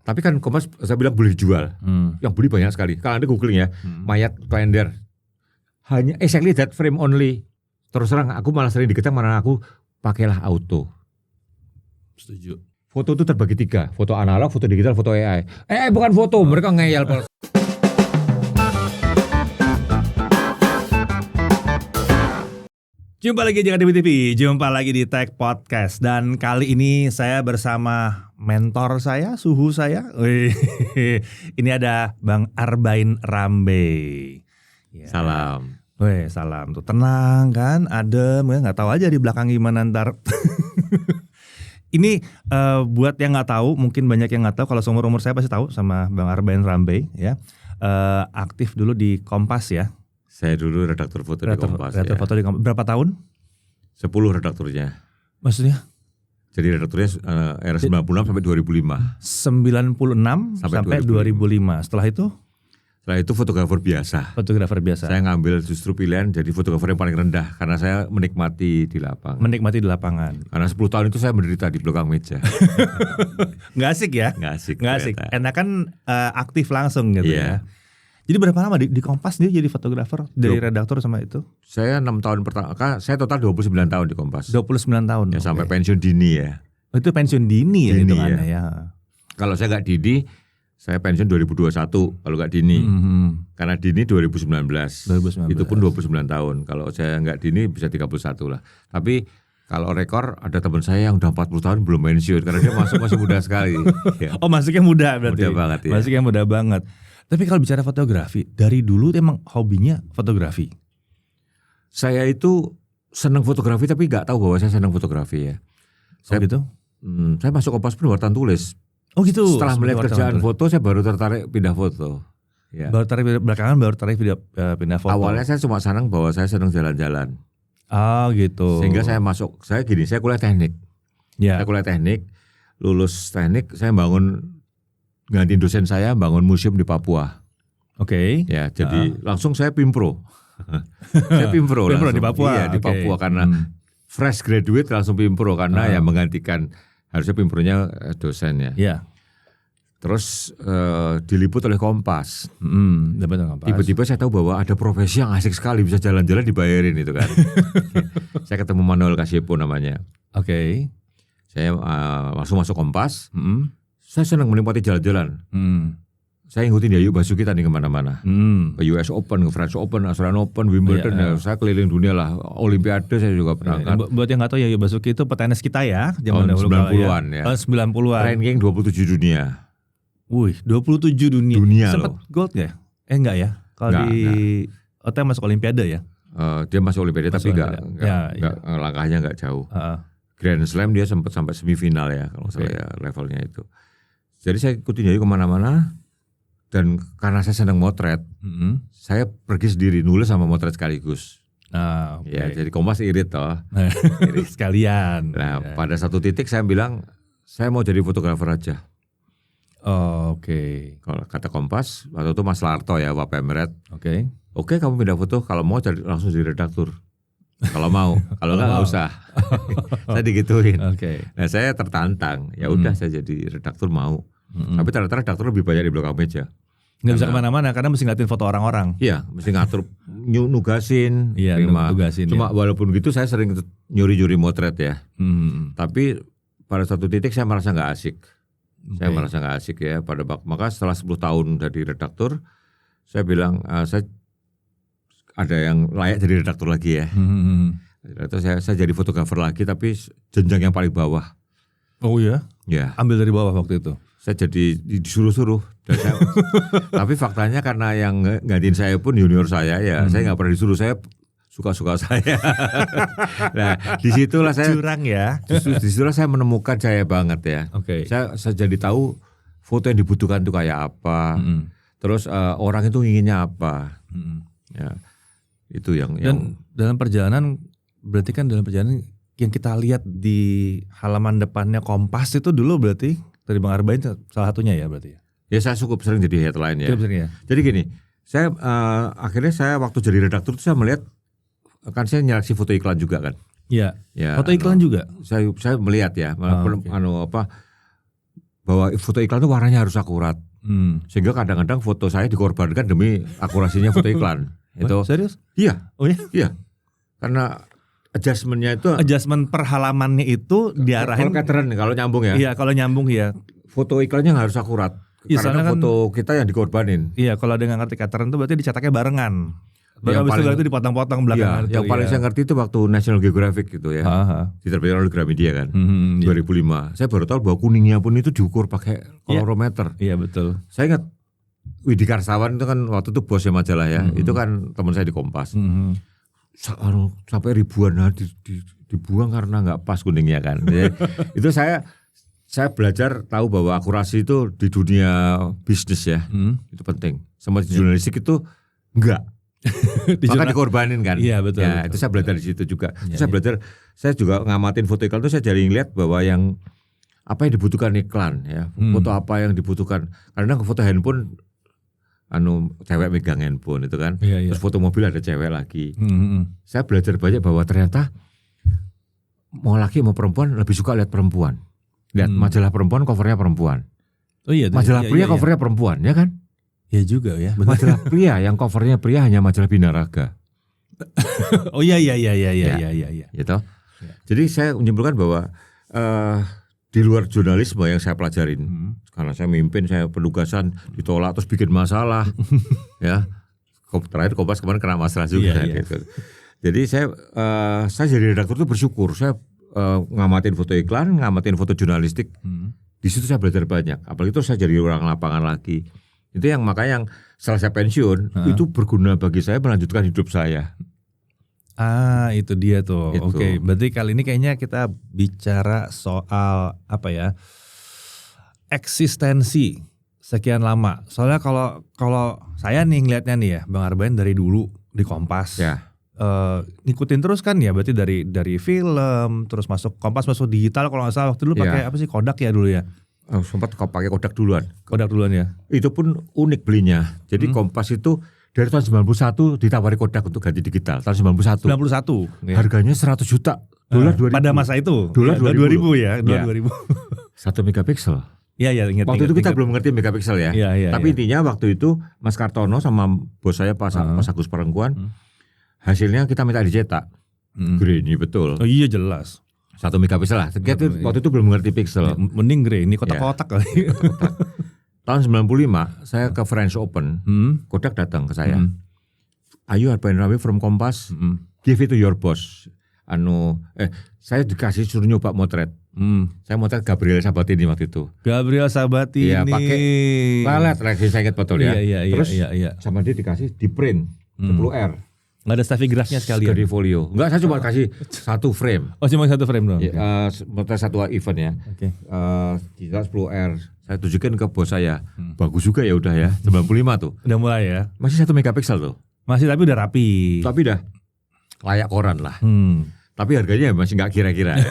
Tapi kan Kompas saya bilang boleh dijual. Yang beli banyak sekali. Kalau Anda googling ya, mayat Klender. Hanya exactly that frame only. Terus terang aku malah sering diketang, mana aku pakailah auto. Setuju. Foto itu terbagi 3. Foto analog, foto digital, foto AI. Bukan foto, mereka ngeyel. Jumpa lagi di JKTV TV, jumpa lagi di Tech Podcast. Dan kali ini saya bersama mentor saya, suhu saya. Ini ada Bang Arbain Rambe. Ya. Salam. Salam tuh, tenang kan, adem, nggak tahu aja di belakang gimana ntar. Ini buat yang nggak tahu, mungkin banyak yang nggak tahu. Kalau seumur saya pasti tahu sama Bang Arbain Rambe, ya. Aktif dulu di Kompas ya. Saya dulu redaktur foto di Kompas. Redaktur foto di Kompas. Berapa tahun? 10 redakturnya. Maksudnya? Jadi redakturnya era 96 sampai 2005. 96 sampai 2005. Setelah itu fotografer biasa. Fotografer biasa. Saya ngambil justru pilihan jadi fotografer yang paling rendah karena saya menikmati di lapangan. Karena 10 tahun itu saya menderita di belakang meja. Nggak asik ya? Nggak asik. Enakan aktif langsung gitu ya. Jadi berapa lama di Kompas dia jadi fotografer dari redaktur sama itu? Saya 6 tahun pertama, saya total 29 tahun di Kompas. 29 tahun. Ya sampai pensiun dini ya. Itu pensiun dini ya hitungannya ya. Kalau saya nggak dini, saya pensiun 2021 kalau nggak dini. Karena dini 2019. Itu pun 29 tahun. Kalau saya nggak dini bisa 31 lah. Tapi kalau rekor ada teman saya yang udah 40 tahun belum pensiun karena dia masih muda sekali. Ya. Oh, masuknya muda berarti. Muda banget ya. Masuknya muda banget. Tapi kalau bicara fotografi, dari dulu emang hobinya fotografi? Saya itu senang fotografi tapi nggak tahu bahwa saya senang fotografi ya. Gitu? Saya masuk Kompas pun wartawan tulis. Oh gitu. Setelah melihat kerjaan foto saya baru tertarik pindah foto. Ya. Belakangan baru tertarik pindah foto. Awalnya saya cuma senang bahwa saya senang jalan-jalan. Oh gitu. Sehingga saya kuliah teknik. Ya. Saya kuliah teknik, lulus teknik, saya gantiin dosen saya bangun museum di Papua. Oke. Ya, jadi langsung saya pimpro. Saya pimpro langsung. Di Papua. Iya, di Papua karena fresh graduate langsung pimpro karena yang menggantikan harusnya pimpronya dosen ya. Iya. Terus diliput oleh Kompas. Kompas. Tiba-tiba saya tahu bahwa ada profesi yang asik sekali bisa jalan-jalan dibayarin itu kan. Saya ketemu Manuel Kasiepo namanya. Oke. Saya langsung masuk Kompas. Saya senang menikmati jalan-jalan. Saya ngikutin Yayu Basuki tadi kemana-mana. Ke US Open, ke French Open, Australian Open, Wimbledon. Saya keliling dunia lah. Olimpiade saya juga berangkat. Buat yang nggak tahu Yayu Basuki itu petenis kita ya. Tahun 90-an ya. Tahun 90-an. Ranking 27 dunia. Wih, 27 dunia. Sempet gold nggak? Enggak ya? Kalau Ote masuk Olimpiade ya? Dia masuk Olimpiade tapi langkahnya nggak jauh. Grand Slam dia sempat sampai semifinal ya kalau saya levelnya itu. Jadi saya ikutin Yayu kemana-mana dan karena saya senang motret, saya pergi sendiri nulis sama motret sekaligus. Ya, jadi Kompas irit toh. Irit sekalian. Nah, pada satu titik saya bilang saya mau jadi fotografer aja. Kalau kata Kompas waktu itu Mas Larto ya Wapemret. Oke, kamu pindah foto kalau mau langsung jadi redaktur. Kalau mau, kalau nggak usah. Saya digituin. Nah saya tertantang. Ya udah saya jadi redaktur mau. Tapi ternyata redaktur lebih banyak di belakang meja. Nggak bisa kemana-mana karena mesti ngeliatin foto orang-orang. Iya, mesti ngatur, nugasin. Iya, nugasin. Cuma walaupun gitu saya sering nyuri-nyuri motret ya. Tapi pada suatu titik saya merasa nggak asik. Saya merasa nggak asik ya. Maka setelah 10 tahun jadi redaktur, saya bilang saya ada yang layak jadi redaktur lagi ya. Saya jadi fotografer lagi tapi jenjang yang paling bawah. Oh iya? Ya. Ambil dari bawah waktu itu? Saya jadi disuruh-suruh. Tapi faktanya karena yang gantiin saya pun junior saya ya. Saya nggak pernah disuruh, saya suka-suka saya. Nah disitulah saya. Curang ya? Disitulah saya menemukan saya banget ya. Saya jadi tahu foto yang dibutuhkan itu kayak apa. Terus orang itu inginnya apa. Ya. Itu yang dalam perjalanan berarti kan dalam perjalanan yang kita lihat di halaman depannya Kompas itu dulu berarti dari Bang Arbain salah satunya ya berarti ya? Ya saya cukup sering jadi headline ya. Jadi gini, saya akhirnya saya waktu jadi redaktur itu saya melihat kan saya nyeleksi foto iklan juga kan. Iya. Ya, foto iklan juga. Saya melihat ya, bahwa foto iklan itu warnanya harus akurat. Sehingga kadang-kadang foto saya dikorbankan demi akurasinya foto iklan. Itu serius? Iya. Oh ya? Iya. Karena adjustmentnya itu Adjustment per halamannya itu diarahin. Kalau nyambung ya. Iya, kalau nyambung ya. Foto iklannya harus akurat. Iya, karena kan, foto kita yang dikorbanin. Iya, kalau dengan ngerti Cateran itu berarti dicetaknya barengan. Yang Baru itu dipotong-potong belakangan. Iya, yang paling saya ngerti itu waktu National Geographic gitu ya. Diterbitkan oleh Gramedia kan. 2005. Saya baru tahu bahwa kuningnya pun itu diukur pakai kolorometer. Iya, betul. Saya ingat Widi Karsawan itu kan waktu itu bosnya majalah ya. Itu kan teman saya di Kompas. Sampai ribuan dibuang karena nggak pas kuningnya kan. Itu saya belajar tahu bahwa akurasi itu di dunia bisnis ya. Itu penting. Sama di jurnalistik itu enggak. Maka dikorbanin kan. Iya, betul, Ya, betul. itu saya belajar di situ juga. Ya, saya belajar, saya juga ngamatin foto iklan itu saya jadi ngeliat bahwa apa yang dibutuhkan iklan ya. Foto apa yang dibutuhkan. Karena foto handphone cewek megang handphone itu kan. Terus foto mobil ada cewek lagi. Saya belajar banyak bahwa ternyata mau laki mau perempuan lebih suka lihat perempuan. Lihat majalah perempuan covernya perempuan. Oh iya, majalah pria covernya perempuan ya kan? Ya juga ya. Betul. Majalah pria yang covernya pria hanya majalah Binaraga. Oh iya. Gitu. Ya. Jadi saya menyimpulkan bahwa di luar jurnalisme yang saya pelajarin, karena saya mimpin, saya penugasan ditolak terus bikin masalah, ya. Terakhir Kompas kemarin kena masalah juga. Gitu. Jadi saya jadi redaktur itu bersyukur. Saya ngamatin foto iklan, ngamatin foto jurnalistik. Di situ saya belajar banyak. Apalagi itu saya jadi orang lapangan lagi. Itu yang makanya yang setelah saya pensiun itu berguna bagi saya melanjutkan hidup saya. Itu dia tuh. Oke, berarti kali ini kayaknya kita bicara soal apa ya? Eksistensi sekian lama. Soalnya kalau saya nih ngelihatnya nih ya, Bang Arbain dari dulu di Kompas. Ya. Ngikutin terus kan ya, berarti dari film terus masuk Kompas, masuk digital kalau nggak salah waktu dulu pakai apa sih, Kodak ya dulu ya. Sempat pakai Kodak duluan. Kodak duluan ya. Itu pun unik belinya. Jadi Kompas itu dari tahun 91 ditawari Kodak untuk ganti digital. Tahun 91. 91. Ya. Harganya 100 juta. Dolar 2000. Pada masa itu. Dolar 2000 ya. Dolar 2000. 1 megapiksel. Iya, ingat. Waktu itu kita belum mengerti megapiksel ya. Iya, Tapi intinya waktu itu Mas Kartono sama bos saya Pak Agus Perengkuan, hasilnya kita minta dicetak. Grainy betul. Oh iya, jelas. 1 megapiksel lah. Waktu itu belum mengerti piksel. Mending Grey, ini kotak-kotak kali. Tahun 95 saya ke French Open. Kodak datang ke saya. Ayo Arbain Rambe from Kompas. Give it to your boss. Saya dikasih suruh nyoba motret. Saya motret Gabriel Sabatini waktu itu. Gabriel Sabatini. Iya, pakai lalat saya ingat betul ya. Iya, Terus iya. sama dia dikasih di print 10R. Nggak ada staffigraphnya sekalian. Dari folio. Enggak, saya cuma kasih 1 frame. Oh, cuma 1 frame doang. Motret 1 event ya. Oke. Kita 10R. Saya tunjukin ke bos saya. Bagus juga ya udah ya. 95 tuh. Udah mulai ya. Masih 1 megapiksel tuh. Masih, tapi udah rapi. Tapi udah layak koran lah. Tapi harganya masih nggak kira-kira ya.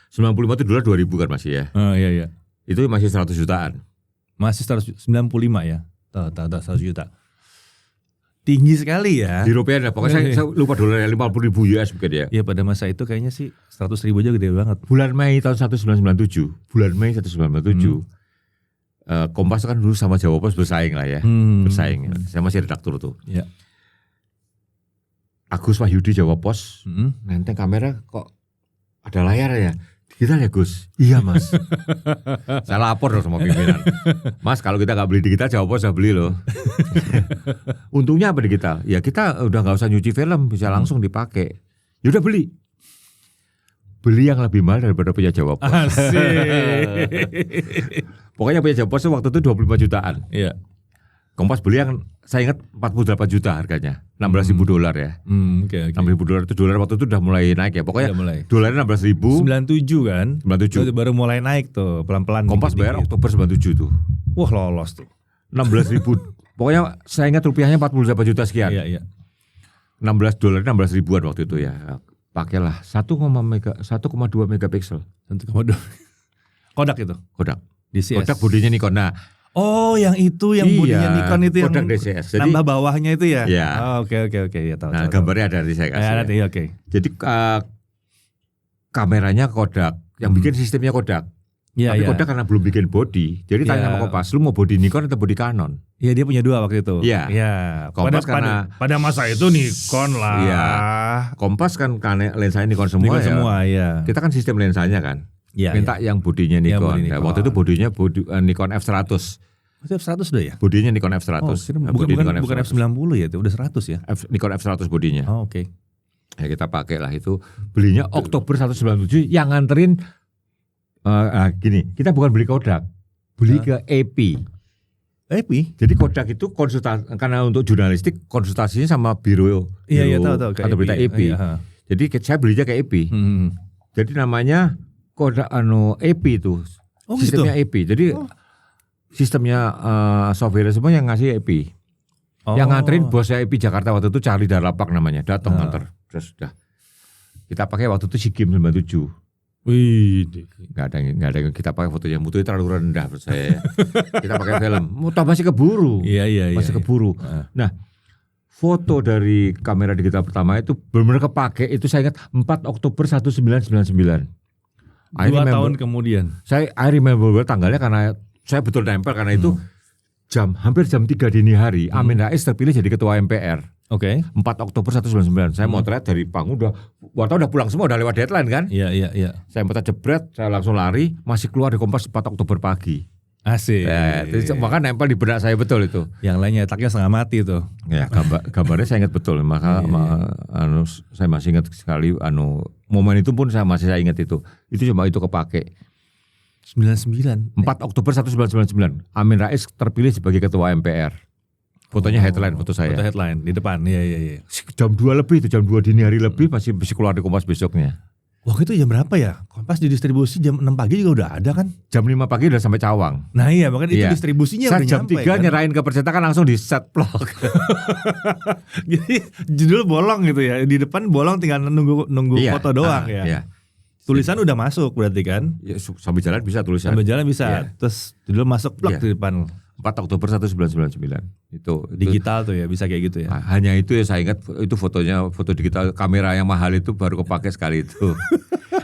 95 itu dolar 2000 kan masih ya. Oh iya. Itu masih 100 jutaan. Masih 195 ya. Tuh 100 juta. Tinggi sekali ya. Di rupiah, pokoknya saya lupa dolarnya 50.000 US mungkin ya. Iya, pada masa itu kayaknya sih 100.000 aja gede banget. Bulan Mei tahun 1997. Kompas kan dulu sama Jawa Pos bersaing lah ya. Bersaing. Saya masih redaktur tuh. Iya. Agus Wahyudi Jawa Pos. Nenteng kamera kok ada layar ya. Digital ya Gus? Iya Mas. Saya lapor loh sama pimpinan. Mas, kalau kita nggak beli digital, Jawa Pos udah beli loh. Untungnya apa digital? Ya kita udah nggak usah nyuci film, bisa langsung dipakai. Ya udah beli. Beli yang lebih mahal daripada punya Jawa Pos. Asik. Pokoknya punya Jawa Pos waktu itu 25 jutaan. Iya. Kompas beli yang saya ingat 48 juta harganya. $16.000 ya. Oke. $16.000 itu dolar waktu itu udah mulai naik ya. Pokoknya dolarnya 16.000. 97 kan? 97. Baru mulai naik tuh pelan-pelan. Kompas bayar Oktober 97 tuh. Wah, lolos tuh. 16.000. Pokoknya saya ingat rupiahnya 48 juta sekian. Iya. 16 dolarnya 16 ribuan waktu itu ya. Pakailah 1,2 megapiksel. 1,2. Kodak itu. Kodak. DCS. Kodak bodinya Nikon. Nah, oh, yang itu yang bodinya Nikon itu Kodak yang DCS. Jadi, nambah bawahnya itu ya? Iya. Oh, oke ya, tahu. Nah, gambarnya ada nanti saya kasih. Nanti, oke. Jadi kameranya Kodak, yang bikin sistemnya Kodak. Iya, Tapi iya. Kodak karena belum bikin body, jadi tanya sama Kompas, lu mau body Nikon atau body Canon? Iya, dia punya 2 waktu itu. Iya. Iya. Kompas karena pada masa itu Nikon lah. Iya. Kompas kan karena lensanya Nikon semua Nikon ya. semua, iya. Kita kan sistem lensanya kan. Iya, Minta yang bodinya Yang Nikon. body Nah, Nikon. waktu itu bodinya Nikon F100. Itu F100 udah ya? Bodinya Nikon F100. Oh, bukan F90 ya, itu udah 100 ya. Nikon F100 bodinya. Oh, oke. Ya kita pakai lah itu. Belinya Oktober 197, yang nganterin gini, kita bukan beli Kodak, beli ke AP. AP? Jadi Kodak itu konsultasi, karena untuk jurnalistik konsultasinya sama biro Iya, tahu atau berita AP. Iya. Jadi saya belinya ke AP. Jadi namanya Kodak AP itu. Oh, Sistemnya gitu? AP. Jadi sistemnya software semua yang ngasih AP. Yang nganterin bosnya AP Jakarta waktu itu Charlie Darlapak namanya, datang nganter. Terus sudah kita pakai waktu itu SEA Games 97. Wih, Nggak ada yang kita pakai fotonya, mutunya terlalu rendah menurut saya. Kita pakai film, masih keburu. Iya. Masih keburu. Nah, foto dari kamera digital pertama itu benar-benar kepake, itu saya ingat 4 Oktober 1999. 2 tahun kemudian. I remember tanggalnya karena saya betul nempel karena itu hampir jam 3 dini hari Amin Rais terpilih jadi ketua MPR. Oke. 4 Oktober 1999. Saya motret dari panggung, wartawan udah pulang semua, udah lewat deadline kan. Iya. Saya motret jebret, saya langsung lari, masih keluar di Kompas 4 Oktober pagi. Asik. Maka nempel di benak saya betul itu. Yang lainnya nyetaknya setengah mati tuh. Ya, gambarnya saya ingat betul. Maka saya masih ingat sekali momen itu pun saya ingat itu. Itu cuma itu kepake. 99. 4 Oktober 1999. Amin Rais terpilih sebagai ketua MPR. Fotonya headline foto saya. Foto headline di depan. Iya. Jam 2 lebih itu, jam 2 dini hari lebih masih keluar di Kompas besoknya. Waktu itu jam berapa ya? Kompas didistribusi jam 6 pagi juga udah ada kan? Jam 5 pagi udah sampai Cawang. Nah iya, makanya itu distribusinya Saya udah jam nyampe. Jam 3 kan? nyerahin ke percetakan langsung di set blog. Jadi judul bolong gitu ya. Di depan bolong tinggal nunggu foto doang ya. Iya. Tulisan udah masuk berarti kan? Ya, sambil jalan bisa tulisan. Sambil jalan bisa. Iya. Terus judul masuk blog di depan. 4 Oktober 1999 itu digital tuh ya, bisa kayak gitu ya. Hanya itu ya saya ingat, itu fotonya, foto digital, kamera yang mahal itu baru kepake sekali itu.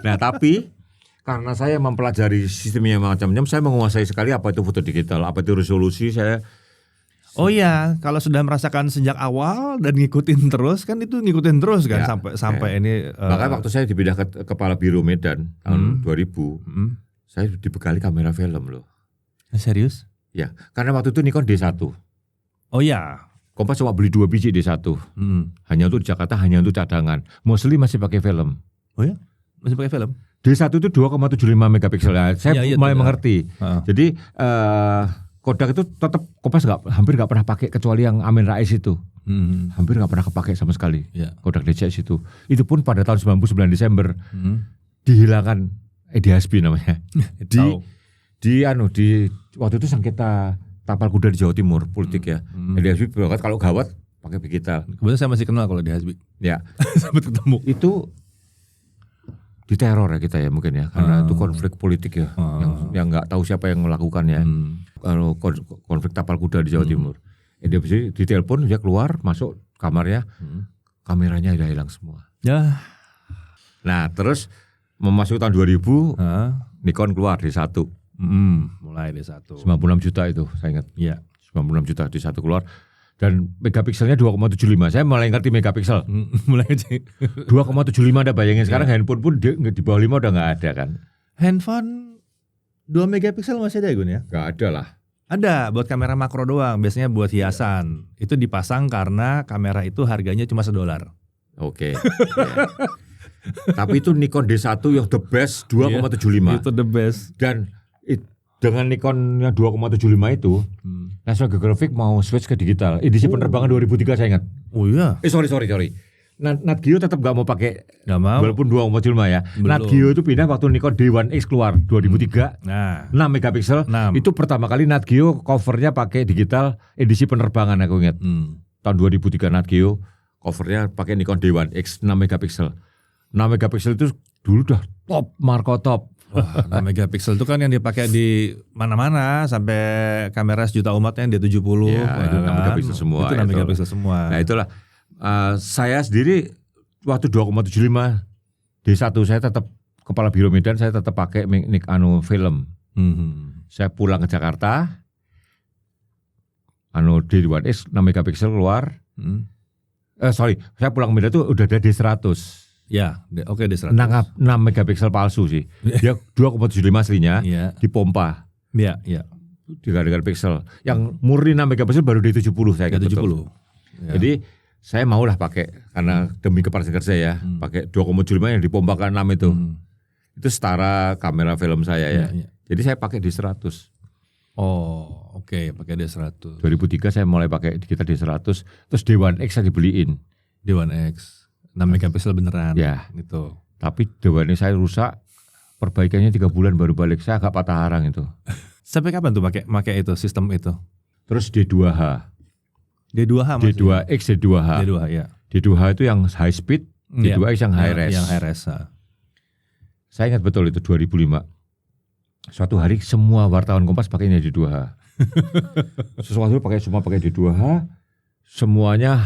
Nah tapi karena saya mempelajari sistemnya macam-macam, saya menguasai sekali apa itu foto digital, apa itu resolusi. Saya Oh iya, kalau sudah merasakan sejak awal dan ngikutin terus kan, itu ngikutin terus kan sampai ini. Makanya waktu saya dipindah ke Kepala Biro Medan tahun 2000, saya dibekali kamera film loh. Serius? Ya, karena waktu itu Nikon D1. Oh iya. Kompas cuma beli 2 biji D1. Hanya untuk di Jakarta, hanya untuk cadangan. Mostly masih pakai film. Oh ya? Masih pakai film? D1 itu 2,75 megapiksel. Saya mulai mengerti. Jadi Kodak itu tetap Kompas hampir nggak pernah pakai kecuali yang Amin Rais itu. Hampir nggak pernah kepake sama sekali. Kodak DCS itu. Itu pun pada tahun 99 Desember dihilangkan Edi Hasbi namanya. di waktu itu sengketa tapal kuda di Jawa Timur politik ya. Edi Hasbi berangkat kalau gawat pakai digital. Kebetulan saya masih kenal kalau di Hasbi. Ya. Sampai ketemu. Itu diteror ya kita ya mungkin ya, karena itu konflik politik ya, yang nggak tahu siapa yang melakukannya. Kalau konflik tapal kuda di Jawa Timur. Edi Hasbi ditelepon, dia keluar masuk kamarnya, kameranya udah hilang semua. Ya. Nah terus memasuki tahun 2000 Nikon keluar D1. Mulai D1. 96 juta itu saya ingat. Iya. 96 juta D1 keluar. Dan megapikselnya 2,75. Saya mulai ngerti megapiksel. Mulai aja. 2,75 Anda bayangin. Sekarang handphone pun di bawah 5 udah gak ada kan. Handphone 2 megapiksel masih ada ya Gun ya? Gak ada lah. Ada buat kamera makro doang. Biasanya buat hiasan. Itu dipasang karena kamera itu harganya cuma $1. Oke. Tapi itu Nikon D1 yang the best 2,75. Itu the best. Dan dengan Nikon yang 2,75 itu National Geographic mau switch ke digital. Edisi penerbangan 2003 saya ingat. Oh iya. Sorry. Nat Geo tetap gak mau pakai. Gak mau. Walaupun 2,75 ya. Belum. Nat Geo itu pindah waktu Nikon D1X keluar 2003. Nah, 6 megapiksel. 6. Itu pertama kali Nat Geo covernya pakai digital edisi penerbangan aku ingat. Tahun 2003 Nat Geo covernya pakai Nikon D1X 6 megapiksel. 6 megapiksel itu dulu udah top, Marco top. Wah, 6 megapiksel itu kan yang dipakai di mana-mana, sampai kamera sejuta umatnya yang D70. Ya, itu 6 megapiksel semua. Itu 6 megapiksel semua. Nah itulah saya sendiri waktu 2,75 D1 saya tetap Kepala Biro Medan, saya tetap pakai film. Saya pulang ke Jakarta, D1X 6 megapiksel keluar. Saya pulang ke Medan tuh udah ada D100. Ya, oke D100. 6 megapiksel palsu sih. Dia 2,75 aslinya, dipompa. Iya. 3 piksel. Yang murni 6 megapiksel baru D70 saya ingat betul. Ya. Jadi saya maulah pakai karena demi kepastian kerja ya, pakai 2,75 yang dipompa ke 6 itu. Itu setara kamera film saya ya. Jadi saya pakai D100. Oh, oke, pakai D100. 2003 saya mulai pakai digital D100, terus D1X saya dibeliin. D1X 6 megapiksel beneran gitu. Tapi D1X saya rusak, perbaikannya 3 bulan baru balik. Saya agak patah arang itu. Sampai kapan tuh pakai itu sistem itu? Terus D2H. D2H masih. D2X, D2H. D2H ya. D2H itu yang high speed, D2X yang high res. Yang high res. Saya ingat betul itu 2005. Suatu hari semua wartawan Kompas pakainya D2H. Sesuatu semua pakai D2H, semuanya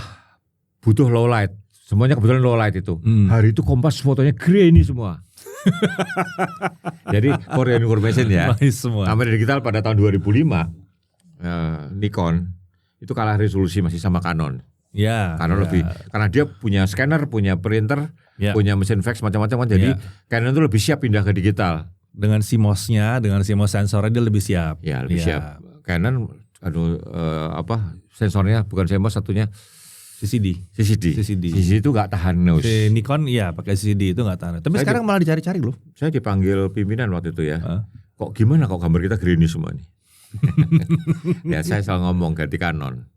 butuh low light. Semuanya kebetulan low light itu. Hari itu Kompas fotonya grainy semua. Jadi for your information ya, kamera digital pada tahun 2005 Nikon itu kalah resolusi masih sama Canon. Canon lebih, karena dia punya scanner, punya printer, punya mesin fax macam-macam. Jadi Canon itu lebih siap pindah ke digital. Dengan CMOS-nya, dengan CMOS sensornya dia lebih siap. Ya lebih siap. Canon sensornya bukan CMOS, satunya CCD itu nggak tahan nose. Si Nikon pakai CCD itu nggak tahan. Tapi sekarang malah dicari-cari loh. Saya dipanggil pimpinan waktu itu ya. Kok gimana kok gambar kita grainy semua nih? Ya saya selalu ngomong ganti Canon.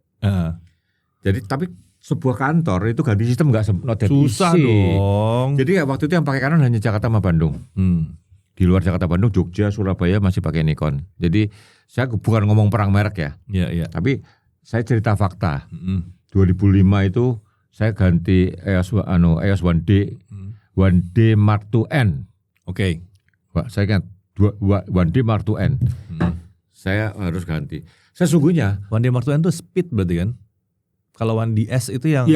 Jadi tapi sebuah kantor itu ganti sistem nggak susah dong. Jadi waktu itu yang pakai Canon hanya Jakarta sama Bandung. Di luar Jakarta, Bandung, Jogja, Surabaya masih pakai Nikon. Jadi saya bukan ngomong perang merek ya. Tapi saya cerita fakta. 2005 itu saya ganti EOS 1D, 1D Mark II-N. Oke. Saya kan 1D Mark II-N. Saya harus ganti. Sesungguhnya 1D Mark II-N itu speed berarti kan? Kalau 1DS itu yang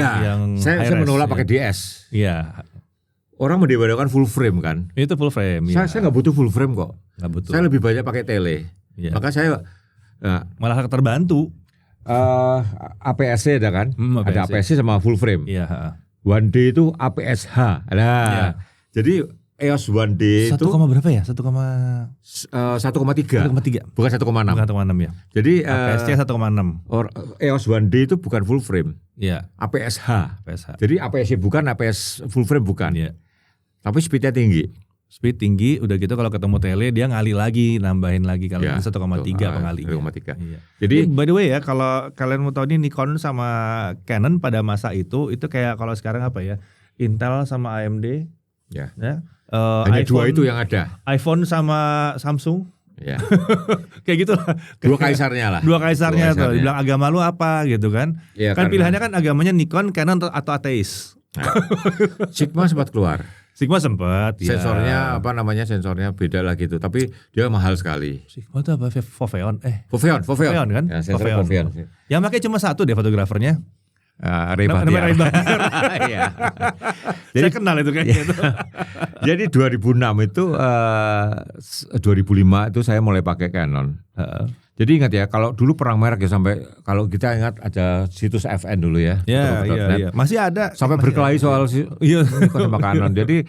saya menolak pakai DS. Iya. Orang mendewakan full frame kan? Itu full frame. Saya nggak butuh full frame kok. Nggak butuh. Saya lebih banyak pakai tele. Maka saya malah terbantu. APS-C ada kan? Ada APS-C sama full frame. 1D itu APS-H. Jadi EOS 1D itu 1, berapa ya? 1,3. Bukan 1,6. Bukan 1,6 ya. Jadi APS-C 1,6. EOS 1D itu bukan full frame. APS-H. Jadi APS-C bukan, APS full frame bukan. Tapi speednya tinggi. Speed tinggi, udah gitu kalau ketemu tele dia ngali lagi, nambahin lagi kalau 1,3 pengalinya. 1,3. Jadi by the way ya, kalau kalian mau tahu ini Nikon sama Canon pada masa itu kayak kalau sekarang apa ya? Intel sama AMD. Hanya iPhone, 2 itu yang ada. iPhone sama Samsung. Kayak gitu lah. Dua kaisarnya lah. Dua kaisarnya tuh. Dibilang agama lu apa gitu kan? Kan pilihannya kan agamanya Nikon, Canon atau ateis. Sigma sempat keluar. Sigma sempat. Sensornya sensornya beda lah gitu. Tapi dia mahal sekali. Sigma itu apa? Foveon. Foveon kan? Ya, sensornya Foveon. Yang pakai cuma satu deh fotografernya. Ray Bahtiar. Jadi, saya kenal itu kayaknya itu. Jadi 2006 itu 2005 itu saya mulai pakai Canon. Jadi ingat ya, kalau dulu perang merek ya, sampai kalau kita ingat ada situs FN dulu ya. Iya. Masih ada. Sampai berkelahi soal sama Canon. Jadi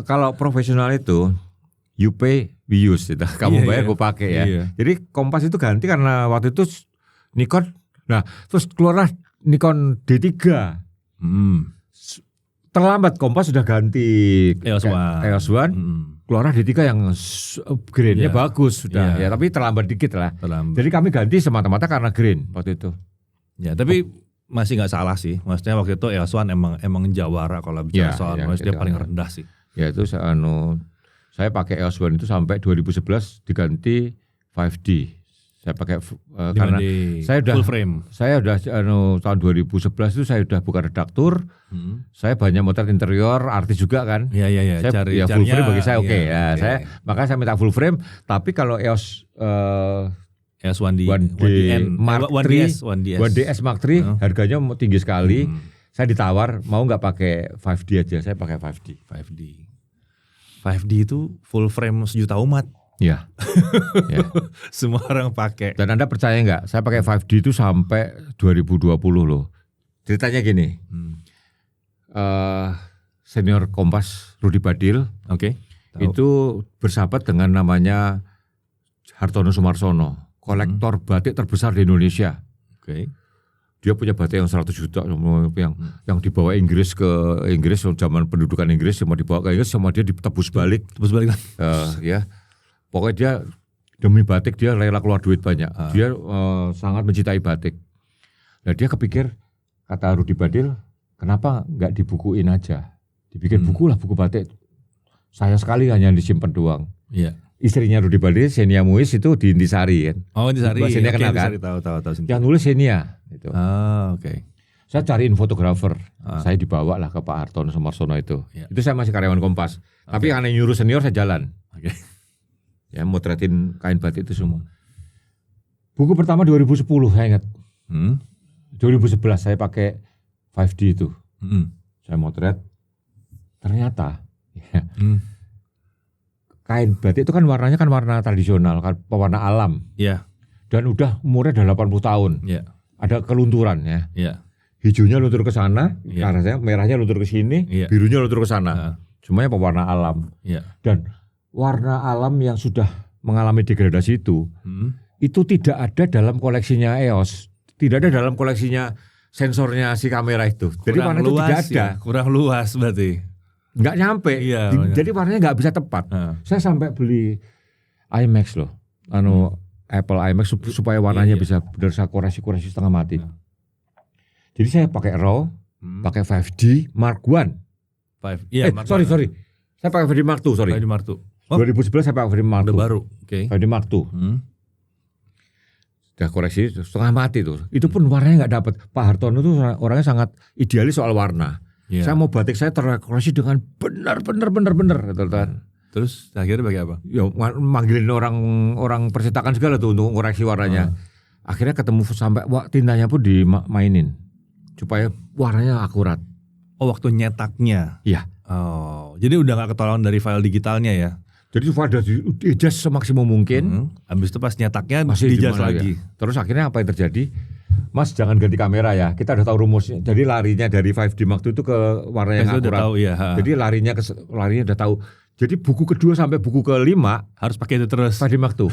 kalau profesional itu you pay we use gitu. Kamu bayar gue pakai ya. Jadi Kompas itu ganti karena waktu itu Nikon. Nah, terus keluarlah Nikon D3. Terlambat Kompas sudah ganti EOS 1. Keluarlah D3 yang grainnya bagus sudah ya, tapi terlambat dikit lah. Jadi kami ganti semata-mata karena grain waktu itu. Ya, tapi masih nggak salah sih. Maksudnya waktu itu EOS 1 emang jawara kalau bicara soal noise, dia paling rendah sih. Ya itu saya pakai EOS 1 itu sampai 2011 diganti 5D. Saya pakai karena saya udah full frame. Saya udah tahun 2011 itu saya udah bukan redaktur. Saya banyak motret interior, artis juga kan. Iya. Saya full frame bagi saya oke. Makanya saya minta full frame. Tapi kalau EOS 1DS Mark III harganya tinggi sekali. Saya ditawar mau nggak pakai 5D aja. Saya pakai 5D. 5D itu full frame 1 juta umat. Ya. Ya. Semua orang pakai. Dan Anda percaya nggak? Saya pakai 5D itu sampai 2020 loh. Ceritanya gini. Senior Kompas Rudi Badil. Oke. Itu bersahabat dengan namanya Hartono Sumarsono, kolektor batik terbesar di Indonesia. Oke. Dia punya batik yang 100 juta yang dibawa Inggris ke Inggris zaman pendudukan Inggris, semua dibawa ke Inggris, semua dia ditebus balik. Tebus balik. Ya. Pokoknya dia demi batik dia rela keluar duit banyak. Dia sangat mencintai batik. Nah, dia kepikir, kata Rudi Badil, kenapa nggak dibukuin aja? Dibikin buku lah, buku batik. Saya sekali hanya disimpan doang. Iya. Istrinya Rudi Badil, Xenia Muiz itu di Intisari kan. Oh, Intisari. Xenia kenal kan? Tahu. Yang nulis Xenia. Gitu. Oke. Saya cariin fotografer. Saya dibawa lah ke Pak Hartono Sumarsono itu. Ya. Itu saya masih karyawan Kompas. Tapi karena nyuruh senior saya jalan. Oke. Ya, motretin kain batik itu semua. Buku pertama 2010 saya ingat. 2011 saya pakai 5D itu. Saya motret. Ternyata ya, kain batik itu kan warnanya kan warna tradisional, kan pewarna alam. Iya. Dan udah umurnya udah 80 tahun. Iya. Ada kelunturan ya. Iya. Hijaunya luntur ke sana, Iya. karena merahnya luntur ke sini, Iya. birunya luntur ke sana. Semuanya pewarna alam. Iya. Dan warna alam yang sudah mengalami degradasi itu tidak ada dalam koleksinya EOS, tidak ada dalam koleksinya sensornya si kamera itu. Jadi warna itu tidak ada. Kurang luas berarti. Nggak nyampe. Iya, Jadi warnanya nggak bisa tepat. Saya sampai beli IMAX loh, Apple IMAX supaya warnanya bisa benar saya koreksi setengah mati. Jadi saya pakai RAW, pakai 5D Mark 1. Sorry. Saya pakai 5D Mark 2, sorry. 5D Mark 2. 2011 saya pakai 5D Mark 2. Udah baru. Oke. 5D Mark 2. Sudah koreksi setengah mati tuh. Itu pun warnanya nggak dapat. Pak Hartono tuh orangnya sangat idealis soal warna. Yeah. Saya mau batik saya terkoreksi dengan benar, gitu kan. Terus akhirnya pakai apa? Ya manggilin orang percetakan segala tuh untuk koreksi warnanya. Akhirnya ketemu sampai tintanya pun dimainin supaya warnanya akurat. Oh, waktu nyetaknya. Iya. Oh, jadi udah nggak ketolong dari file digitalnya ya? Jadi file di-adjust semaksimum mungkin. Habis itu pas nyetaknya masih di-adjust lagi. Ya. Terus akhirnya apa yang terjadi? Mas jangan ganti kamera ya. Kita udah tahu rumusnya. Jadi larinya dari 5D Mark II itu ke warna yang akurat. Udah tahu, ya. Jadi larinya udah tahu. Jadi buku kedua sampai buku kelima harus pakai itu terus. 5D Mark II.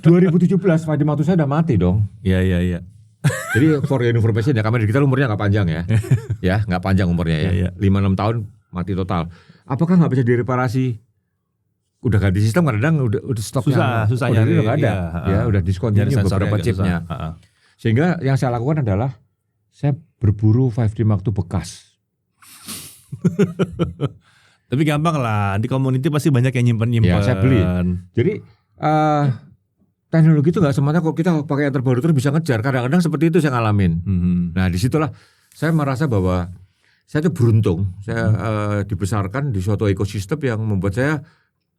2017 5D Mark II saya udah mati dong. Iya. Jadi for your information ya, kamera digital umurnya nggak panjang ya. Ya nggak panjang umurnya ya. 5-6 tahun mati total. Apakah nggak bisa direparasi? Udah ganti sistem kadang udah stoknya susah nyari, udah nggak ada. Ya udah discontinue beberapa chipnya. Sehingga yang saya lakukan adalah saya berburu 5D Mark II bekas. Tapi gampang lah, di community pasti banyak yang nyimpen. Ya saya beli. Jadi teknologi itu nggak semata kok kita pakai yang terbaru terus bisa ngejar. Kadang-kadang seperti itu saya ngalamin. Nah disitulah saya merasa bahwa saya itu beruntung. Saya dibesarkan di suatu ekosistem yang membuat saya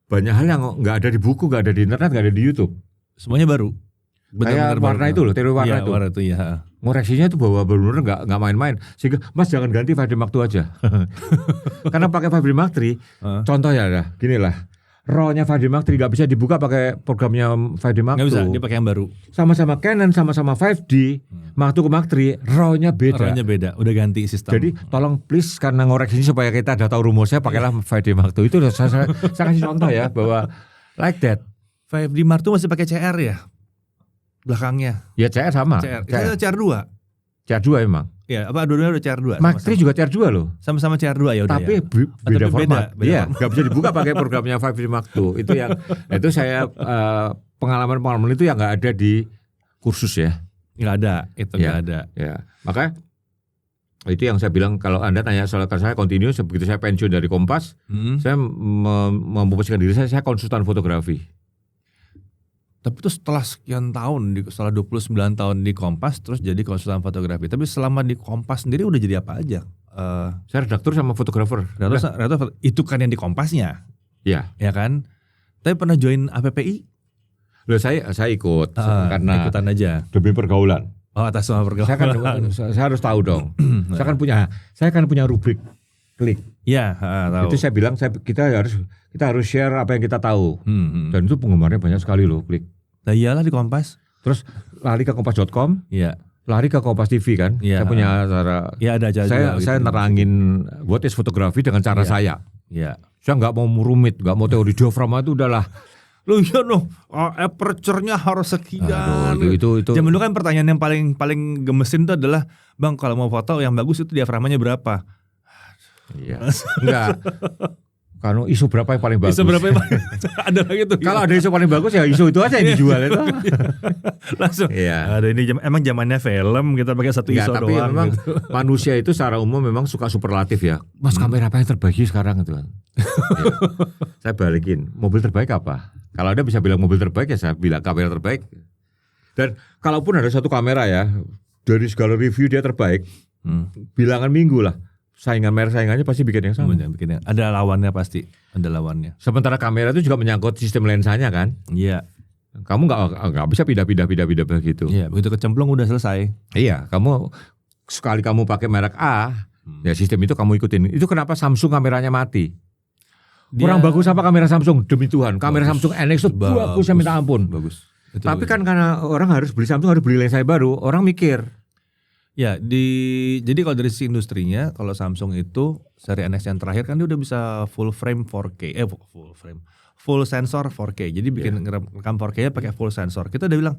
banyak hal yang nggak ada di buku, nggak ada di internet, nggak ada di YouTube. Semuanya baru. Kayak warna itu loh, teori warna itu. Warna itu ya. Ngoreksinya itu bahwa benar-benar nggak main-main. Sehingga Mas jangan ganti 5D Mark II aja. Karena pakai 5D Mark III, contohnya lah, gini lah. RAW-nya 5D Mark III nggak bisa dibuka pakai programnya 5D Mark II. Nggak bisa, dia pakai yang baru. Sama-sama Canon, sama-sama 5D, Mark II ke Mark III, RAW-nya beda. RAW-nya beda, udah ganti sistem. Jadi tolong please karena ngoreksinya supaya kita udah tahu rumusnya, pakailah 5D Mark II. Itu saya kasih contoh ya bahwa like that. 5D Mark II masih pakai CR ya? Belakangnya. Ya CR sama. CR2. CR2 emang. Ya, apa dua-duanya udah CR2? Mark III juga CR2 loh. Sama-sama CR2 ya udah. Tapi ya. beda format. Iya, format. nggak bisa dibuka pakai programnya 5D Mark II. Itu yang itu saya pengalaman itu yang nggak ada di kursus ya. Nggak ada, itu nggak ada. Ya, makanya itu yang saya bilang kalau Anda tanya soal saya continue begitu saya pensiun dari Kompas, saya memposisikan diri saya konsultan fotografi. Tapi itu setelah sekian tahun, setelah 29 tahun di Kompas, terus jadi konsultan fotografi. Tapi selama di Kompas sendiri udah jadi apa aja? Saya redaktur sama fotografer. Redaktur itu kan yang di Kompasnya. Iya. Ya kan? Tapi pernah join APPI? Loh saya ikut karena ikutan aja. demi pergaulan. Oh, atas nama pergaulan. Saya harus tahu dong. Saya kan punya rubrik klik. Iya, tahu. Itu saya bilang kita harus share apa yang kita tahu. Dan itu penggemarnya banyak sekali loh, klik. Nah iyalah di Kompas. Terus lari ke kompas.com. Iya. Lari ke Kompas TV kan. Iya. Saya punya cara. Iya ada aja. Saya nerangin what is fotografi dengan cara saya. Iya. Saya nggak mau rumit, nggak mau teori diafragma itu udahlah. Loh iya aperture-nya harus sekian. Aduh, itu. Zaman dulu kan pertanyaan yang paling gemesin itu adalah, Bang kalau mau foto yang bagus itu diafragmanya berapa? Iya. Enggak. Kalau isu berapa yang paling bagus? Isu berapa yang paling ada lagi tuh. Kalau ada isu paling bagus ya isu itu aja yang dijual itu. Langsung. Iya. Ada ini emang zamannya film kita pakai satu isu doang. Tapi memang gitu. manusia itu secara umum memang suka superlatif ya. Mas kamera apa yang terbaik sekarang itu kan? Ya. Saya balikin, mobil terbaik apa? Kalau Anda bisa bilang mobil terbaik ya saya bilang kamera terbaik. Dan kalaupun ada satu kamera ya dari segala review dia terbaik, bilangan minggu lah. Saingannya pasti bikin yang sama. Ada lawannya pasti, ada lawannya. Sementara kamera itu juga menyangkut sistem lensanya kan. Iya. Kamu nggak bisa pindah begitu. Iya, begitu kecemplung udah selesai. Iya, sekali kamu pakai merek A, ya sistem itu kamu ikutin. Itu kenapa Samsung kameranya mati? Kurang bagus apa kamera Samsung? Demi Tuhan, kamera Samsung NX itu bagus saya minta ampun. Bagus. Tapi kan karena orang harus beli Samsung, harus beli lensa baru, orang mikir. Ya, jadi kalau dari sisi industrinya, kalau Samsung itu seri NX yang terakhir kan dia udah bisa full frame 4K, full sensor 4K. Jadi bikin rekam 4K pakai full sensor. Kita udah bilang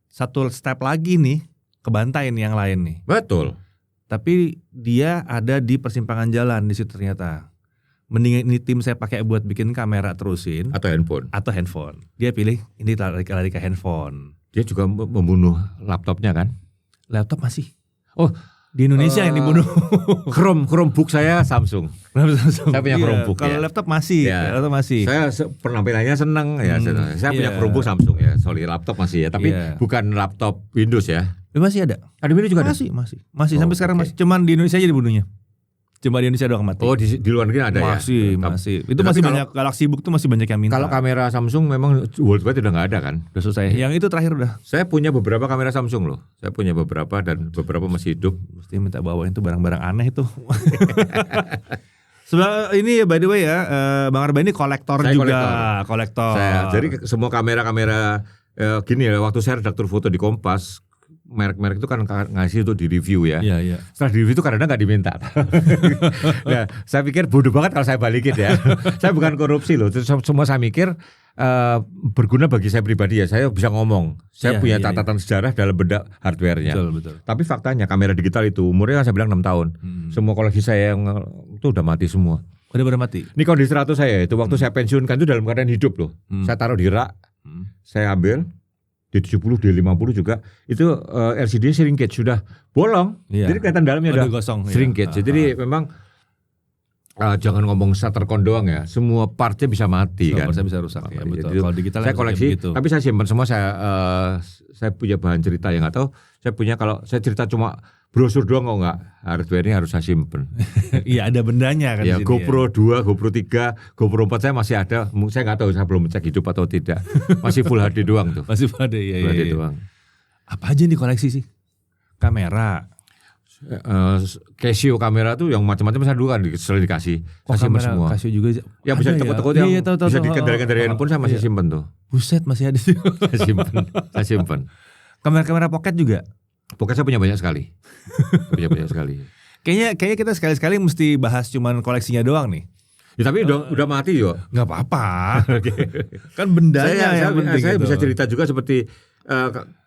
satu step lagi nih kebantai nih yang lain nih. Betul. Tapi dia ada di persimpangan jalan di situ ternyata. Mending ini tim saya pakai buat bikin kamera terusin atau handphone. Dia pilih ini lari ke handphone. Dia juga membunuh laptopnya kan? Laptop masih. Oh, di Indonesia yang dibunuh. Chromebook saya Samsung. Saya punya Chromebook. Kalau laptop masih, laptop masih. Saya penampilannya senang ya. Saya punya Chromebook Samsung ya. Sorry, laptop masih ya, tapi bukan laptop Windows ya. Masih ada. Ada Windows juga masih, ada? Masih sampai sekarang masih. Cuman di Indonesia aja dibunuhnya. Cuma di Indonesia doang mati. Oh, di luar negeri ada masih, ya? Masih. Itu masih banyak, Galaxy Book tuh masih banyak yang minta. Kalau kamera Samsung memang worldwide udah nggak ada kan? Udah selesai. Yang itu terakhir udah. Saya punya beberapa kamera Samsung loh. Saya punya beberapa dan beberapa masih hidup. Mesti minta bawain tuh barang-barang aneh itu. Sebenarnya ini by the way ya, Bang Arba ini kolektor juga. Kolektor. Jadi semua kamera-kamera gini ya, waktu saya redaktur foto di Kompas, merek-merek itu kan ngasih untuk di review ya. Iya. Setelah di review itu kadang-kadang nggak diminta. Nah, saya pikir bodoh banget kalau saya balikin ya. Saya bukan korupsi loh. Semua saya mikir berguna bagi saya pribadi ya. Saya bisa ngomong. Saya punya catatan sejarah dalam bedak hardware-nya. Betul. Tapi faktanya kamera digital itu umurnya saya bilang 6 tahun. Semua koleksi saya yang itu udah mati semua. Udah mati. Nikon D100 saya itu waktu saya pensiunkan itu dalam keadaan hidup loh. Saya taruh di rak. Saya ambil D70, D50 juga itu LCD shrinkage sudah bolong, jadi kelihatan dalamnya udah gosong, shrinkage. Jadi memang jangan ngomong shuttercon doang ya, semua partnya bisa mati kan. Partnya bisa rusak ya, betul. Jadi, kalau digital saya koleksi, tapi saya simpan semua. Saya punya bahan cerita yang nggak tahu. Saya punya kalau saya cerita cuma brosur doang kok nggak, hardware-nya harus saya simpen. Iya ada bendanya kan. Ya, GoPro 2, GoPro 3, GoPro 4 saya masih ada. Saya nggak tahu, saya belum cek hidup atau tidak. Masih full HD doang tuh. Masih full HD ya. HD doang. Apa aja nih koleksi sih? Kamera. Casio kamera tuh yang macam-macam saya dulu kan selalu dikasih. Saya simpen semua. Casio juga. Ya bisa toko-toko yang bisa dikendalikan dari handphone saya masih simpen tuh. Buset masih ada sih. Saya simpen. Kamera pocket juga. Pocket saya punya banyak sekali. Kayaknya kita sekali-sekali mesti bahas cuman koleksinya doang nih. Ya tapi udah mati yo. Nggak apa-apa. Kan bendanya yang penting. Saya bisa cerita juga seperti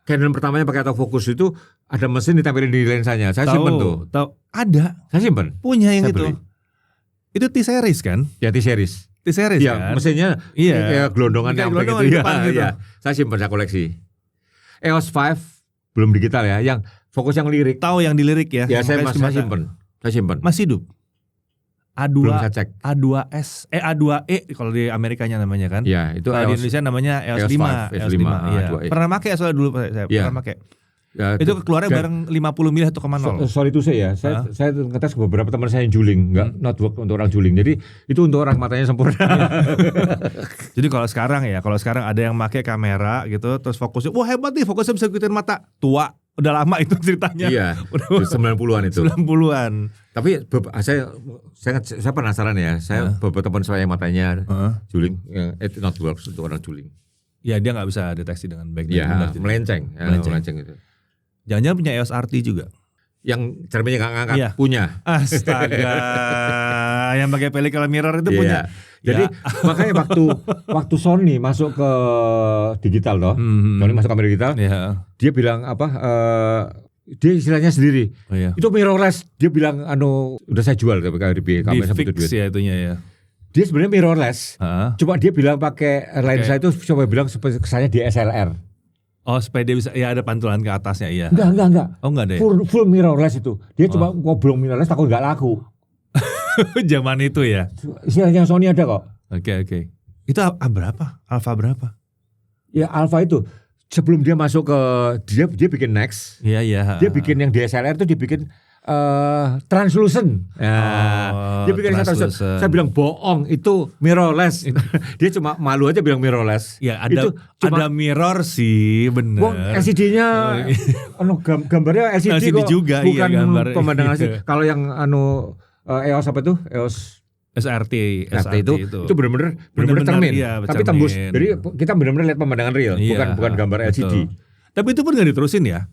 Canon pertamanya pakai autofocus itu ada mesin ditempelin di lensanya. Saya simpen tuh. Tahu ada. Saya simpen. Punya yang saya itu. Beli. Itu T-series kan? Ya T-series. T-series ya, kan? Mesinnya gelondongan yang begitu ya. Ya. Saya simpen, saya koleksi. EOS 5 belum digital ya, yang fokus yang lirik. Tahu yang dilirik ya? Ya saya simpen. Saya simpen. Masih hidup. A2 belum saya cek. A2S A2E kalau di Amerikanya namanya kan? Ya, itu di Indonesia namanya EOS 5. EOS 5. Iya. Pernah pakai soalnya dulu saya pernah pakai. Ya, itu keluarnya bareng 50 mili 1,0. Sorry itu saya ngetes beberapa teman saya yang juling, not work untuk orang juling. Jadi itu untuk orang matanya sempurna. Jadi kalau sekarang ada yang pakai kamera gitu, terus fokusnya, wah hebat nih, fokusnya bisa ngikutin mata. Tua, Udah lama itu ceritanya. Iya. 90-an itu. 90-an. Tapi saya penasaran ya. Saya beberapa teman saya yang matanya juling, not works untuk orang juling. Ya dia nggak bisa deteksi dengan baik. Iya, melenceng itu. Jangan-jangan punya EOS RT juga. Yang cerminnya nggak ngangkat, punya. Astaga, yang pakai pellicle mirror itu punya. Jadi makanya waktu Sony masuk ke digital toh, Sony masuk kamera digital, dia bilang dia istilahnya sendiri. Itu mirrorless. Dia bilang udah saya jual ke kamera sampai duit. Ya itunya ya. Dia sebenarnya mirrorless. Cuma dia bilang pakai lensa itu coba bilang kesannya DSLR. Oh, supaya dia bisa ada pantulan ke atasnya iya. Enggak. Oh, enggak deh. Full mirrorless itu. Dia cuma ngobrol mirrorless takut enggak laku. Zaman itu ya. Istilahnya Sony ada kok. Oke. Itu berapa? Alpha berapa? Ya Alpha itu sebelum dia masuk ke dia bikin Next. Iya. Dia bikin yang DSLR itu dibikin translucent. Dia bikin translucent. Saya bilang bohong, itu mirrorless. Dia cuma malu aja bilang mirrorless. Ya ada mirror sih, bener. LCD-nya gambarnya LCD kok. Juga, bukan gambar. Pemandangan LCD. Kalau yang EOS apa itu? EOS SRT itu benar-benar cermin. Iya, tapi tembus. Jadi kita benar-benar lihat pemandangan real, bukan gambar LCD. Tapi itu pun nggak diterusin ya?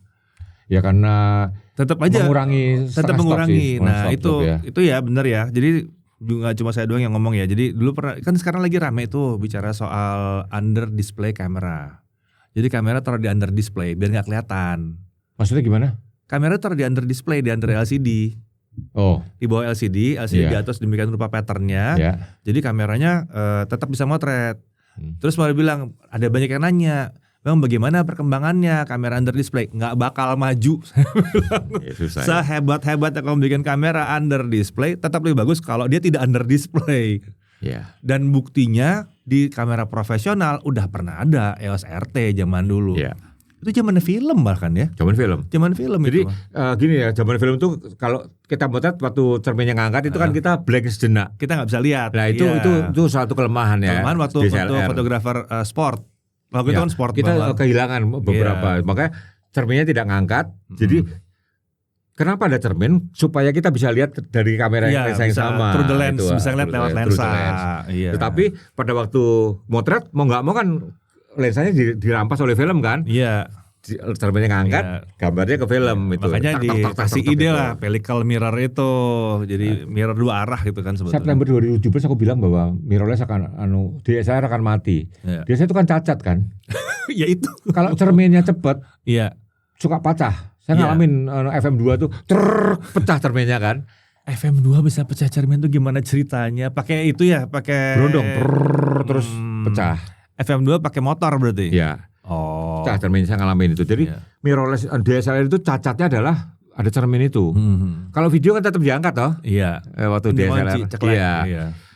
Ya karena tetap aja mengurangi. Nah itu ya benar ya. Jadi juga cuma saya doang yang ngomong ya. Jadi dulu pernah kan sekarang lagi rame tuh bicara soal under display kamera. Jadi kamera taruh di under display biar nggak kelihatan. Maksudnya gimana? Kamera taruh di under display, di under LCD. Oh. Di bawah LCD di atas demikian rupa patternnya. Jadi kameranya tetap bisa motret. Terus malah bilang ada banyak yang nanya. Bang, bagaimana perkembangannya kamera under display? Nggak bakal maju. Sehebat-hebatnya kamu bikin kamera under display, tetap lebih bagus kalau dia tidak under display. Dan buktinya di kamera profesional udah pernah ada EOS RT zaman dulu. Itu zaman film bahkan ya. Zaman film Jadi itu. Gini ya, zaman film tuh kalau kita motret waktu cerminnya ngangkat itu kan kita blank sejenak. Kita nggak bisa lihat. Nah itu suatu kelemahan ya. Kelemahan waktu fotografer sport. Waktu itu kan sport kita banget. Kehilangan beberapa, makanya cerminnya tidak ngangkat. Jadi kenapa ada cermin? Supaya kita bisa lihat dari kamera yang lensa yang sama. Through the lens, bisa lihat lewat lensa. Tetapi pada waktu motret mau nggak mau kan lensanya dirampas oleh film kan? Cerminnya ngangkat, gambarnya ke film itu. Makanya dikasih ide lah pellicle mirror itu. Jadi mirror dua arah gitu kan sebetulnya. September 2017 aku bilang bahwa mirrorless akan DSLR akan mati. Biasanya itu kan cacat kan? Ya itu. Kalau cerminnya cepat, suka pecah. Saya ngalamin FM2 tuh pecah cerminnya kan. FM2 bisa pecah cermin tuh gimana ceritanya? Pakai itu ya, pakai berondong terus pecah. FM2 pakai motor berarti? Iya. Pecah cermin, saya ngalamin itu. Jadi mirrorless DSLR itu cacatnya adalah ada cermin itu. Kalau video kan tetap diangkat toh. Waktu DSLR.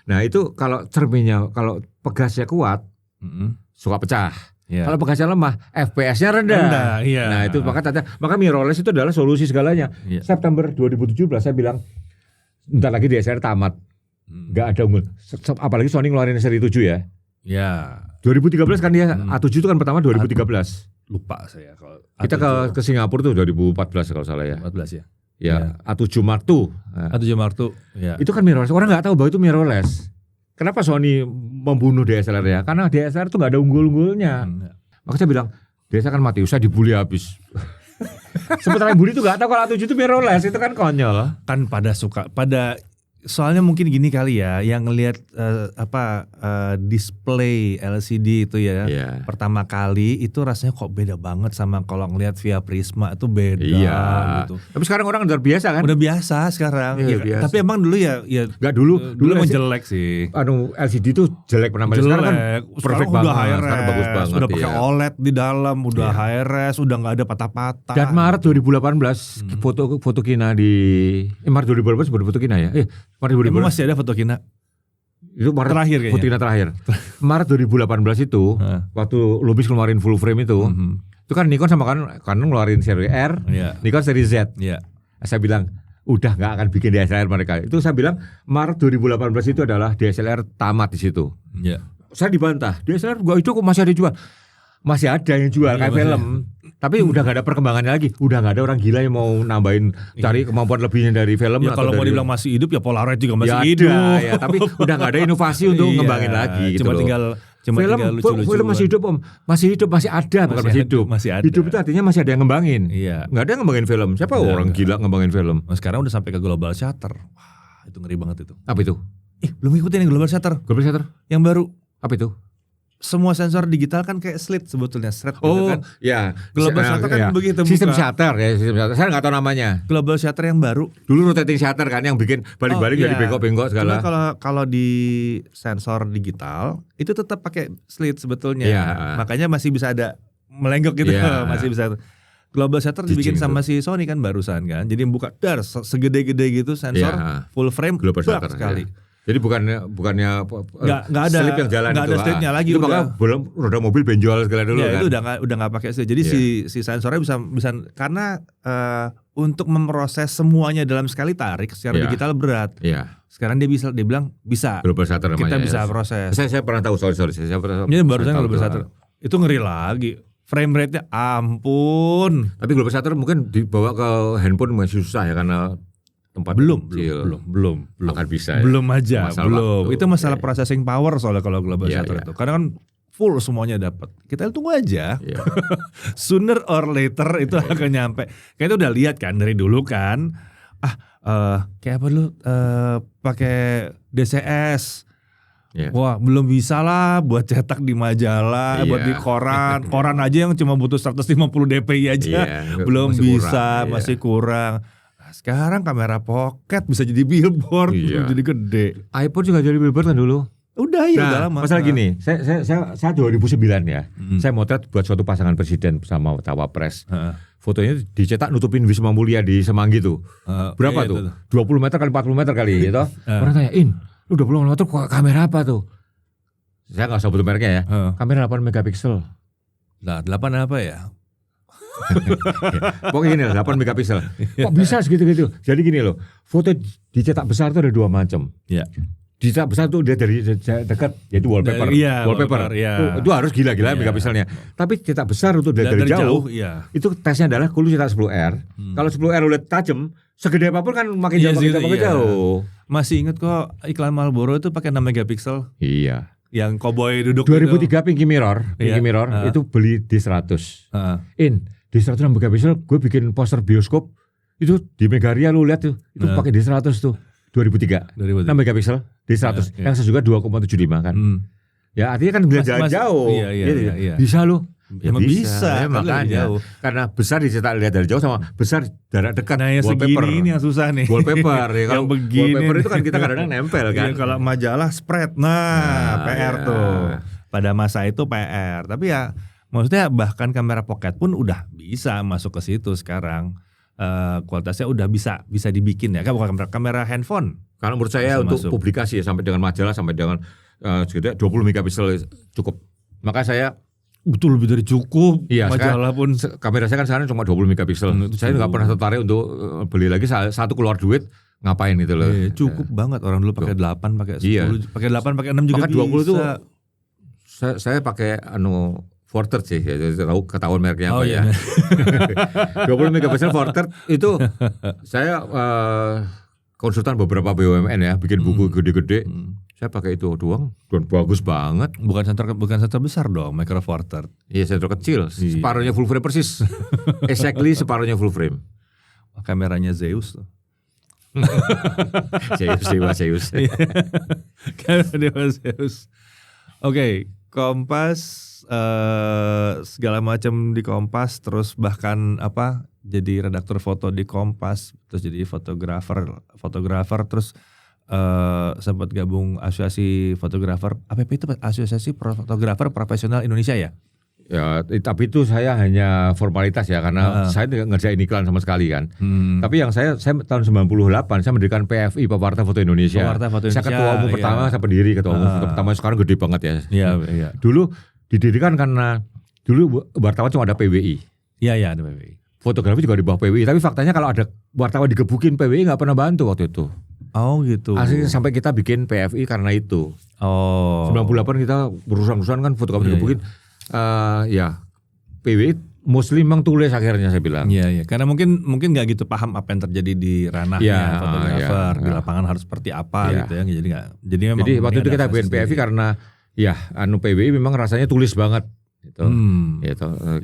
Nah itu kalau cerminnya, kalau pegasnya kuat, suka pecah. Kalau pegasnya lemah, FPS-nya rendah. Nah itu maka mirrorless itu adalah solusi segalanya. September 2017 saya bilang, bentar lagi DSLR tamat, nggak ada unggul. Apalagi Sony ngeluarin seri 7 ya. 2013 kan dia A7 itu kan pertama 2013. Lupa saya kalau kita ke Singapura tuh 2014 kalau salah ya. 14 ya. A7 Mark II. A7 Mark II. Itu kan mirrorless. Orang nggak tahu bahwa itu mirrorless. Kenapa Sony membunuh DSLR ya? Karena DSLR itu nggak ada unggul-unggulnya. Maka saya bilang DSLR kan mati, usah dibully habis. Sebenarnya bully itu nggak tahu kalau A7 itu mirrorless, itu kan konyol. Kan soalnya mungkin gini kali ya, yang ngelihat display LCD itu ya pertama kali itu rasanya kok beda banget sama kalau ngelihat via Prisma itu beda gitu. Tapi sekarang orang udah biasa kan? Udah biasa sekarang. Biasa. Tapi emang dulu ya nggak dulu emang jelek sih. LCD itu jelek penampilan. Sekarang kan perfect banget. Sekarang bagus banget. Udah pakai OLED di dalam, udah high res, udah nggak ada patah-patah. Dan Maret 2018 foto Kina di Maret 2018 baru foto Kina ya. Emang masih ada foto Kina? Itu Maret terakhir kayaknya. Foto Kina terakhir. Maret 2018 itu waktu Lubis ngeluarin full frame itu kan Nikon sama kan ngeluarin seri R, Nikon seri Z. Saya bilang udah nggak akan bikin DSLR mereka. Itu saya bilang Maret 2018 itu adalah DSLR tamat di situ. Saya dibantah, DSLR gua itu kok masih ada jual. Masih ada yang jual kayak film. Tapi udah gak ada perkembangannya lagi. Udah gak ada orang gila yang mau nambahin cari kemampuan lebihnya dari film. Ya kalau mau dibilang masih hidup ya Polaroid juga masih ya hidup. Ya, tapi udah gak ada inovasi untuk ngembangin lagi gitu Cuma loh. tinggal Film masih hidup Om. Masih hidup, masih ada, bukan masih hidup. Masih ada. Hidup itu artinya masih ada yang ngembangin. Iya. Gak ada yang ngembangin film. Siapa orang gila ngembangin film? Nah, sekarang udah sampai ke global shutter. Wah, itu ngeri banget itu. Apa itu? Belum ngikutin yang global shutter. Global shutter? Yang baru. Apa itu? Semua sensor digital kan kayak slit sebetulnya, gitu kan. Ya. Global shutter kan begitu. Sistem shutter ya, sistem shutter. Saya nggak tahu namanya. Global shutter yang baru. Dulu rotating shutter kan yang bikin balik-balik jadi bengkok-bengkok segala. Cuma kalau di sensor digital itu tetap pakai slit sebetulnya. Ya. Makanya masih bisa ada melenggok gitu, masih bisa. Global shutter dibikin sama si Sony kan barusan kan. Jadi buka segede-gede gitu sensor full frame global shutter sekali. Ya. Jadi bukannya nggak ada slip yang jalan nggak itu. Ada slipnya lagi. Itu makanya belum roda mobil benjol segala dulu kan. Itu udah nggak pakai slip. Jadi si sensornya bisa karena untuk memproses semuanya dalam sekali tarik secara digital berat. Iya. Sekarang dia bilang bisa. Global shutter namanya. Kita bisa proses. Saya pernah tahu, sorry. Saya pernah. Ini barusan global shutter. Itu ngeri lagi. Frame rate-nya ampun. Tapi global shutter mungkin dibawa ke handphone masih susah ya karena tempat belum akan bisa ya. Belum aja belum waktu. Itu masalah processing power soalnya kalau global shutter itu karena kan full semuanya dapat, kita tunggu aja sooner or later itu akan nyampe. Kayak itu udah lihat kan dari dulu kan kayak apa dulu pakai DCS. Wah belum bisa lah buat cetak di majalah, buat di koran aja yang cuma butuh 150 dpi aja belum masih bisa kurang, masih kurang. Sekarang kamera pocket bisa jadi billboard, jadi gede. iPhone juga jadi billboard kan dulu. Udah udah lama. Masalah gini, saya 2009 ya, saya motret buat suatu pasangan presiden sama cawapres. Fotonya dicetak nutupin Wisma Mulia di Semanggi tuh. Berapa tuh? 20 meter kali 40 meter kali gitu. Orang tanyain, lu 20 meter kamera apa tuh? Saya nggak usah sebut mereknya ya. Kamera 8 megapiksel. Nah 8 apa ya? Pokoknya gini lah, 8 megapiksel. Kok bisa segitu-gitu? Jadi gini loh, foto dicetak besar itu ada dua macam. Dicetak besar tuh dia dari dekat, yaitu wallpaper. Wallpaper. Itu harus gila-gila megapikselnya. Tapi cetak besar untuk dari jauh. Itu tesnya adalah kalau cetak 10R. Kalau 10R udah tajam, segede apapun kan makin jauh. Masih ingat kok iklan Marlboro itu pakai 6 megapiksel. Iya. Yang koboi duduk 2003 Pinky Mirror itu beli di 100. Di 100 megapiksel gue bikin poster bioskop itu di Megaria lu lihat tuh itu pakai di 100 tuh 2003 6 megapiksel di 100 yang saya juga 2,75 kan. Ya artinya kan bila jalan jauh. Bisa lu. Ya bisa makanya jauh. Karena besar dicetak lihat dari jauh sama besar jarak dekat. Nah yang wallpaper ini yang susah nih. Wallpaper ya kalau wallpaper itu kan kita kadang-kadang nempel kan. Kalau majalah spread PR tuh. Pada masa itu PR. Tapi ya maksudnya bahkan kamera pocket pun udah bisa masuk ke situ sekarang. Kualitasnya udah bisa dibikin ya. Kan bukan kamera handphone. Kalau menurut saya untuk publikasi ya sampai dengan majalah sampai dengan 20 megapiksel cukup. Maka saya betul lebih dari cukup. Majalah pun kamera saya kan sekarang cuma 20 megapiksel. Saya nggak pernah tertarik untuk beli lagi satu keluar duit ngapain gitu loh. Cukup banget orang dulu pakai 8, pakai 10, pakai 8, pakai 6 juga bisa. 20 tuh saya pakai Fortert sih, ketahuan mereknya apa ya. 20 megapiksel Fortert itu saya konsultan beberapa BUMN ya, bikin buku gede-gede. Saya pakai itu doang dan bagus banget. Bukan sensor besar dong, Micro Four Third. Iya, sensor kecil, separuhnya full frame persis. Exactly separuhnya full frame. Kameranya Zeus tuh. Zeus. Kamera Zeus. Oke, Kompas segala macam di Kompas, terus bahkan jadi redaktur foto di Kompas, terus jadi fotografer, terus sempat gabung asosiasi fotografer. APP itu Asosiasi Fotografer Profesional Indonesia ya? Ya, tapi itu saya hanya formalitas ya, karena saya tidak ngerjain iklan sama sekali kan. Tapi yang saya tahun 98 saya mendirikan PFI, Pewarta Foto Indonesia. Saya ketua umum pertama, saya pendiri ketua umum foto pertama, sekarang gede banget ya. Iya. Dulu didirikan karena dulu wartawan cuma ada PWI. Iya ada PWI. Fotografi juga di bawah PWI, tapi faktanya kalau ada wartawan digebukin PWI nggak pernah bantu waktu itu. Oh gitu. Aslinya sampai kita bikin PFI karena itu. 98 kita berurusan kan fotografi digebukin. Ya PWI Muslim memang tulis akhirnya saya bilang. Iya. Karena mungkin nggak gitu paham apa yang terjadi di ranahnya fotografer di lapangan harus seperti apa gitu ya. Jadi memang. Jadi waktu itu kita BNPFI karena PBI memang rasanya tulis banget. Gitu.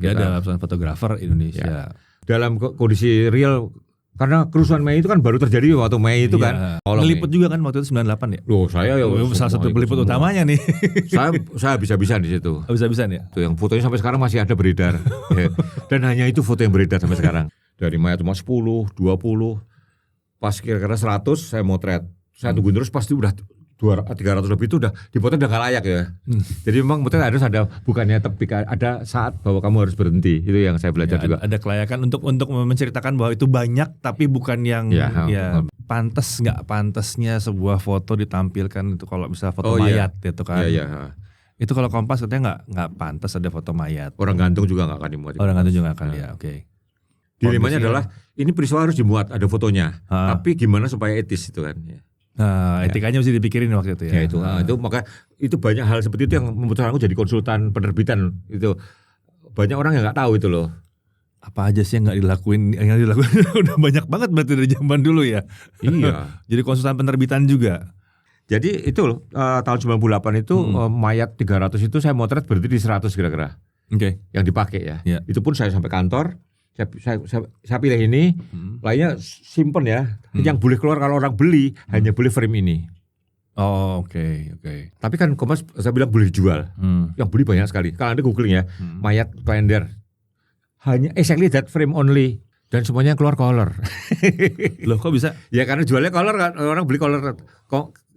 Dia ada lapisan fotografer Indonesia. Dalam kondisi real. Karena kerusuhan Mei itu kan baru terjadi waktu Mei itu kan. Meliput juga kan waktu itu 98 ya? Loh saya salah satu peliput utamanya nih. saya bisa-bisa di situ. Bisa-bisa ya? Tuh yang fotonya sampai sekarang masih ada beredar. Dan hanya itu foto yang beredar sampai sekarang. Dari Mei cuma 10, 20. Pas kira-kira 100 saya motret. Saya tunggu terus pasti udah 300 lebih itu udah dipotret udah gak layak ya. Jadi memang motret harus ada bukannya tepik, ada saat bahwa kamu harus berhenti. Itu yang saya belajar juga. Ada kelayakan untuk menceritakan bahwa itu banyak tapi bukan yang pantas nggak pantasnya sebuah foto ditampilkan itu kalau bisa foto mayat gitu kan. Itu kalau Kompas katanya nggak pantas ada foto mayat. Orang gantung juga nggak akan dimuat. Orang gantung juga akan oke. Dilemanya adalah ini peristiwa harus dimuat ada fotonya. Tapi gimana supaya etis itu kan. Nah, etikanya mesti dipikirin waktu itu ya. Itu maka itu banyak hal seperti itu yang membutuhkan aku jadi konsultan penerbitan itu. Banyak orang yang nggak tahu itu loh. Apa aja sih yang nggak dilakuin? Yang dilakuin udah banyak banget berarti dari zaman dulu ya. Iya. Jadi konsultan penerbitan juga. Jadi itu loh tahun 98 itu mayat 300 itu saya motret berarti di 100 kira-kira. Oke. Yang dipakai ya. Itu pun saya sampai kantor. Saya pilih ini, lainnya simpen ya. Yang boleh keluar kalau orang beli hanya boleh frame ini. Oh oke. Tapi kan Kompas saya bilang boleh dijual. Yang beli banyak sekali. Kalau Anda googling ya, mayat kalender hanya exactly that frame only dan semuanya keluar color. Loh kok bisa? Ya karena jualnya color kan, orang beli color.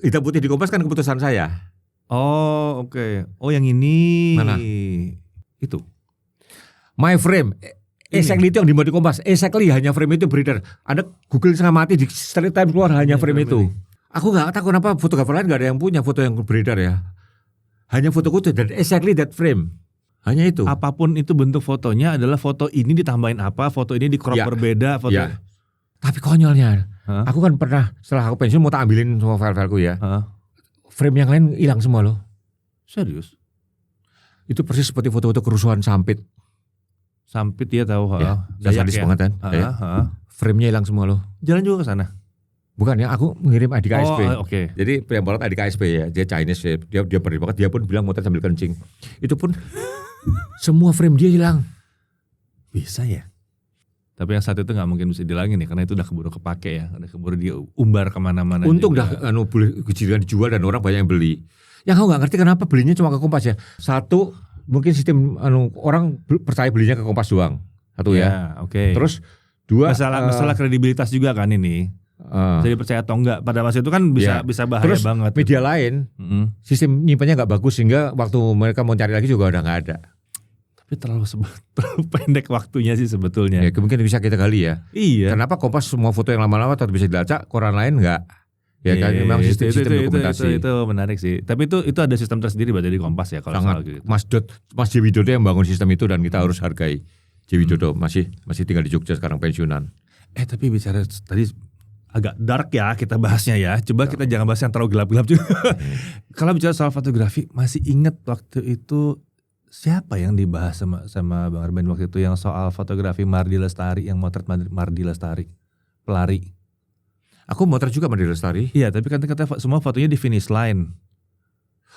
Hitam putih di Kompas kan keputusan saya. Oh oke. Oh yang ini. Mana? Itu. My frame. Exactly itu yang dibuat di Kompas. Exactly hanya frame itu beredar. Anda Google setengah mati di Straits Times keluar hanya frame itu. Aku nggak tahu kenapa fotografer lain nggak ada yang punya foto yang beredar ya. Hanya fotoku itu dan exactly that frame. Hanya itu. Apapun itu bentuk fotonya adalah foto ini ditambahin apa, foto ini di crop berbeda, foto. Ya. Tapi konyolnya, aku kan pernah setelah aku pensiun mau tak ambilin semua file-fileku ya. Frame yang lain hilang semua loh. Serius? Itu persis seperti foto-foto kerusuhan Sampit. Sampit dia tahu. Sadis banget kan. Frame-nya hilang semua loh. Jalan juga ke sana. Bukan ya, aku mengirim ID KSP. Oke. Jadi penyebaran ID KSP ya, dia Chinese, dia pergi banget, dia pun bilang motret sambil kencing. Itu pun semua frame dia hilang. Bisa ya. Tapi yang satu itu nggak mungkin bisa dihilangin ya, karena itu udah keburu kepake ya, udah keburu diumbar kemana-mana. Untung juga. boleh kejadian dijual dan orang banyak yang beli. Yang aku nggak ngerti kenapa belinya cuma ke Kompas ya. Satu, mungkin sistem orang percaya belinya ke Kompas doang. Satu ya. Oke. Terus dua, masalah kredibilitas juga kan ini. Jadi percaya atau enggak pada masa itu kan bisa bahaya terus banget. Media lain sistem nyimpannya nggak bagus sehingga waktu mereka mau cari lagi juga udah nggak ada. Tapi terlalu pendek waktunya sih sebetulnya. Ya mungkin bisa kita gali ya. Iya. Kenapa Kompas semua foto yang lama-lama tetap bisa dilacak, koran lain nggak? Ya kan memang sistem dokumentasi. Itu menarik sih. Tapi itu ada sistem tersendiri berarti di Kompas ya kalau soal gitu. Mas J. Widodo yang bangun sistem itu dan kita harus hargai. J. Widodo masih tinggal di Jogja sekarang pensiunan. Tapi bicara tadi agak dark ya kita bahasnya ya. Coba kita jangan bahas yang terlalu gelap-gelap juga. Kalau bicara soal fotografi, masih ingat waktu itu siapa yang dibahas sama Bang Arbain waktu itu yang soal fotografi Mardi Lestari, yang motret Mardi Lestari, pelari. Aku motret juga Mardi Lestari. Iya, tapi kan katanya semua fotonya di finish line.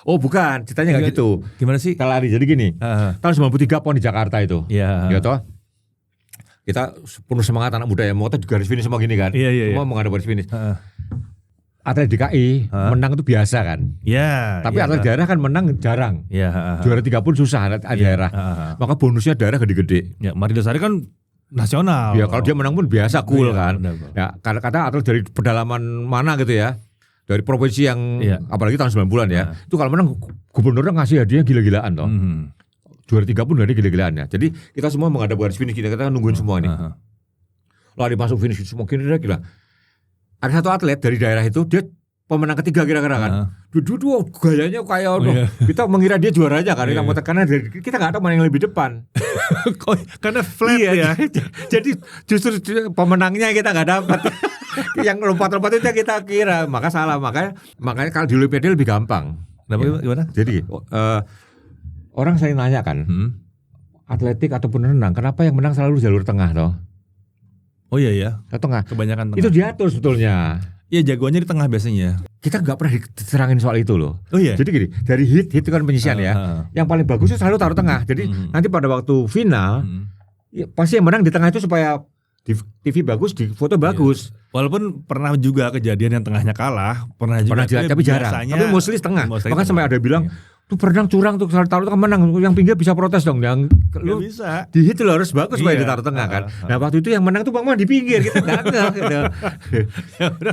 Oh bukan, ceritanya nggak gitu. Gimana sih? Kita lari jadi gini. Tahun 93 PON di Jakarta itu. Iya. Ya toh. Kita penuh semangat anak muda yang mau di garis finish semua gini kan. Iya. Semua menghadap garis finish. Atlet DKI menang itu biasa kan. Iya. Tapi atlet daerah kan menang jarang. Iya. Juara 3 pun susah atlet daerah. Maka bonusnya daerah gede-gede. Ya, Mardi Lestari kan nasional. Ya kalau dia menang pun biasa cool kan. Benar. Ya kata atlet dari pedalaman mana gitu ya. Dari provinsi yang apalagi tahun 90-an ya. Itu kalau menang gubernurnya ngasih hadiah gila-gilaan toh. Juara 3 pun dari gila-gilaannya. Jadi kita semua menghadap garis finish, kita nungguin semua ini. Lalu masuk finish semua kira-kira. Ada satu atlet dari daerah itu, dia pemenang ketiga kira-kira kan. Dua gayanya kayak kita mengira dia juaranya kan. Karena kita nggak tahu mana yang lebih depan. Karena flat ya. Jadi justru pemenangnya kita nggak dapat. Yang lompat-lompat itu kita kira. Maka salah. Makanya kalau di Olimpiade lebih gampang. Gimana? Jadi orang sering nanya kan, atletik ataupun renang, kenapa yang menang selalu jalur tengah toh? Oh iya ya. Tengah. Kebanyakan tengah. Itu diatur sebetulnya. Iya, jagoannya di tengah biasanya. Kita nggak pernah diserangin soal itu loh. Oh iya. Jadi gini, dari hit itu kan penyisian ya. Yang paling bagus itu selalu taruh tengah. Jadi nanti pada waktu final, ya, pasti yang menang di tengah itu supaya di TV bagus, di foto bagus. Walaupun pernah juga kejadian yang tengahnya kalah, pernah juga tapi jarang. Tapi mostly tengah. Makanya sampai ada bilang, tuh perenang curang tuh taruh tengah menang, yang pinggir bisa protes dong. Yang lu bisa. Di hit lo harus bagus supaya ditaruh tengah kan. Nah waktu itu yang menang tuh Bang Man di pinggir, kita gagal gitu.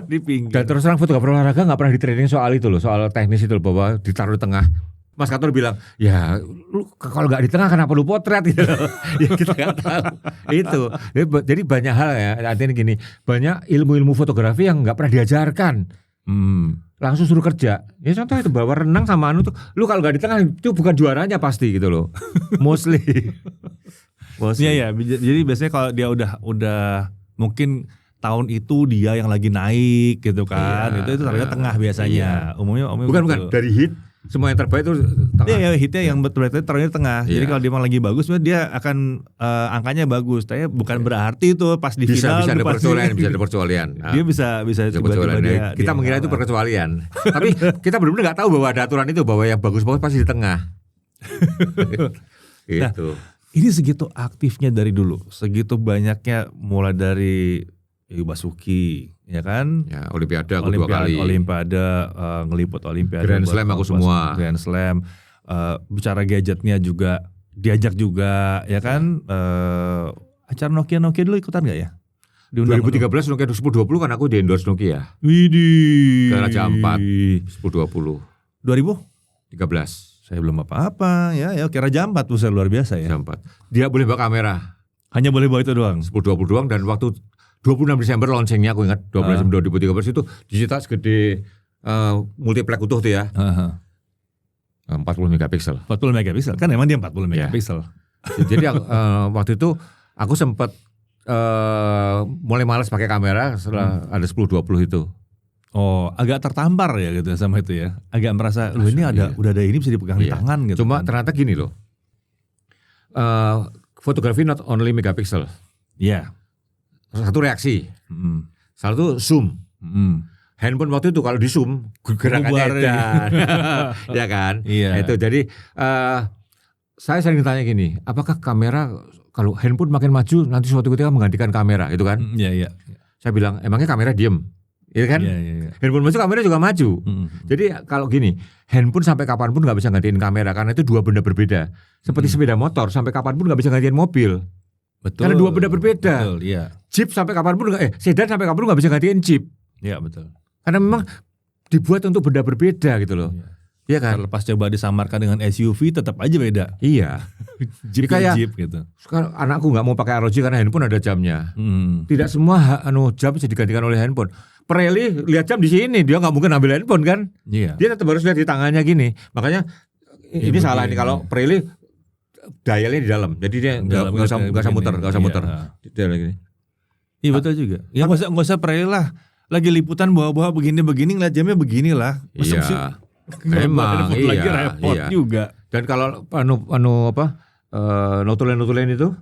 Di pinggir. Dan terus terang fotografer olahraga nggak pernah di training soal itu loh, soal teknis itu loh, bahwa ditaruh di tengah. Mas Kator bilang, ya lu kalau nggak di tengah kenapa lu potret gitu loh. Ya kita nggak tahu itu. Jadi banyak hal ya, artinya gini, banyak ilmu-ilmu fotografi yang nggak pernah diajarkan. Langsung suruh kerja. Ya contoh itu bawa renang sama anu tuh, lu kalau nggak di tengah itu bukan juaranya pasti gitu loh. Mostly. Iya ya. Jadi biasanya kalau dia udah mungkin tahun itu dia yang lagi naik gitu kan, itu taruhnya tengah biasanya. Umumnya bukan dari hit. Semua yang terbaik itu tengah. Iya, hitnya yang betul-betul taruhnya tengah. Jadi kalau dia memang lagi bagus, dia akan angkanya bagus. Tapi bukan berarti itu pas di final bisa ada perkecualian. Dia bisa tiba-tiba dia. Kita mengira itu perkecualian. Tapi kita benar-benar nggak tahu bahwa ada aturan itu, bahwa yang bagus-bagus pasti di tengah. Gitu. Nah, ini segitu aktifnya dari dulu, segitu banyaknya mulai dari Basuki, ya kan? Ya, Olimpiade aku 2 kali. Olimpiade, ngeliput Olimpiade. Grand Slam aku semua. Grand Slam. Bicara gadgetnya juga diajak juga, ya kan? Acara Nokia dulu ikutan nggak ya? Di 2013 Nokia 1020 kan aku di endorse Nokia. Widih. Ke Raja 4 1020. 2013. Saya belum apa-apa ya kira Raja 4 tuh luar biasa ya. Raja 4. Dia boleh bawa kamera. Hanya boleh bawa itu doang. 1020 doang, dan waktu 26 Desember launchingnya aku ingat 12 Desember 2013 itu digital segede multiplex utuh tuh ya. 40 megapiksel. 40 megapiksel kan emang dia 40 megapiksel. Jadi waktu itu aku sempat mulai malas pakai kamera setelah ada 10-20 itu. Oh, agak tertampar ya gitu sama itu ya. Agak merasa loh ini udah ada ini bisa dipegang di tangan gitu. Cuma ternyata gini loh. Fotografi not only megapixel. Iya. Satu reaksi, satu zoom. Handphone waktu itu kalau di zoom gerakannya edan, ya kan? Iya. Itu jadi saya sering ditanya gini, apakah kamera kalau handphone makin maju nanti suatu ketika menggantikan kamera, itu kan? Iya. Saya bilang emangnya kamera diem, ya kan? Iya. Handphone maju kamera juga maju. Jadi kalau gini, handphone sampai kapanpun nggak bisa gantiin kamera karena itu dua benda berbeda. Seperti sepeda motor sampai kapanpun nggak bisa gantiin mobil. Betul. Karena dua benda berbeda. Betul, iya. Jeep sampai kapanpun sedan sampai kapanpun nggak bisa gantiin Jeep. Iya betul. Karena memang dibuat untuk benda berbeda gitu loh. Iya kan? Terlepas coba disamarkan dengan SUV tetap aja beda. Iya. Jeep kayak Jeep gitu. Sekarang anakku nggak mau pakai ROG karena handphone ada jamnya. Tidak semua jam bisa digantikan oleh handphone. Pirelli lihat jam di sini, dia nggak mungkin ambil handphone kan? Iya. Dia tetap harus lihat di tangannya gini. Makanya ini salah nih kalau Pirelli dialnya di dalam, jadi dia nggak usah muter. Iya betul juga. Ya nggak usah Pirelli lah. Lagi liputan bawa-bawa begini ngeliat jamnya begini lah. Iya. Memang lagi repot juga. Dan kalau notulen itu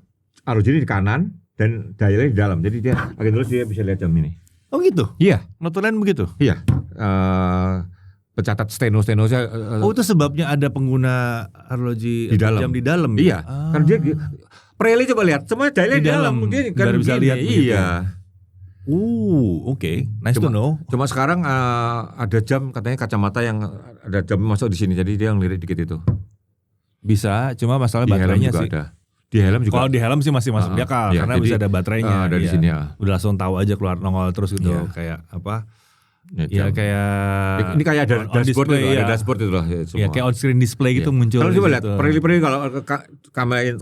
ROG di kanan dan dialnya di dalam, jadi dia lagi terus dia bisa lihat jam ini. Oh gitu? Iya. Notulen begitu? Iya. Pencatat steno saya. Oh itu sebabnya ada pengguna arloji jam di dalam. Iya. Karena dia Pirelli coba lihat, semua dialnya di dalam. Dia kan bisa lihat. Iya. Oke. Nice to know. Cuma sekarang ada jam katanya kacamata yang ada jam masuk di sini, jadi dia ngelirik dikit itu. Bisa, cuma masalah baterainya sih. Ada. Di helm juga. Kalau di helm sih masih masuk akal karena bisa ada baterainya. Ada di sini ya. Udah langsung tahu aja keluar nongol terus gitu kayak apa? Ya kayak ini kayak ada dashboard itu, ada dashboard itu loh semua. Ya kayak on screen display gitu muncul. Kalau coba lihat Pirelli kalau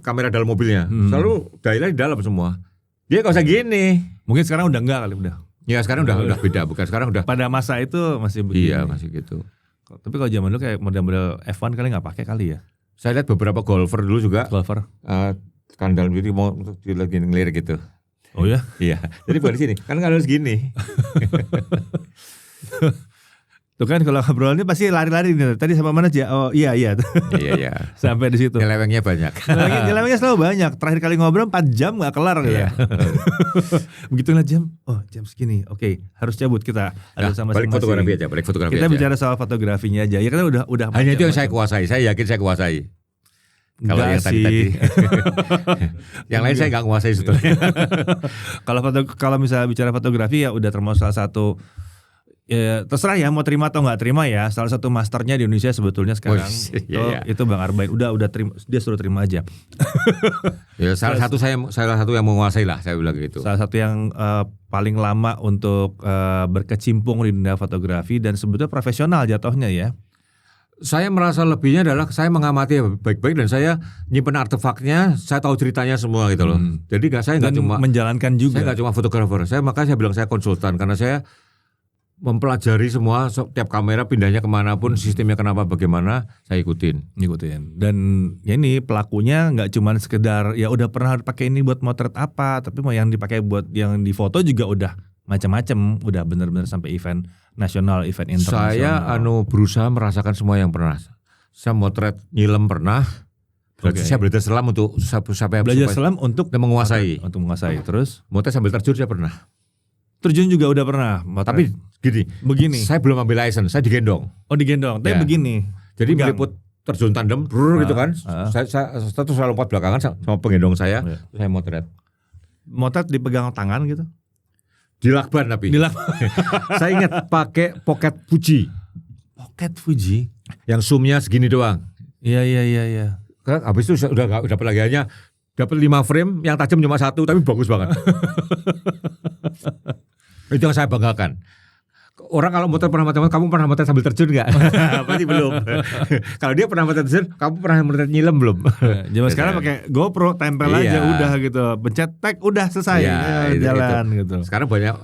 kamera dalam mobilnya selalu dialnya di dalam semua. Dia nggak usah gini. Mungkin sekarang udah enggak kali udah. Ya sekarang udah beda, bukan sekarang udah. Pada masa itu masih begini. Iya masih gitu. Tapi kalau zaman dulu kayak model-model F1 kali nggak pakai kali ya. Saya lihat beberapa golfer dulu juga. Golfer. Skandal jadi mau lagi ngelirik gitu. Oh ya? Iya. Jadi bukan di sini. Kan harus gini. Tuh kan kalau ngobrol ini pasti lari-lari nih. Tadi sama mana aja? Oh iya. Iya. Sampai di situ. Nyelewengnya banyak. Nyelewengnya selalu banyak. Terakhir kali ngobrol 4 jam gak kelar gitu. Iya. Begitulah jam. Oh jam segini. Oke, harus cabut kita. Ada sama balik fotografi aja. Kita bicara soal fotografinya aja. Ya kita udah. Hanya itu yang saya kuasai. Saya yakin saya kuasai. Kalau yang tadi. Yang lain saya nggak kuasai sebetulnya. Kalau misalnya bicara fotografi ya udah termasuk salah satu. Ya, terserah ya mau terima atau nggak terima ya. Salah satu masternya di Indonesia sebetulnya sekarang itu Bang Arbain. Udah terima, dia suruh terima aja. Ya, salah satu yang menguasai lah, saya bilang gitu. Salah satu yang paling lama untuk berkecimpung di dunia fotografi dan sebetulnya profesional jatuhnya ya. Saya merasa lebihnya adalah saya mengamati baik-baik dan saya nyimpen artefaknya, saya tahu ceritanya semua gitu loh. Jadi saya nggak cuma menjalankan juga. Saya nggak cuma fotografer. Makanya saya bilang saya konsultan karena saya mempelajari semua tiap kamera pindahnya kemanapun, sistemnya kenapa bagaimana saya ikutin. Dan ya ini pelakunya nggak cuma sekedar ya udah pernah pakai ini buat motret apa, tapi mau yang dipakai buat yang di foto juga udah macam-macam, udah benar-benar sampai event nasional, event internasional. Saya berusaha merasakan semua yang pernah. Saya motret nyilem pernah. Berarti saya belajar selam untuk belajar selam untuk menguasai. Untuk menguasai. Terus motret sambil terjun saya pernah. Terjun juga udah pernah. Tapi begini. Saya belum ambil license, saya digendong. Oh digendong, tapi begini. Jadi meliput terjun tandem, gitu kan. Saya terus lompat belakangan sama penggendong saya, saya motret. Motret dipegang tangan gitu? Di lakban tapi. Saya ingat pakai pocket Fuji. Pocket Fuji? Yang zoomnya segini doang. Iya. Habis itu udah gak dapat lagi, hanya dapat 5 frame, yang tajam cuma 1 tapi bagus banget. Itu yang saya banggakan. Orang kalau motret pernah motret, kamu pernah motret sambil terjun nggak? Pasti belum. Kalau dia pernah motret terjun, kamu pernah motret nyilem belum? Zaman sekarang pakai GoPro, tempel aja udah gitu, pencet tag udah selesai, jalan gitu. Sekarang banyak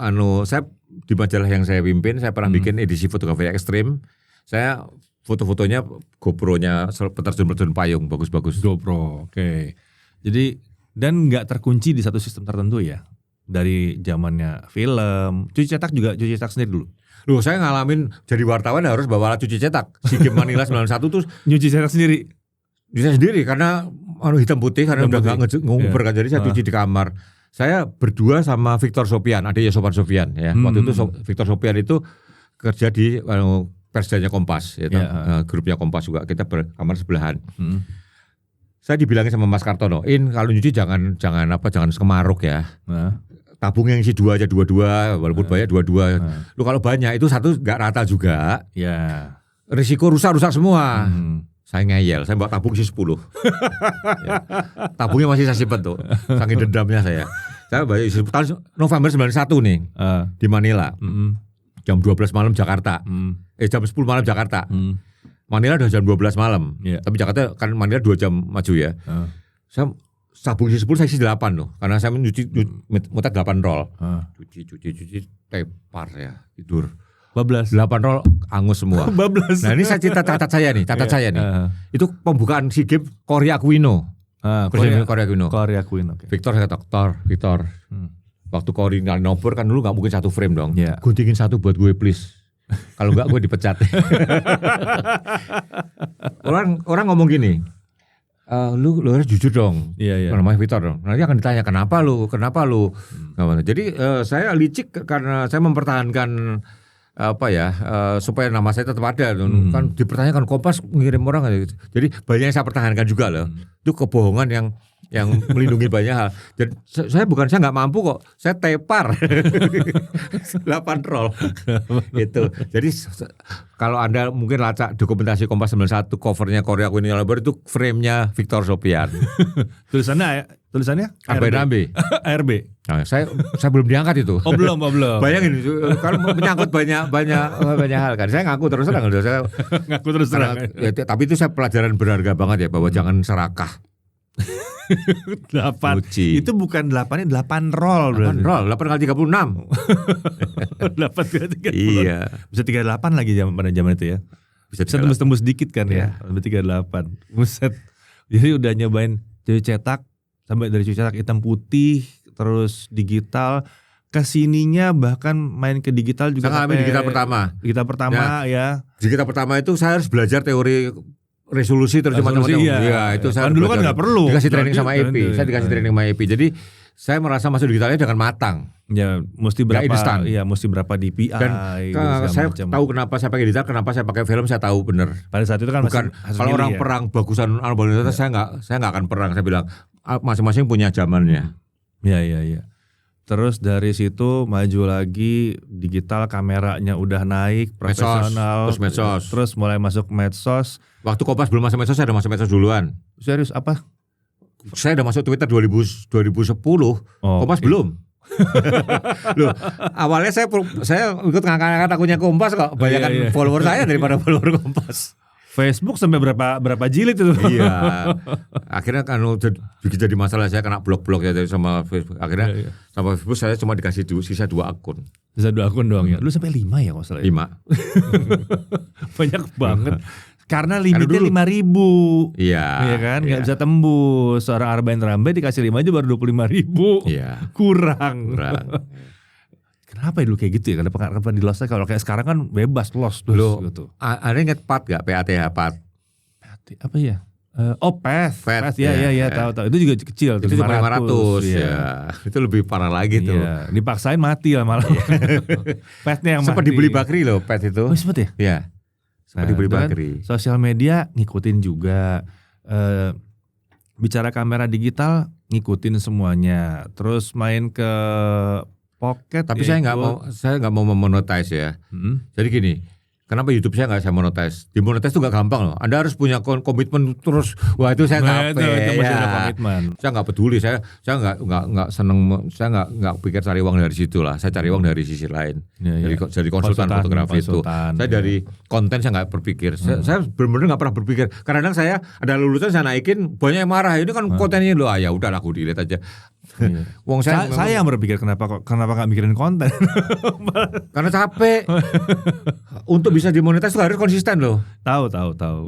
saya di majalah yang saya pimpin, saya pernah bikin edisi fotografi ekstrim. Saya foto-fotonya GoPro-nya peterjun payung bagus-bagus. GoPro, oke. Jadi dan nggak terkunci di satu sistem tertentu ya. Dari zamannya film, cuci cetak sendiri dulu. Loh, saya ngalamin jadi wartawan harus bawa alat cuci cetak. SEA Games Manila 91 tuh nyuci cetak sendiri. Nyuci sendiri karena hitam putih karena udah nggak nguber kan, jadi saya cuci di kamar. Saya berdua sama Victor Sopian, adiknya Sopan Sopian ya. Waktu itu Victor Sopian itu kerja di Persdanya Kompas, ya, grupnya Kompas juga. Kita berkamar sebelahan. Saya dibilangin sama Mas Kartono, kalau nyuci jangan sekemaruk ya. Tabung yang isi 2 aja, 2-2, walaupun banyak 2-2. Lu kalau banyak itu satu nggak rata juga. Ya. Risiko rusak semua. Saya ngeyel, saya bawa tabung isi 10. Ya. Tabungnya masih saya simpen tuh, saking dendamnya saya. Saya bawa isi tahun November 91 nih di Manila. Jam 12 malam Jakarta. Jam 10 malam Jakarta. Manila udah jam 12 malam. Tapi Jakarta kan Manila 2 jam maju ya. Saya sabung isi 10 saya isi 8 loh. Karena saya motret 8 roll. Cuci tepar ya, tidur. Bablas. 8 roll angus semua. Bablas. Nah ini saya catat saya nih. Itu pembukaan SEA Games Corey Aquino. Presiden Corey Aquino. Okay. Victor saya kata, Victor. Waktu Corey nobor kan dulu gak mungkin 1 frame dong. Guntingin 1 buat gue please. Kalau enggak gue dipecat. Orang ngomong gini, lu harus jujur dong. Namanya Victor dong. Nanti akan ditanya kenapa lu. Jadi saya licik karena saya mempertahankan supaya nama saya tetap ada. Kan dipertanyakan Kompas ngirim orang. Jadi banyak yang saya pertahankan juga loh. Itu kebohongan yang melindungi banyak hal. Jadi saya nggak mampu kok. Saya tepar 8 roll gitu. Jadi kalau Anda mungkin lacak dokumentasi Kompas 91 covernya Corey Aquino itu frame-nya Victor Sopian. Tulisannya Rambe. ARB. Nah, saya belum diangkat itu. Oh belum. Bayangin kalau menyangkut banyak hal kan. Saya ngaku terus terang. Tapi itu saya pelajaran berharga banget ya bahwa jangan serakah. 8 itu bukan 8 roll berarti. 8 kali 36. 8 kali 36. Iya. Bisa 38 lagi pada zaman itu ya. Bisa tembus dikit kan ya. Sampai 38. Buset. Jadi udah nyobain cuci cetak sampai dari cuci cetak hitam putih terus digital kesininya bahkan main ke digital juga. Saya ngalamin digital pertama. Digital pertama ya. Digital pertama itu saya harus belajar teori resolusi terus macam-macam. Iya, itu saya dulu kan nggak perlu. Dikasih training sama EP. Saya dikasih training sama EP. Jadi saya merasa masuk digitalnya dengan matang. Ya, mesti berapa DPI. Dan saya tahu kenapa saya pakai digital, kenapa saya pakai film, saya tahu benar. Pada saat itu kan bukan kalau orang perang bagusan analog saya nggak akan perang. Saya bilang masing-masing punya zamannya. Iya. Terus dari situ maju lagi, digital kameranya udah naik, profesional. Terus mulai masuk medsos. Waktu Kompas belum masuk medsos, saya udah masuk medsos duluan. Serius apa? Saya udah masuk Twitter 2010, Kompas belum. Loh, awalnya saya ikut ngangkat akunnya Kompas kok. Banyakan follower saya daripada follower Kompas. Facebook sampai berapa jilid itu? Iya. Akhirnya kan jadi masalah, saya kena blok ya sama Facebook. Akhirnya sama Facebook saya cuma dikasih sisa 2 akun. Sisa 2 akun doang ya. Lu sampai 5 ya kalau salah. 5. Banyak banget. Karena limitnya 5.000. Iya. Iya kan? Enggak bisa tembus. Seorang Arbain Rambe dikasih 5 aja baru 25.000. Iya. Kurang. Kenapa dulu kayak gitu ya? Kenapa di loss kalau kayak sekarang kan bebas loss gitu. Ada inget PAT gak? PATH PAT. Apa ya? PAT ya, tahu. Itu juga kecil tuh. Itu 500 ya. Itu lebih parah lagi tuh. Iya. Dipaksain mati lah malah. PAT-nya yang sempat mati. dibeli Bakri loh PAT itu. Oh, sempat ya? Iya. Sempat dibeli Bakri. Sosial media ngikutin juga. Bicara kamera digital ngikutin semuanya. Terus main ke Pocket. Tapi saya nggak mau memonetize ya. Jadi gini, kenapa YouTube saya nggak saya monetize? Dimonetize itu nggak gampang loh. Anda harus punya komitmen terus. Wah itu saya capek. Itu ada komitmen. Saya nggak peduli. Saya nggak seneng. Saya nggak pikir cari uang dari situ lah. Saya cari uang dari sisi lain. Jadi konsultan fotografi itu. Saya dari konten saya nggak berpikir. Saya benar-benar nggak pernah berpikir. Kadang-kadang saya ada lulusan saya naikin, banyak yang marah. Ini kan kontennya loh. Ya udah aku delete aja. Wong saya yang berpikir kenapa nggak mikirin konten? Karena capek. Untuk bisa dimonetize harus konsisten loh. Tahu.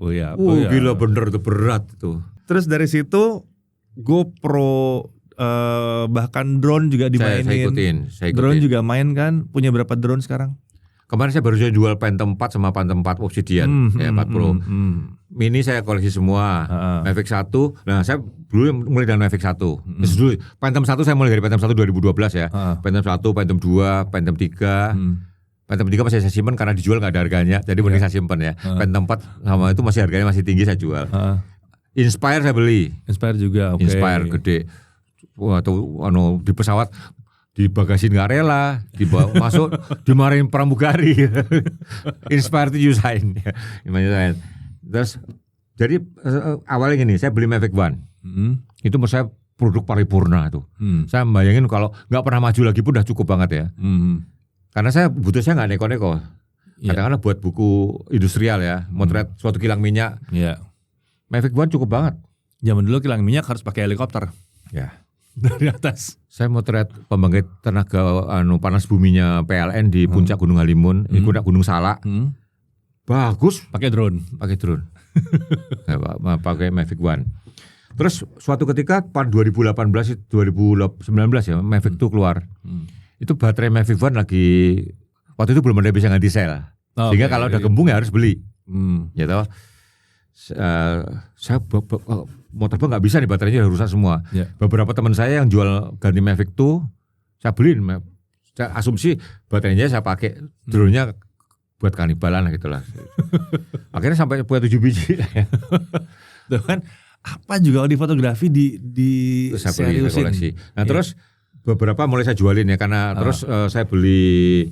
Oh ya. Gila bener tuh, berat tuh. Terus dari situ GoPro bahkan drone juga dimainin. Saya ikutin. Drone juga main kan? Punya berapa drone sekarang? Kemarin saya baru jual Phantom 4 sama Phantom 4 Obsidian 4 Pro. Mini saya koleksi semua. Mavic 1. Nah, saya dulu mulai dari Mavic 1. Dulu Phantom 1 saya mulai dari Phantom 1 2012 ya. Phantom 1, Phantom 2, Phantom 3. Phantom 3 masih saya simpan karena dijual enggak ada harganya. Jadi mending saya simpan ya. Phantom 4 sama itu masih harganya masih tinggi, saya jual. Inspire saya beli. Inspire juga, oke. Inspire gede. Wah, tuh di pesawat di bagasin nggak rela, dibawa masuk dimarahin pramugari. Inspire to Usain. Terus jadi awalnya gini, saya beli Mavic One. Itu menurut saya produk paripurna itu. Saya bayangin kalau nggak pernah maju lagi pun udah cukup banget ya. Karena saya nggak neko-neko. Kadang-kadang buat buku industrial ya, motret suatu kilang minyak. Mavic One cukup banget. Zaman dulu kilang minyak harus pakai helikopter. Ya. Dari atas. Saya motret pembangkit tenaga panas buminya PLN di puncak Gunung Halimun, di Gunung Salak. Bagus, pakai drone. Pakai Mavic One. Terus suatu ketika pada 2018 2019 ya, Mavic 2 keluar. Itu baterai Mavic One lagi waktu itu belum ada bisa ganti sel. Sehingga kalau udah gembung ya harus beli. Ya toh. Saya mau terbang nggak bisa nih, baterainya udah rusak semua. Beberapa teman saya yang jual ganti Mavic 2 saya beliin. Saya asumsi baterainya saya pakai, drone-nya buat kanibalan gitu lah. Akhirnya sampai punya 7 biji. Tuh kan apa juga di fotografi di terus saya beli, saya koleksi. Nah terus beberapa mulai saya jualin ya karena terus saya beli.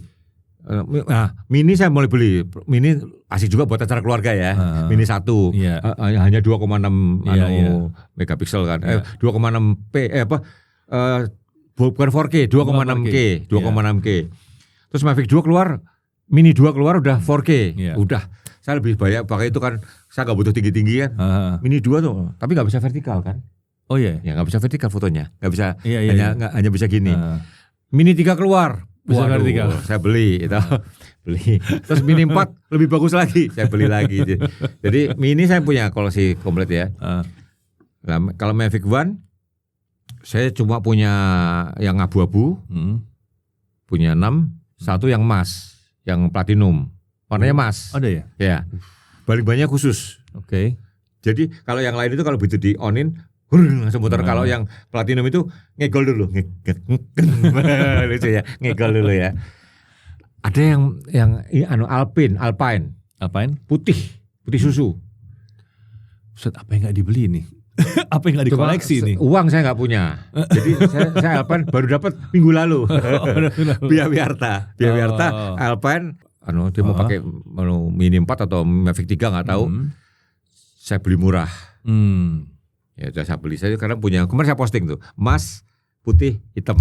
Nah, Mini saya mulai beli. Mini asik juga buat acara keluarga ya. Mini 1 hanya 2,6 megapiksel kan. 2,6p bukan 4K, 2,6K. Terus Mavic 2 keluar, Mini 2 keluar udah 4K. Udah. Saya lebih banyak pakai itu kan. Saya enggak butuh tinggi-tinggi kan. Mini 2 tuh, tapi enggak bisa vertikal kan. Oh iya. Ya enggak bisa vertikal fotonya. Enggak bisa hanya bisa gini. Mini 3 keluar. Waduh, saya beli itu. Beli. Terus Mini 4 lebih bagus lagi, saya beli lagi. Jadi Mini saya punya koleksi komplit ya. Nah, kalau Mavic One saya cuma punya yang abu-abu. punya 6, satu yang emas, yang platinum. Warnanya emas. Ada ya? Ya. Paling banyak khusus. Oke. Jadi kalau yang lain itu kalau begitu di onin langsung muter. Kalau yang platinum itu ngegol dulu. Lucu ya, ngegol dulu ya. Ada yang Alpine. Putih susu. Ustaz, apa yang nggak dibeli nih? Apa yang nggak dikoleksi nih? Uang saya nggak punya. Jadi saya Alpine baru dapat minggu lalu. Biawiarta Alpine. Dia mau pakai Mini 4 atau Mavic 3 nggak tahu. Saya beli murah. Ya udah saya beli saja karena punya. Kemarin saya posting tuh, emas, putih, hitam.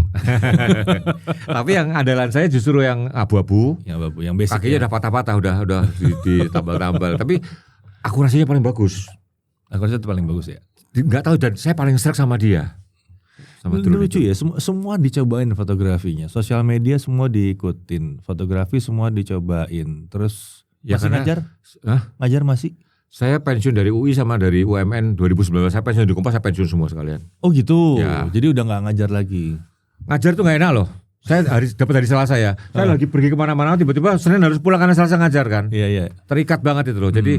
Tapi yang andalan saya justru yang abu-abu. Yang basic. Kakinya udah patah-patah, udah ditambal-tambal. Tapi akurasinya paling bagus. Akurasinya paling bagus ya. Nggak tahu, dan saya paling serak sama dia. Lucu ya, semua dicobain fotografinya, sosial media semua diikutin, fotografi semua dicobain. Terus ya masih ngajar? Ngajar masih? Saya pensiun dari UI sama dari UMN 2019. Saya pensiun di Kompas, saya pensiun semua sekalian. Oh gitu. Ya. Jadi udah nggak ngajar lagi. Ngajar tuh nggak enak loh. Saya dapat hari Selasa ya. Saya lagi pergi kemana-mana, tiba-tiba Senin harus pulang karena Selasa ngajar kan. Iya. Terikat banget itu loh. Jadi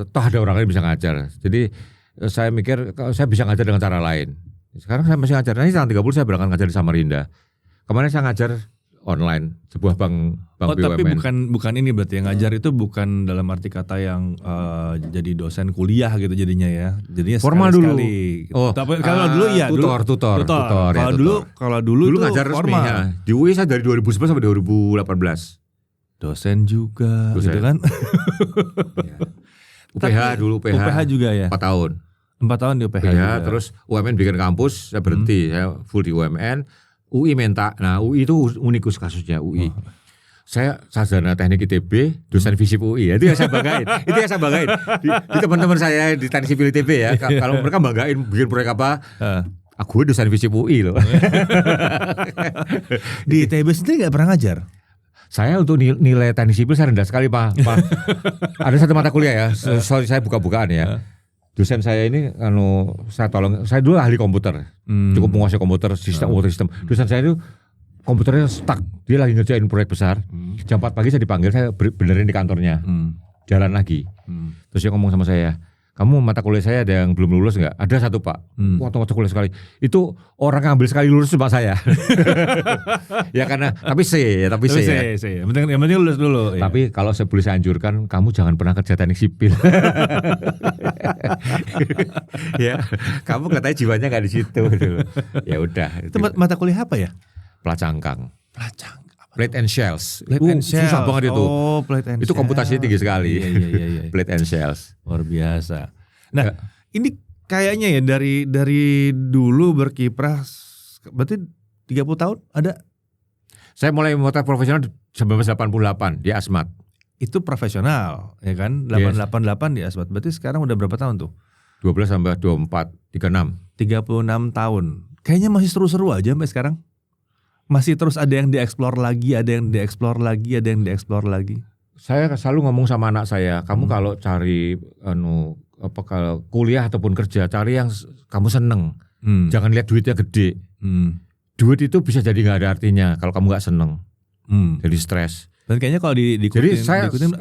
toh ada orang lain bisa ngajar. Jadi saya mikir saya bisa ngajar dengan cara lain. Sekarang saya masih ngajar. Nanti tanggal 30 saya berangkat ngajar di Samarinda. Kemarin saya ngajar online sebuah bank BUMN. Tapi bukan ini berarti yang ngajar itu bukan dalam arti kata yang jadi dosen kuliah gitu jadinya ya. Jadinya formal dulu. Tapi kalau dulu ya tutor. Kalau dulu ngajar resmi ya. Di UI saya dari 2011 sampai 2018. Dosen juga gitu kan. Ya. UPH dulu UPH juga ya. 4 tahun. 4 tahun di UPH ya, terus UMN bikin kampus, saya berhenti, saya full di UMN. UI minta, nah UI itu unikus kasusnya UI. Saya sarjana teknik ITB, dosen FISIP UI, itu yang saya banggain. Di teman-teman saya di teknik sipil ITB ya, kalau mereka banggain bikin proyek apa, aku dosen FISIP UI loh. Di ITB sendiri nggak pernah ngajar? Saya untuk nilai teknik sipil saya rendah sekali Pak. Ada satu mata kuliah ya, sorry saya buka-bukaan ya. Dosen saya ini saya dulu ahli komputer. Cukup menguasai komputer, sistem. Dosen saya itu komputernya stuck. Dia lagi ngerjain proyek besar. Jam 4 pagi saya dipanggil, saya benerin di kantornya. Jalan lagi. Terus dia ngomong sama saya, "Kamu mata kuliah saya ada yang belum lulus enggak?" "Ada satu Pak." Waktu mata kuliah sekali. Itu orang ngambil sekali lulus cuma saya. Ya karena tapi C. Yang penting lulus dulu. Tapi kalau saya boleh saya anjurkan, kamu jangan pernah kerja teknik sipil. Ya, kamu katanya jiwanya nggak di situ. Ya udah. Itu mata kuliah apa ya? Pelacangkang. Plate and shells. Susah banget itu. Plate and itu komputasinya tinggi sekali. Iya. Plate and shells. Luar biasa. Nah, ini kayaknya ya dari dulu berkiprah berarti 30 tahun ada? Saya mulai memotret profesional 1988 di Asmat. Itu profesional, ya kan? 888 di Asmat. Berarti sekarang udah berapa tahun tuh? 12 sampai 24, 36. 36 tahun. Kayaknya masih seru-seru aja sampai sekarang. Masih terus ada yang dieksplor lagi, ada yang dieksplor lagi. Saya selalu ngomong sama anak saya, kamu kalau cari kalau kuliah ataupun kerja, cari yang kamu seneng. Jangan lihat duitnya gede. Duit itu bisa jadi nggak ada artinya kalau kamu nggak seneng. Jadi stres. Dan kayaknya kalau diikutin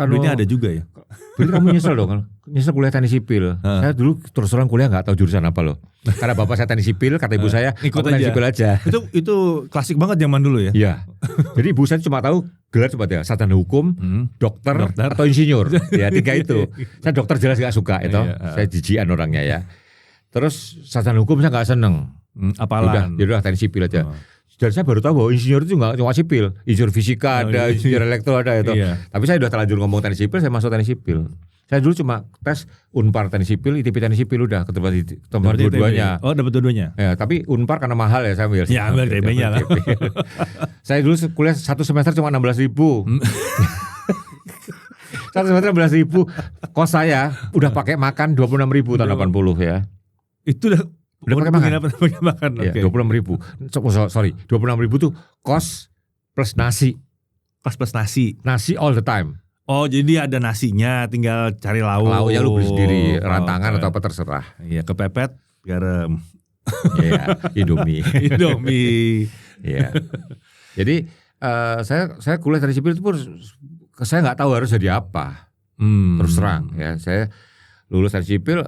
duitnya ada juga ya. Berarti kamu nyesel dong, nyesel kuliah teknik sipil. Saya dulu terus terang kuliah nggak tahu jurusan apa loh. Karena bapak saya teknik sipil, kata ibu saya ikut teknik sipil aja. Itu klasik banget zaman dulu ya. Iya. Jadi ibu saya cuma tahu gelar coba ya, sarjana hukum, dokter atau insinyur. Ya 3 itu. Saya dokter jelas nggak suka itu. Saya jijian orangnya ya. Terus sarjana hukum saya nggak seneng. Apalan. Udah teknik sipil aja. Dan saya baru tahu bahwa insinyur itu nggak cuma sipil, insinyur fisika ada, insinyur elektro ada itu. Iya. Tapi saya udah terlanjur ngomong teknik sipil, saya masuk teknik sipil. Saya dulu cuma tes Unpar teknik sipil, ITB teknik sipil udah ketemu dua-duanya. Oh dapat dua-duanya. Ya, tapi Unpar karena mahal ya saya ambil. Ya ambil ITB-nya lah. Saya dulu kuliah 1 semester cuma 16.000. Satu semester 16.000. Kos saya udah pakai makan 26.000 tahun 80 ya. Itu udah pakai makan. Ya, 26.000. Sorry, 26.000 tuh kos plus nasi. Kos plus nasi. Nasi all the time. Oh, jadi ada nasinya, tinggal cari lauk. Lauknya lu beli sendiri, rantangan atau apa terserah. Iya, kepepet, garam. Iya, Indomie. Indomie. Iya. Jadi saya kuliah teknik sipil itu pun saya nggak tahu harus jadi apa. Terus terang ya, saya lulus teknik sipil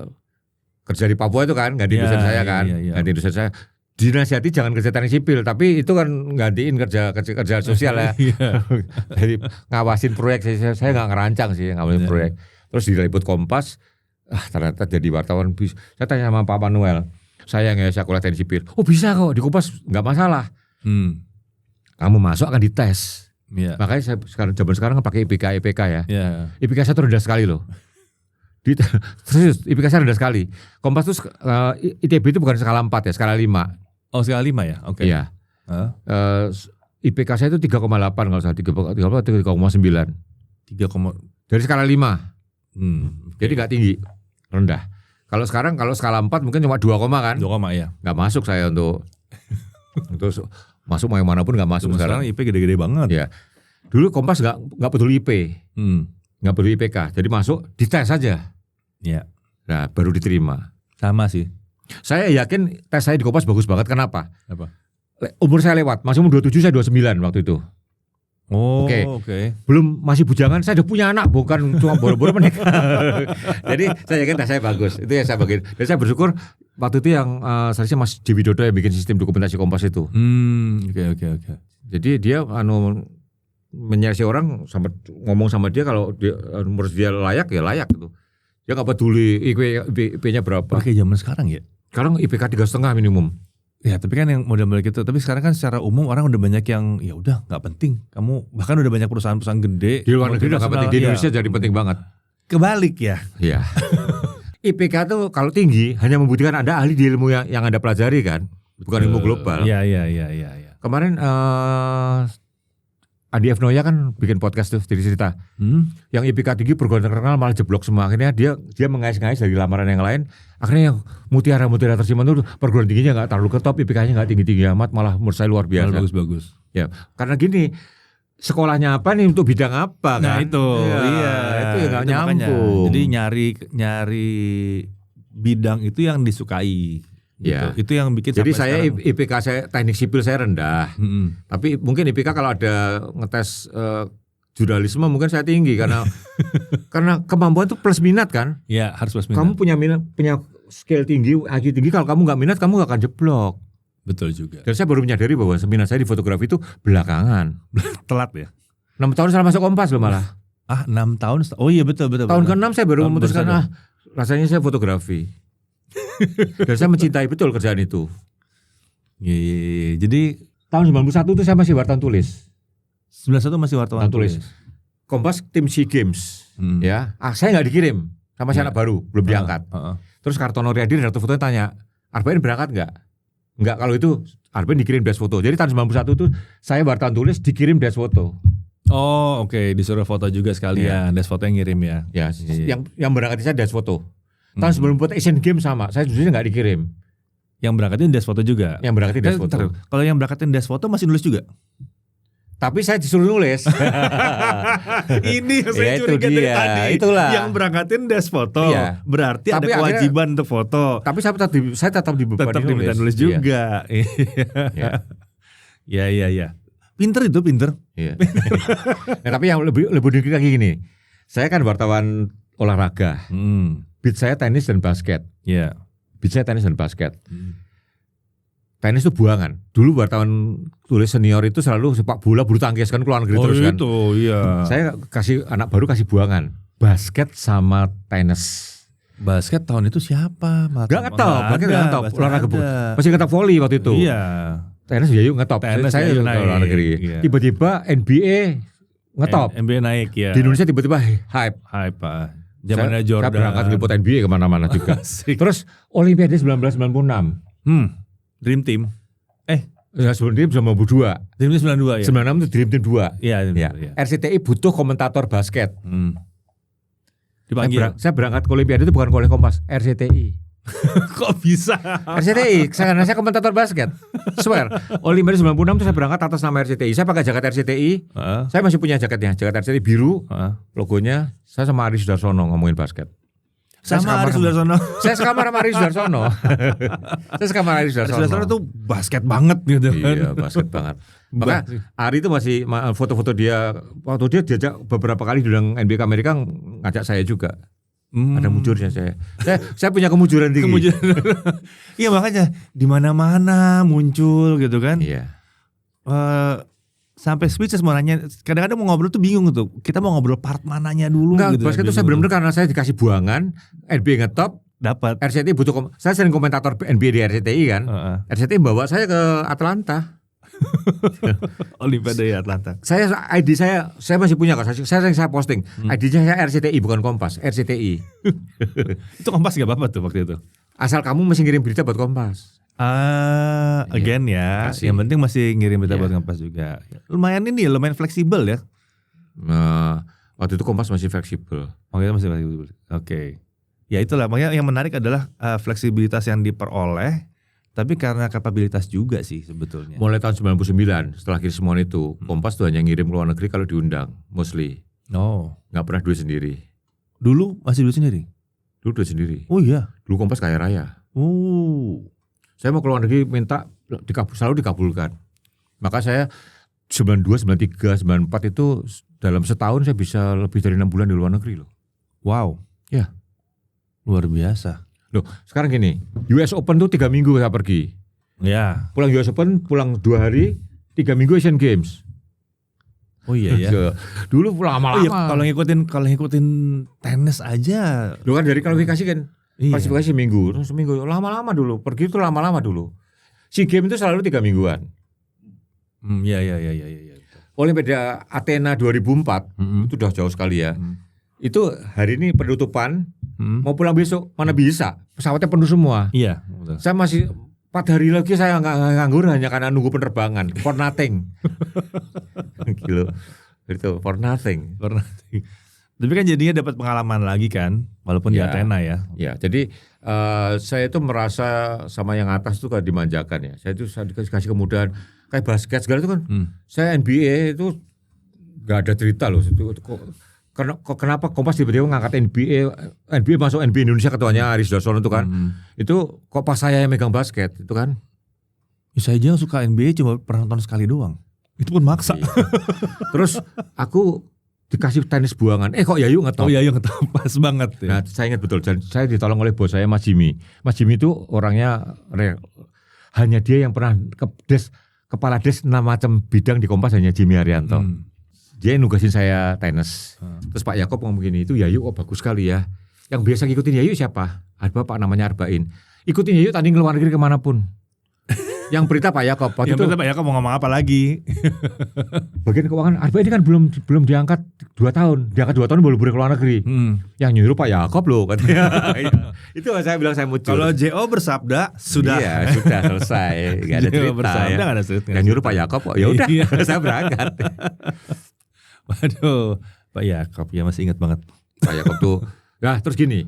kerja di Papua itu kan ganti dosen saya kan, ganti dosen saya. Dinasihati jangan kerja teknik sipil, tapi itu kan gantiin kerja sosial ya. Jadi ngawasin proyek, saya nggak ngerancang sih ngawasin proyek. Terus diliput Kompas, ternyata jadi wartawan. Saya tanya sama Pak Manuel, saya kuliah teknik sipil. Oh bisa kok di Kompas nggak masalah. Kamu masuk akan dites. Makanya saya zaman sekarang pakai IPK ya. IPK saya tuh rendah sekali loh. Terus IPK saya rendah sekali. Kompas tuh ITB itu bukan skala 4 ya, skala 5. Oh skala 5 ya? Oke. Iya. IPK saya itu 3,8 kalau salah, 3,9. Dari skala 5. Jadi gak tinggi, rendah. Kalau sekarang kalau skala 4 mungkin cuma 2, kan? 2, ya. Gak masuk saya untuk masuk mana pun gak masuk sekarang. IP gede-gede banget. Ya. Dulu Kompas gak peduli IP. Gak peduli IPK. Jadi masuk dites saja. Iya. Nah, baru diterima. Sama sih. Saya yakin tes saya di Kompas bagus banget. Kenapa? Apa? Umur saya lewat. Masih umur 27, saya 29 waktu itu. Oh, Oke. Belum, masih bujangan. Saya udah punya anak, bukan cuma boro-boro menikah. Jadi saya yakin tes saya bagus. Itu yang saya bagiin. Dan saya bersyukur waktu itu yang seharusnya Mas Dewi Dodo yang bikin sistem dokumentasi Kompas itu. Oke. Jadi dia menyeleksi orang, sampai ngomong sama dia kalau dia, menurut dia layak ya layak gitu. Dia nggak peduli IP-nya berapa. Kayak zaman sekarang ya. Sekarang IPK 3,5 minimum. Ya tapi kan yang model-model gitu. Tapi sekarang kan secara umum orang udah banyak yang ya udah nggak penting. Kamu bahkan udah banyak perusahaan-perusahaan gede. Di luar negeri udah nggak penting. Di Indonesia jadi penting banget. Kebalik ya. Iya. IPK tuh kalau tinggi hanya membuktikan Anda ahli di ilmu yang Anda pelajari kan, bukan ilmu global. Iya. Kemarin Andi F. Noya kan bikin podcast tuh cerita. Yang IPK tinggi perguruan terkenal malah jeblok semua. Akhirnya dia mengais-ngais dari lamaran yang lain. Akhirnya yang mutiara tersiman itu perguruan tingginya nggak terlalu ketop, IPK-nya nggak tinggi-tinggi amat, malah menurut saya luar biasa. Bagus. Ya, karena gini, sekolahnya apa nih untuk bidang apa kan? Nah itu, itu ya nggak nyambung. Jadi nyari bidang itu yang disukai. Gitu. Ya. Itu yang bikin. Jadi saya sekarang, IPK saya teknik sipil saya rendah. Tapi mungkin IPK kalau ada ngetes jurnalisme mungkin saya tinggi karena kemampuan itu plus minat kan. Ya harus plus minat. Kamu punya skill tinggi, IQ tinggi, kalau kamu nggak minat kamu nggak akan jeblok. Betul juga. Dan saya baru menyadari bahwa minat saya di fotografi itu belakangan. Telat ya. 6 tahun saya masuk Kompas loh malah. 6 tahun. Oh iya betul. Tahun ke-6 saya baru memutuskan rasanya saya fotografi. Dan saya mencintai betul kerjaan itu. Iya. Jadi tahun 91 itu saya masih wartawan tulis. 91 masih wartawan tulis. Kompas tim SEA Games. Ya. Saya nggak dikirim sama si anak baru, belum diangkat. Terus Kartono Riyadi redaktur fotonya tanya, Arbain berangkat nggak? Nggak, kalau itu Arbain dikirim desk foto. Jadi tahun 91 itu saya wartawan tulis dikirim desk foto. Oh oke. Disuruh foto juga sekalian. Desk foto yang ngirim ya. Ya. Yang berangkat saya desk foto. Tahun sebelum buat Asian Games sama, saya jujurnya nggak dikirim. Yang berangkatin desk foto juga. Yang berangkatin desk foto. Kalau yang berangkatin desk foto masih nulis juga. Tapi saya disuruh nulis. Ini yang saya curiga dari tadi. Itulah. Yang berangkatin desk foto. Iya. Berarti tapi ada kewajiban untuk foto. Tapi saya tetap dibebani nulis juga. Iya. Pinter. Iya. Nah, tapi yang lebih dikit lagi gini. Saya kan wartawan olahraga. Beat saya tenis dan basket. Iya. Beat saya tenis dan basket. Tenis itu buangan. Dulu wartawan tulis senior itu selalu sepak bola, bulu tangkis kan keluar negeri terus kan. Oh itu, iya. Saya anak baru kasih buangan. Basket sama tenis. Basket tahun itu siapa? Gak ngetop, olahraga masih ngetop volley waktu itu. Iya. Tenis ya yuk ngetop. Saya luar negeri. Iya. Tiba-tiba NBA ngetop. NBA naik ya. Di Indonesia tiba-tiba hype. Pak. Zamannya Jordan. Saya berangkat meliput NBA kemana-mana juga. Terus Olimpiade 1996. Dream Team. Sebelum Dream 92. Dream Team 92 ya. 96 itu Dream Team 2. Iya. RCTI butuh komentator basket. Dipanggil. Saya berangkat ke Olimpiade itu bukan oleh Kompas, RCTI. Kok bisa? RCTI, karena saya komentator basket. Swear. Olimpiade 96 itu saya berangkat atas nama RCTI. Saya pakai jaket RCTI. Saya masih punya jaketnya, jaket RCTI biru. Logonya saya sama Ari Sudarsono ngomongin basket. Sama Aris Sudarsono. Saya sekamar sama Aris Sudarsono. Saya sekamar Aris Aris Sudarsono. Sudarsono tuh basket banget gitu kan. Iya, basket banget. Maka Ari itu masih foto-foto dia waktu dia diajak beberapa kali diundang NBA Amerika ngajak saya juga. Ada mujurnya saya. Saya punya kemujuran tinggi. Iya makanya di mana-mana muncul gitu kan. Iya. Sampai speechless mau nanya, kadang-kadang mau ngobrol tuh bingung tuh. Kita mau ngobrol part mananya dulu. Enggak, gitu. basket itu saya benar-benar karena saya dikasih buangan, NBA ngetop, dapat. RCTI butuh saya sering komentator NBA di RCTI kan. RCTI bawa saya ke Atlanta. Olimpiade Atlanta. ID saya masih punya kok. Saya posting. ID-nya saya RCTI bukan Kompas, RCTI. Itu Kompas gak apa-apa tuh waktu itu. Asal kamu masih ngirim berita buat Kompas. Again ya. Kasih. Yang penting masih ngirim berita buat Kompas juga. Lumayan fleksibel ya. Waktu itu Kompas masih fleksibel. Waktu itu masih fleksibel. Oke. Ya itulah, makanya yang menarik adalah fleksibilitas yang diperoleh. Tapi karena kapabilitas juga sih sebetulnya. Mulai tahun 99 setelah Krismon itu Kompas tuh hanya ngirim ke luar negeri kalau diundang, mostly. Nggak pernah duit sendiri. Dulu masih duit sendiri? Dulu duit sendiri. Oh iya. Dulu Kompas kaya raya. Saya mau ke luar negeri minta selalu dikabulkan. Maka saya 92, 93, 94 itu dalam setahun saya bisa lebih dari 6 bulan di luar negeri loh. Wow. Ya. Luar biasa. Loh, sekarang gini, US Open tuh 3 minggu saya pergi. Ya. Pulang US Open, pulang 2 hari, 3 minggu Asian Games. Oh iya ya. Dulu lama-lama. Oh iya, kalau ngikutin tenis aja. Loh kan dari kualifikasi kan, kualifikasi iya. seminggu, lama-lama dulu. Pergi itu lama-lama dulu. SEA Games itu selalu 3 mingguan. Iya. Olimpiade Athena 2004 itu udah jauh sekali ya. Itu hari ini penutupan, mau pulang besok mana bisa, pesawatnya penuh semua. Iya. Betul. Saya masih 4 hari lagi saya nganggur hanya karena nunggu penerbangan, for nothing. Gitu. Itu for nothing. Tapi kan jadinya dapat pengalaman lagi kan, walaupun di Athena ya. Ya, jadi saya itu merasa sama yang atas itu kayak dimanjakan ya. Saya itu dikasih kemudahan kayak basket segala itu kan. Saya NBA itu nggak ada cerita loh. Kenapa Kompas tiba-tiba ngangkat NBA masuk NBA Indonesia ketuanya Aris Sudarsono itu kan. Itu kok pas saya yang megang basket itu kan. Ya, saya aja suka NBA cuma pernah nonton sekali doang. Itu pun maksa. Iya. Terus aku dikasih tenis buangan. Kok Yayu ngetop? Oh Yayu ngetop pas banget ya. Nah, saya ingat betul. Saya ditolong oleh bos saya Mas Jimmy. Mas Jimmy itu orangnya hanya dia yang pernah kepala des 6 macam bidang di Kompas hanya Jimmy Haryanto. Dia nugasin saya tenis. Terus Pak Yakob ngomong gini, itu Yayu kok bagus sekali ya. Yang biasa ngikutin Yayu siapa? Ada bapak namanya Arbain. Ikutin Yayu tanding ke luar negeri kemanapun. Yang berita Pak Yakob. Yang berita Pak Yakob mau ngomong apa lagi? Bagian keuangan Arbain ini kan belum diangkat 2 tahun. Diangkat 2 tahun baru boleh ke luar negeri. Yang nyuruh Pak Yakob loh katanya. Itu saya bilang saya muncul. Kalau JO bersabda sudah. Iya sudah selesai. Gak ada cerita bersabda, ya. gak ada cerita. Yang nyuruh Pak Yakob ya udah saya berangkat. Waduh, Pak Yakob ya masih ingat banget. Pak Yakob tuh, nah terus gini,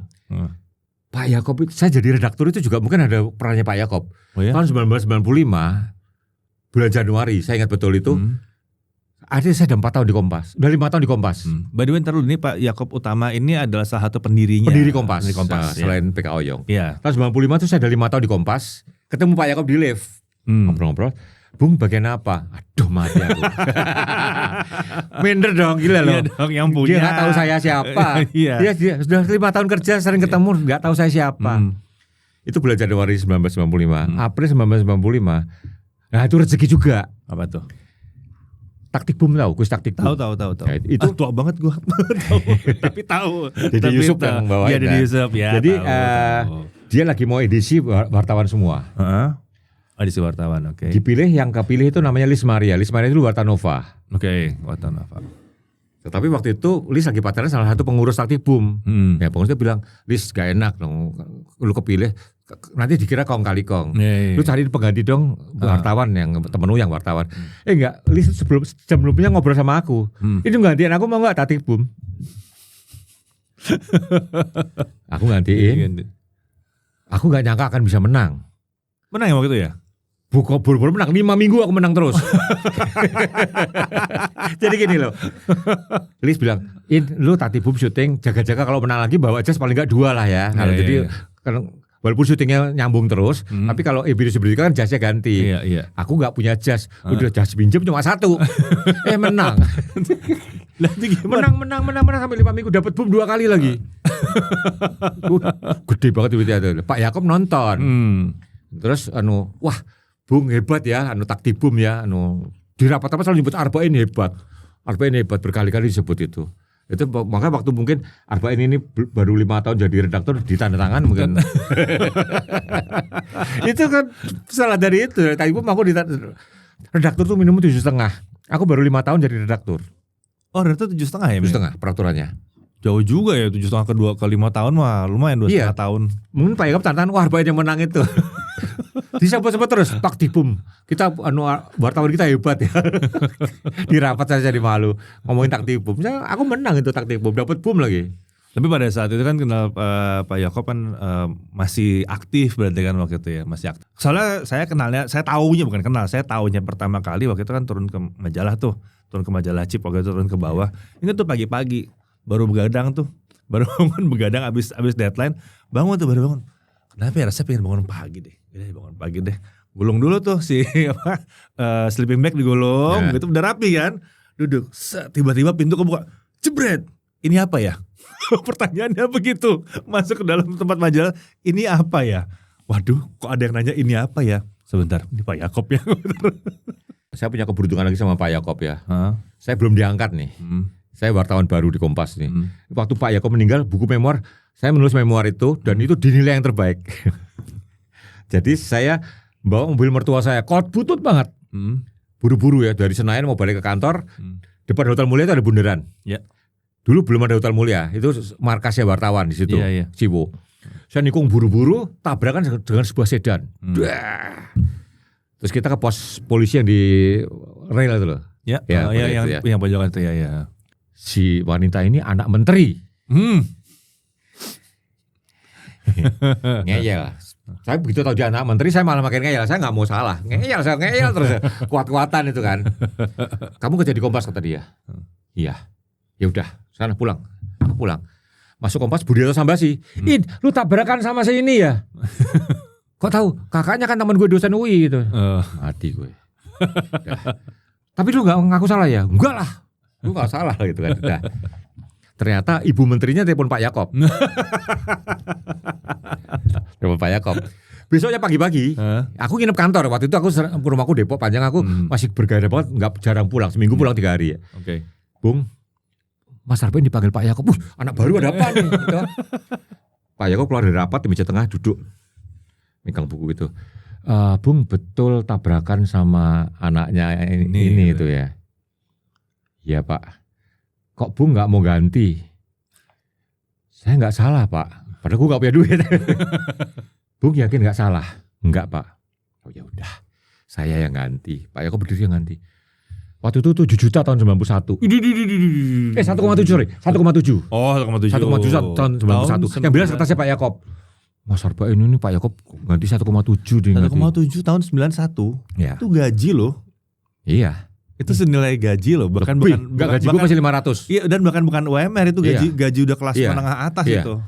Pak Yakob itu saya jadi redaktur itu juga mungkin ada perannya Pak Yakob. Oh ya? Tahun 1995 bulan Januari, saya ingat betul itu. Ada saya udah 4 tahun di Kompas, udah 5 tahun di Kompas. By the way, ntar dulu ini Pak Yakob Utama ini adalah salah satu pendirinya. Pendiri Kompas, ya. selain PK Oyong. Ya. Tahun 95 itu saya udah 5 tahun di Kompas, ketemu Pak Yakob di lift, ngobrol-ngobrol. Bung bagian apa? Aduh mati aku. Minder dong gila loh. Iya dong, yang punya. Dia gak tahu saya siapa. Dia sudah 5 tahun kerja sering ketemu gak tahu saya siapa. Itu bulan Januari 1995. April 1995. Nah itu rezeki juga. Apa tuh? Taktik Boom tahu? Kuis Taktik Boom. Tahu. Nah, itu tua banget gua. Tapi tahu. Jadi Yusuf yang bawain. Iya Dedi Yusuf ya. Jadi dia lagi mau edisi wartawan semua. Edisi wartawan, oke. Dipilih yang kepilih itu namanya Lis Maria. Lis Maria itu Warta Nova. Oke, Warta Nova. Tetapi waktu itu Lis lagi pacaran salah satu pengurus Taktik Boom. Ya pengurusnya bilang, Lis gak enak dong, lu kepilih nanti dikira kong kali kong. Lu cari pengganti dong wartawan yang temen lu yang wartawan. Enggak, Lis sebelumnya ngobrol sama aku. Ini gantiin aku mau gak Taktik Boom? Aku gantiin. Aku gak nyangka akan bisa menang. Menang ya waktu itu ya? Bukan baru menang 5 minggu aku menang terus. Jadi gini loh. Lis bilang, lu tadi bum syuting jaga-jaga kalau menang lagi bawa jas paling enggak 2 lah ya. Nah, jadi kan walaupun syutingnya nyambung terus, tapi kalau video kan jasnya ganti. Aku enggak punya jas, udah jas pinjem cuma 1. Menang. menang sampai 5 minggu dapat bum 2 kali lagi. Gede banget duitnya. Pak Yakob nonton. Terus wah Bung hebat ya, taktik bum ya, di rapat-rapat selalu nyebut Arba'in hebat berkali-kali disebut itu. Itu makanya waktu mungkin Arba'in ini baru 5 tahun jadi redaktor ditandatangan mungkin. Itu kan salah dari itu. Taktik bum aku redaktor tuh minimum 7,5. Aku baru 5 tahun jadi redaktor. Oh, redaktor 7,5 ya? 7,5 peraturannya. Jauh juga ya 7,5 ke 5 tahun mah lumayan 2,5 tahun. Mungkin Pak Yakob tantangan wah Arba'in yang menang itu. Disebut-sebut terus taktik bum. Kita wartawan kita hebat ya. Di rapat saya jadi malu ngomongin taktik bum. Aku menang itu taktik bum, dapat bum lagi. Tapi pada saat itu kan kenal Pak Yakob kan masih aktif berarti kan waktu itu ya, masih aktif. Soalnya saya tahunya pertama kali waktu itu kan turun ke majalah Chip waktu itu turun ke bawah. Ini tuh pagi-pagi baru begadang begadang abis deadline, baru bangun. Kenapa ya rasanya pengen bangun pagi deh. Gulung dulu tuh sleeping bag digulung, gitu udah rapi kan. Duduk, tiba-tiba pintu kebuka, jebret. Ini apa ya? Pertanyaannya begitu. Masuk ke dalam tempat majalah, ini apa ya? Waduh, kok ada yang nanya ini apa ya? Sebentar, ini Pak Yakob ya. Saya punya keberuntungan lagi sama Pak Yakob ya. Saya belum diangkat nih. Saya wartawan baru di Kompas nih. Waktu Pak Yakob meninggal, buku memoir, saya menulis memoir itu dan itu dinilai yang terbaik. Jadi saya bawa mobil mertua saya, kot butut banget. Buru-buru ya, dari Senayan mau balik ke kantor, depan Hotel Mulia itu ada bundaran. Dulu belum ada Hotel Mulia, itu markasnya wartawan di situ, Ciwo. Saya nikung buru-buru, tabrakan dengan sebuah sedan. Terus kita ke pos polisi yang di rel itu loh. Yang pojokan itu ya. Si wanita ini anak menteri. Ngeyel. Saya begitu tahu dia anak menteri, saya malah makin ngeyel. Saya nggak mau salah. Ngeyel terus. Kuat-kuatan itu kan. Kamu kerja di Kompas kata dia. Iya. Ya udah, sana pulang. Aku pulang. Masuk Kompas, Budiarto Sambasi. Lu tabrakan sama si ini ya? Kok tahu? Kakaknya kan teman gue dosen UI gitu. Mati gue. Tapi lu nggak ngaku salah ya? Enggak lah. Lu gak salah gitu kan. Nah, ternyata ibu menterinya telepon Pak Yakob. Telepon Pak Yakob. Besoknya pagi-pagi, aku nginep kantor. Waktu itu aku rumahku Depok panjang, aku masih bergaya banget, nggak jarang pulang. Seminggu pulang 3 hari ya. Bung, Mas Arba'in dipanggil Pak Yakob. Anak baru ada apa nih? Gitu. Pak Yakob keluar dari rapat di meja tengah duduk, megang buku itu. Bung, betul tabrakan sama anaknya ini itu ya. Ya Pak, kok Bung nggak mau ganti? Saya nggak salah Pak, padahal gue nggak punya duit. Bung yakin nggak salah? Enggak Pak. Oh ya udah, saya yang ganti. Pak Yakob berdiri yang ganti. Waktu itu 7 juta tahun 91. 1,7 sorry, 1,7. Oh 1,7. 1,7 tahun 91. Yang bilang kertasnya Pak Yakob. Mas Arba'in ini Pak Yakob ganti 1,7 dia. 1,7 tahun 91. Ya. Itu gaji loh. Iya. Itu senilai gaji loh, bukan gaji gue masih 500. Iya, dan bahkan bukan UMR, itu gaji udah kelas menengah atas itu.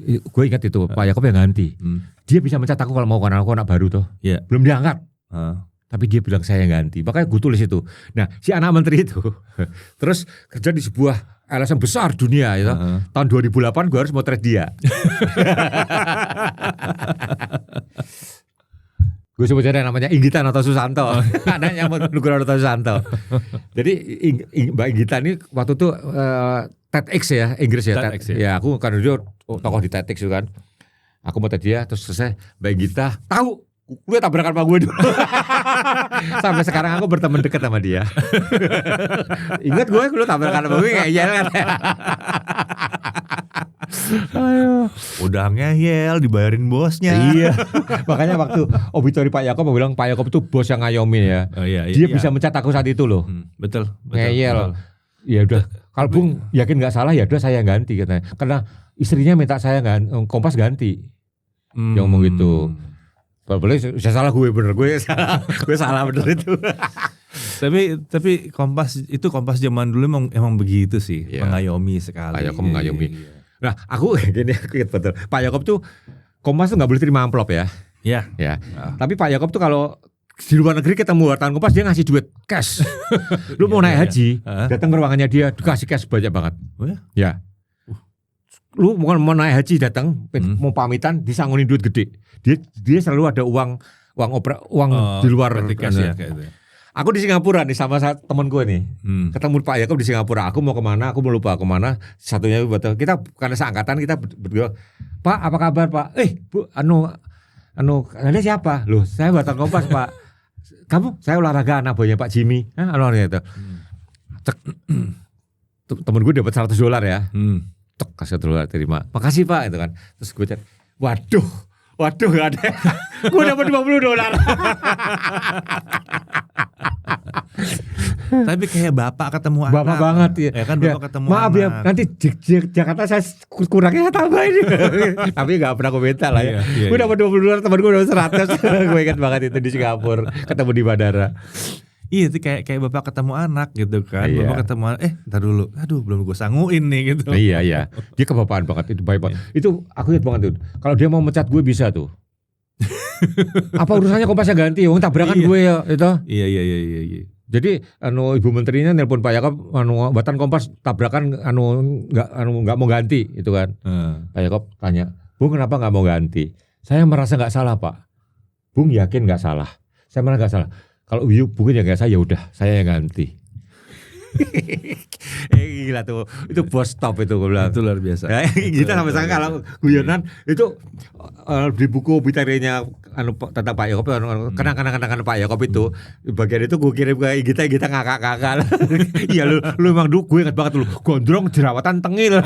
Gue ingat itu Pak Yakob yang ganti. Dia bisa mencat aku kalau mau karena aku anak baru tuh. Belum diangkat. Tapi dia bilang saya yang ganti. Makanya gue tulis itu. Nah, si anak menteri itu terus kerja di sebuah LSM besar dunia gitu. Tahun 2008 gue harus motret dia. Gue sebutnya namanya Inggita Noto Susanto. Anaknya Nugroho Noto Susanto. Jadi Mbak Inggita ini waktu itu TEDx ya, Inggris ya. TEDx, ya aku kan dia tokoh di TEDx itu kan. Aku mau dia terus selesai Mbak Inggita tahu gue tabrakan sama gue dulu. Sampai sekarang aku berteman dekat sama dia. Ingat gue lu tabrakan sama gue ngeyel kan. Ayo. Udah ngeyel dibayarin bosnya. Iya. Makanya waktu obituari Pak Yakob bilang Pak Yakob itu bos yang ngayomin ya. Dia bisa mencat aku saat itu loh. Betul. Ngeyel. Ya udah. Kalau Bung yakin nggak salah ya udah saya ganti katanya. Karena istrinya minta saya Kompas ganti. Yang ngomong gitu. Boleh, saya salah gue bener, gue salah bener itu. Tapi Kompas zaman dulu emang begitu sih, mengayomi sekali. Pak Yakob mengayomi. Nah, aku ingat betul. Pak Yakob tuh Kompas tuh nggak boleh terima amplop ya. Iya. Ya. Tapi Pak Yakob tuh kalau di luar negeri ketemu wartawan Kompas dia ngasih duit cash. Lu mau naik haji, datang ke ruangannya dia dikasih cash banyak banget. Oh ya? Ya. Lu mau naik haji datang, mau pamitan disanggunin duit gede. Dia selalu ada uang di luar cash ya kayak itu. Aku di Singapura nih sama temen gue nih. Ketemu Pak Yakob di Singapura. Aku mau kemana? Aku mau lupa kemana. Satunya betul. Kita karena seangkatan kita berdua. Pak, apa kabar Pak? Bu, Anda siapa? Loh, saya wartawan Kompas Pak. Kamu? Saya olahraga anak buahnya Pak Jimmy. Itu. Temen gue dapat $100 ya. Kasih $100 terima. Makasih Pak itu kan. Terus gue chat. Waduh gak ada. Gue dapat $50. Tapi kayak bapak ketemu anak. Bapak banget ya. Kan bapak ketemu maaf anak. Ya, nanti Jakarta saya kurangnya tambahin. Tapi gak pernah komentar lah ya. Gue dapat $20, teman gue dapat 100. Gue ingat banget itu di Singapura, ketemu di bandara. Iya itu kayak bapak ketemu anak gitu kan. Iya. Bapak ketemu anak, ntar dulu. Aduh belum gue sangguin nih gitu. Iya. Dia kebapaan banget, itu baik banget. Itu aku ingat banget tuh. Kalau dia mau mecat gue bisa tuh. Apa urusannya Kompasnya ganti? Wong tabrakan gue ya itu. Iya. Jadi Ibu Menterinya nelpon Pak Yakob Batan Kompas tabrakan nggak mau ganti itu kan. Pak Yakob tanya, "Bung kenapa nggak mau ganti?" "Saya merasa nggak salah, Pak." "Bung yakin nggak salah?" "Saya merasa nggak salah." "Kalau Bung yang nggak saya yaudah saya yang ganti." Gila tuh, itu bos top itu gue bilang. Itu luar biasa. Ya, kita sampai sekarang kalau guyonan itu di buku obituarinya tentang Pak Yakob, kenang Pak Yakob itu bagian itu gue kirim ke kita ngakak-ngakak. Iya lu emang gue ingat banget lu gondrong jerawatan tengil.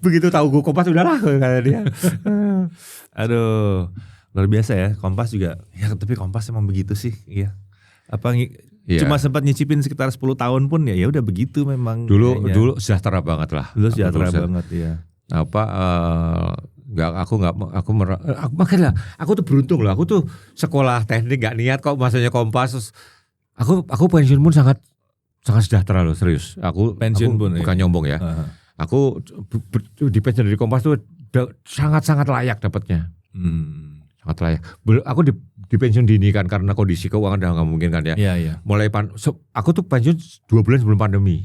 Begitu tahu gue Kompas udahlah kata dia. Aduh, luar biasa ya Kompas juga. Ya tapi Kompas emang begitu sih, iya. Cuma sempat nyicipin sekitar 10 tahun pun ya udah begitu memang. Dulu sejahtera banget lah. Dulu sejahtera banget ya. Makanya aku tuh beruntung loh. Aku tuh sekolah teknik gak niat kok masanya Kompas. Terus aku pensiun pun sangat sejahtera loh, serius. Aku pun bukan nyombong ya. Aku di pensiun dari Kompas tuh sangat layak dapatnya. Sangat layak. Aku di pensiun dini kan karena kondisi keuangan udah nggak mungkin kan ya. Iya. Mulai aku tuh pensiun 2 bulan sebelum pandemi.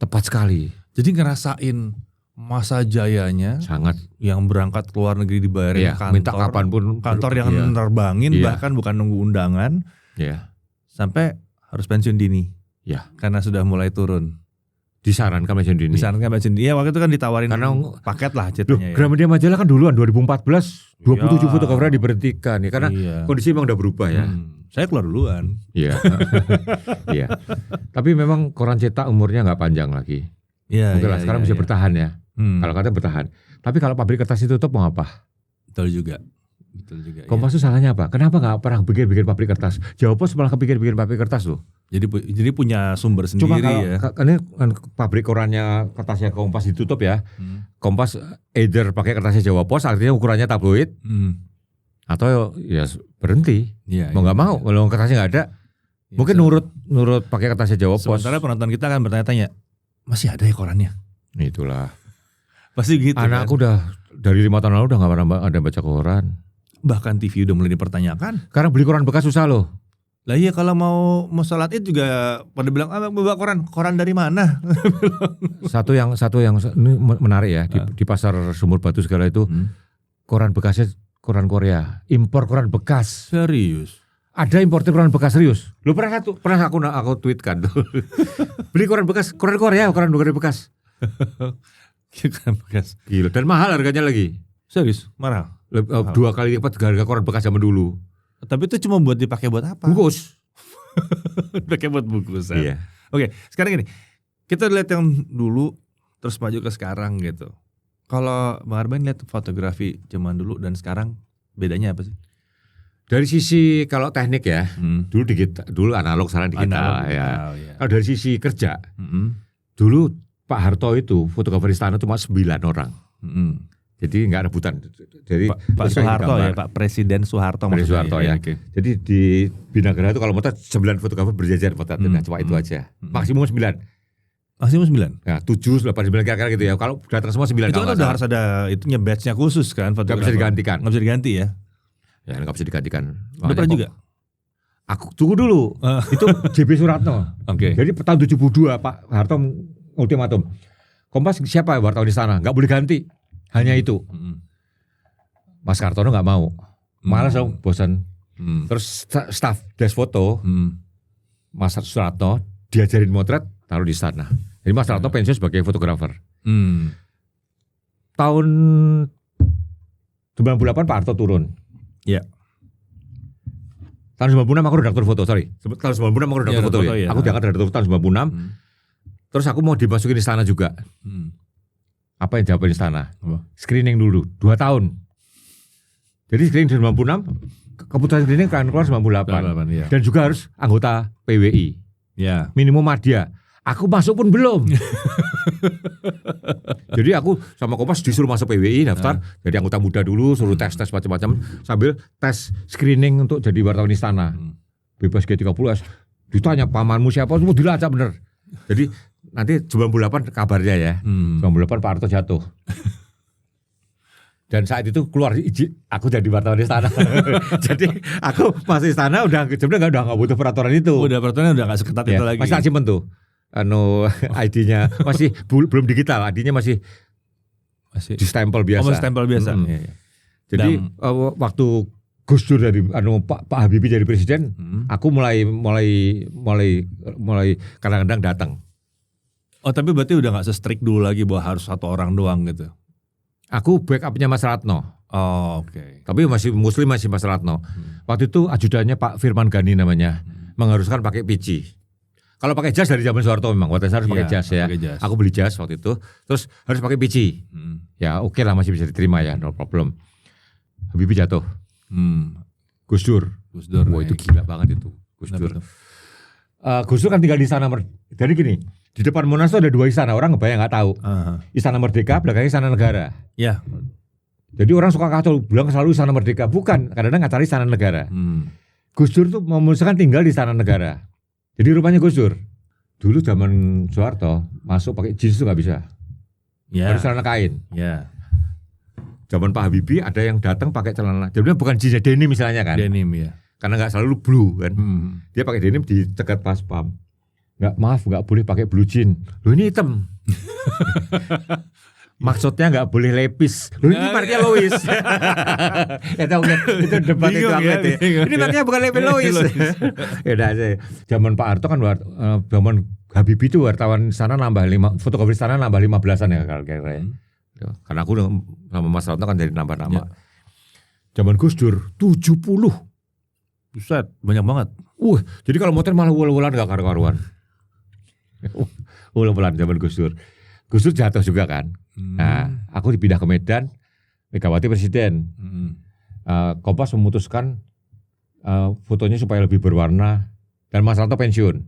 Tepat sekali. Jadi ngerasain masa jayanya. Sangat. Yang berangkat ke luar negeri dibayarin kantor. Minta kapanpun. Kantor yang nerbangin bahkan bukan nunggu undangan. Iya. Sampai harus pensiun dini. Iya. Karena sudah mulai turun. Disarankan pensiun dini. Iya waktu itu kan ditawarin karena paket lah ceritanya. Gramedia Majalah kan duluan 2014 27 fotografer diberhentikan ya karena kondisi memang udah berubah ya. Saya keluar duluan. Iya. Iya. Tapi memang koran cetak umurnya nggak panjang lagi. Iya. Mungkin sekarang bisa bertahan ya. Kalau kata bertahan. Tapi kalau pabrik kertas itu tutup mau apa? Betul juga. Kompas itu salahnya apa? Kenapa nggak pernah bikin pabrik kertas? Jawa Pos malah bikin pabrik kertas loh. Jadi punya sumber sendiri. Cuma kalau, ya. Ini pabrik korannya kertasnya Kompas ditutup ya. Kompas either pakai kertasnya Jawa Pos artinya ukurannya tabloid. Atau ya berhenti. Mau nggak mau kalau kertasnya nggak ada. Mungkin nurut pakai kertasnya Jawa Pos. Sementara penonton kita akan bertanya-tanya, masih ada ya korannya? Itulah. Pasti gitu. Anakku udah dari 5 tahun lalu udah nggak pernah ada baca koran. Bahkan TV udah mulai dipertanyakan. Sekarang beli koran bekas susah loh. Lah iya kalau mau sholat id juga pada bilang bawa koran dari mana? satu yang ini menarik ya di pasar Sumur Batu segala itu koran bekasnya koran Korea, impor koran bekas. Serius? Ada importer koran bekas serius. Lu pernah aku tweetkan tuh. Beli koran bekas, koran Korea, koran bekas. Koran bekas. Gila dan mahal harganya lagi. Serius? Mahal? 2 kali lipat harga koran bekas zaman dulu. Tapi itu cuma buat dipakai buat apa? Bungkus. Pakai buat bungkusan. Iya. Oke, sekarang gini. Kita lihat yang dulu terus maju ke sekarang gitu. Kalau Bang Arbain lihat fotografi zaman dulu dan sekarang bedanya apa sih? Dari sisi kalau teknik ya, dulu analog sekarang digital ya. Kalau dari sisi kerja, dulu Pak Harto itu fotografer istana cuma 9 orang. Jadi nggak rebutan. Jadi Pak Soeharto ya, Pak Presiden Soeharto. Presiden Soeharto ya. Okay. Jadi di Binagra itu kalau motret 9 fotografer berjajar potretnya, cuma itu aja. Maksimum 9. Maksimum 9? Ya 7, 8, 9 kira-kira gitu ya. Kalau datang semua 9. Itu kan udah harus ada itunya badge-nya khusus kan. Nggak bisa digantikan. Nggak bisa diganti ya? Ya nggak bisa digantikan. Udah pernah juga? Aku tunggu dulu. Itu JB Suratno. Oke. Jadi tahun 72 Pak Harto ultimatum. Kompas siapa wartawan di sana? Nggak boleh ganti. Hanya itu. Mas Kartono nggak mau. Malas dong, bosan. Terus staff desk foto, Mas Suratno diajarin motret, taruh di sana. Jadi Mas Suratno pensiun sebagai fotografer. Tahun 98 Pak Harto turun. Ya. Tahun 96 aku redaktur foto, sorry. Tahun 96 aku redaktur foto ya. Aku diangkat redaktur tahun 96. Terus aku mau dimasukin istana juga. Apa yang jawabin istana? Screening dulu, 2 tahun. Jadi screening di 96, keputusan screening kan keluar 98. Ya. Dan juga harus anggota PWI. Ya. Minimum media. Aku masuk pun belum. Jadi aku sama Kompas disuruh masuk PWI, daftar. Jadi anggota muda dulu, suruh tes macam-macam. Sambil tes screening untuk jadi wartawan istana. Bebas G30S. Ditanya pamanmu siapa, semua dilacak bener. Jadi nanti 98 kabarnya ya. 98 Pak Harto jatuh. Dan saat itu keluar izin aku jadi wartawan istana. Jadi aku masuk istana sebenarnya nggak butuh peraturan itu. Udah peraturannya udah nggak seketat itu lagi. Masih simpen tuh. ID-nya masih belum digital, ID-nya masih di stempel biasa. Masih stempel biasa. Jadi waktu Gus Dur dari Pak Habibie jadi presiden, aku mulai kadang-kadang datang. Oh tapi berarti udah nggak se-strict dulu lagi bahwa harus satu orang doang gitu. Aku backupnya Mas Ratno. Oh oke. Tapi masih Muslim, masih Mas Ratno. Waktu itu ajudannya Pak Firman Gani namanya, mengharuskan pakai pici. Kalau pakai jas dari zaman Soeharto memang, waktu itu harus pakai jas ya. Aku beli jas waktu itu, terus harus pakai pici. Ya oke lah, masih bisa diterima ya, no problem. Habibie jatuh. Gus Dur. Wah itu gila banget itu Gus Dur. Gus Dur kan tinggal di sana. Jadi gini, di depan Monas itu ada 2 istana, orang ngebayang nggak tahu. Istana Merdeka, belakangnya Istana Negara. Ya. Jadi orang suka kacau, bilang selalu Istana Merdeka. Bukan, kadang-kadang nggak cari Istana Negara. Gus Dur tuh memutuskan tinggal di Istana Negara. Jadi rumahnya Gus Dur. Dulu zaman Soeharto masuk pakai jeans itu nggak bisa. Harus celana kain. Zaman Pak Habibie ada yang datang pakai celana. Jadi bukan jeans, denim misalnya kan. Denim ya. Karena nggak selalu blue kan. Dia pakai denim dicegat pas pam. Nggak boleh pakai blue jean. Loh ini hitam. Maksudnya nggak boleh lepis. Loh ini markanya Lois. Ya tahu kan itu debat itu ya. Ini markanya bukan lepis Lois. Ya udah aja. Zaman Pak Harto kan zaman Habibie itu wartawan sana nambah 5, fotografer sana nambah 15-an ya kira-kira ya. Karena aku sama Mas Ratno kan jadi nambah nama. Zaman Gus Dur 70. Buset, banyak banget. Jadi kalau motor malah wul-wulan gak karu-karuan. Wul-wulan zaman Gus Dur. Gus Dur jatuh juga kan. Nah, aku dipindah ke Medan, Megawati presiden. Kompas memutuskan fotonya supaya lebih berwarna dan Mas Ratno pensiun.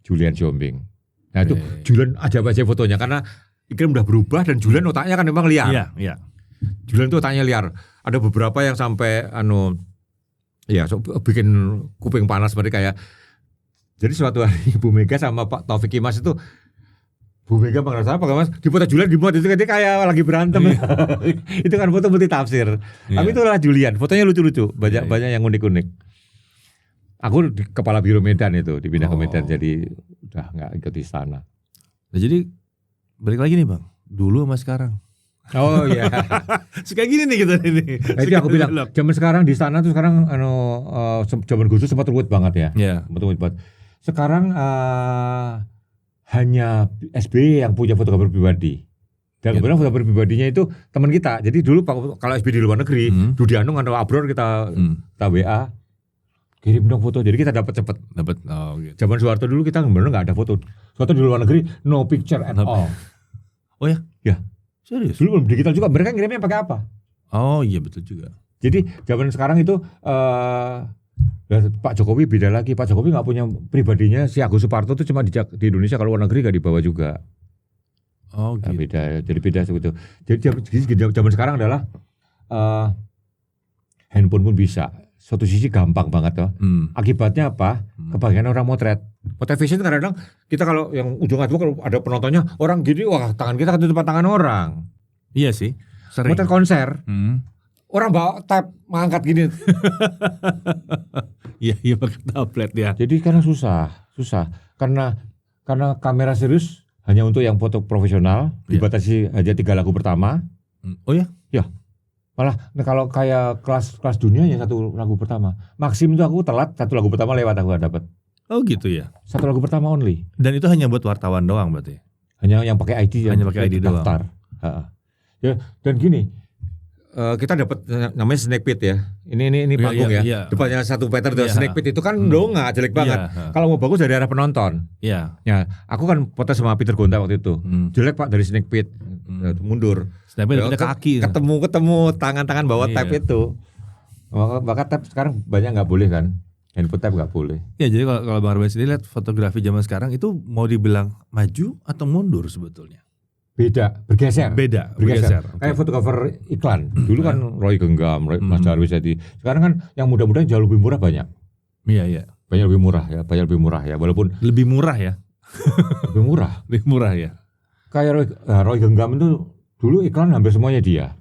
Julian Siombing. Nah itu Julian aja fotonya karena iklim udah berubah dan Julian otaknya kan memang liar. Iya. Julian itu otaknya liar. Ada beberapa yang sampai bikin kuping panas mereka ya. Jadi suatu hari Bu Mega sama Pak Taufik Kimas itu, Bu Mega merasa apa Mas? Di foto Julian dimuat itu kayak lagi berantem. Itu kan foto multi tafsir. Tapi itu adalah Julian. Fotonya lucu-lucu. Banyak yang unik-unik. Aku di kepala biro Medan itu dipindah ke Medan, jadi udah nggak ikut di sana. Nah, jadi balik lagi nih Bang, dulu sama sekarang. Oh iya. Kayak gini nih kita ini. Nah, itu aku bilang, zaman sekarang di sana tuh sekarang zaman Gus Dur sempat ruwet banget ya. Sempat ruwet banget. Sekarang hanya SBY yang punya fotografer pribadi. Dan kemudian fotografer pribadinya itu teman kita. Jadi dulu kalau SBY di luar negeri, Dudi Anung atau Abror kita WA, kirim dong foto. Jadi kita dapat cepet. Gitu. Zaman Soeharto dulu kita benar nggak ada foto. Soeharto di luar negeri no picture at all. Oh ya? Ya. Serius? Dulu belum digital juga. Mereka ngirimnya pakai apa? Oh iya betul juga. Jadi zaman sekarang itu Pak Jokowi beda lagi. Pak Jokowi nggak punya pribadinya. Si Agus Suparto itu cuma di Indonesia, kalau luar negeri nggak dibawa juga. Oh gitu. Beda, jadi beda seperti itu. Jadi zaman sekarang adalah handphone pun bisa. Suatu sisi gampang banget toh. Akibatnya apa? Kebanyakan orang motret. Motret fashion kadang-kadang kita kalau yang ujung itu kalau ada penontonnya orang gini, wah tangan kita ketutupan tangan orang. Iya sih. Sering. Motret konser, orang bawa tab mengangkat gini. Iya pakai tablet ya. Jadi karena susah. Karena kamera serius hanya untuk yang foto profesional, dibatasi aja 3 lagu pertama. Oh ya? Ya. Malah kalau kayak kelas dunia ya 1 lagu pertama. Maksimum itu aku telat 1 lagu pertama lewat aku gak dapat. Oh gitu ya. 1 lagu pertama only. Dan itu hanya buat wartawan doang berarti. Hanya yang pakai ID, hanya pakai ID doang. Ya, dan gini, kita dapat namanya snake pit ya. Ini panggung ya. Depannya 1 meter itu snake pit itu kan nggak jelek banget. Kalau mau bagus dari arah penonton. Iya. Ya, aku kan foto sama Peter Gonta waktu itu. Jelek Pak dari snake pit. Mundur. Snake pit ada kaki. Ketemu tangan-tangan bawa tab itu. Maka tab sekarang banyak nggak boleh kan. Handphone tab nggak boleh. Ya jadi kalau Bang Arbain sendiri lihat fotografi zaman sekarang itu mau dibilang maju atau mundur sebetulnya? Bergeser. Okay. Kayak fotografer iklan. Dulu kan Roy Genggam, Mas Darwis jadi. Sekarang kan yang mudah-mudahan jauh lebih murah banyak. Iya. Banyak lebih murah ya. Walaupun lebih murah ya. Lebih murah ya. Kayak Roy Genggam itu dulu iklan hampir semuanya dia.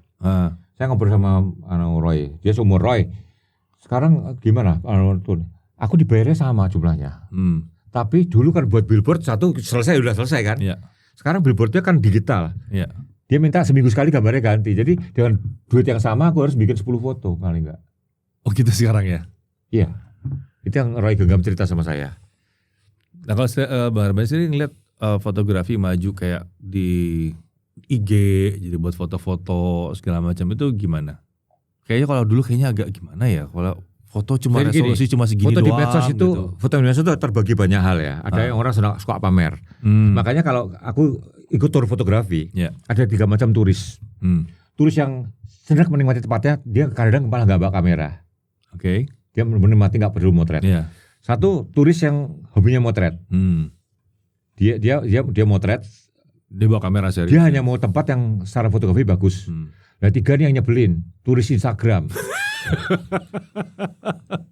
Saya ngobrol sama Roy. Dia seumur Roy. Sekarang gimana? Aku dibayarnya sama jumlahnya. Tapi dulu kan buat billboard udah selesai kan. Iya. Sekarang billboardnya kan digital. Iya. Dia minta seminggu sekali gambarnya ganti. Jadi dengan duit yang sama aku harus bikin 10 foto paling enggak. Oh gitu sekarang ya? Iya. Itu yang Roy Genggam cerita sama saya. Nah kalau Bang Arbain sendiri ngeliat fotografi maju kayak di IG jadi buat foto-foto segala macam itu gimana? Kayaknya kalau dulu agak gimana ya? Kalau foto cuma jadi resolusi cuma segini foto doang. Foto di medsos itu, gitu. Foto di medsos itu terbagi banyak hal ya. Ada yang orang suka pamer. Makanya kalau aku ikut tur fotografi, ada 3 macam turis. Turis yang sedang menikmati tempatnya, dia kadang malah nggak bawa kamera. Oke. Dia menikmati nggak perlu motret. Satu turis yang hobinya motret. Dia motret. Dia bawa kamera serius. Dia hanya mau tempat yang secara fotografi bagus. Nah 3 nih yang nyebelin, turis Instagram.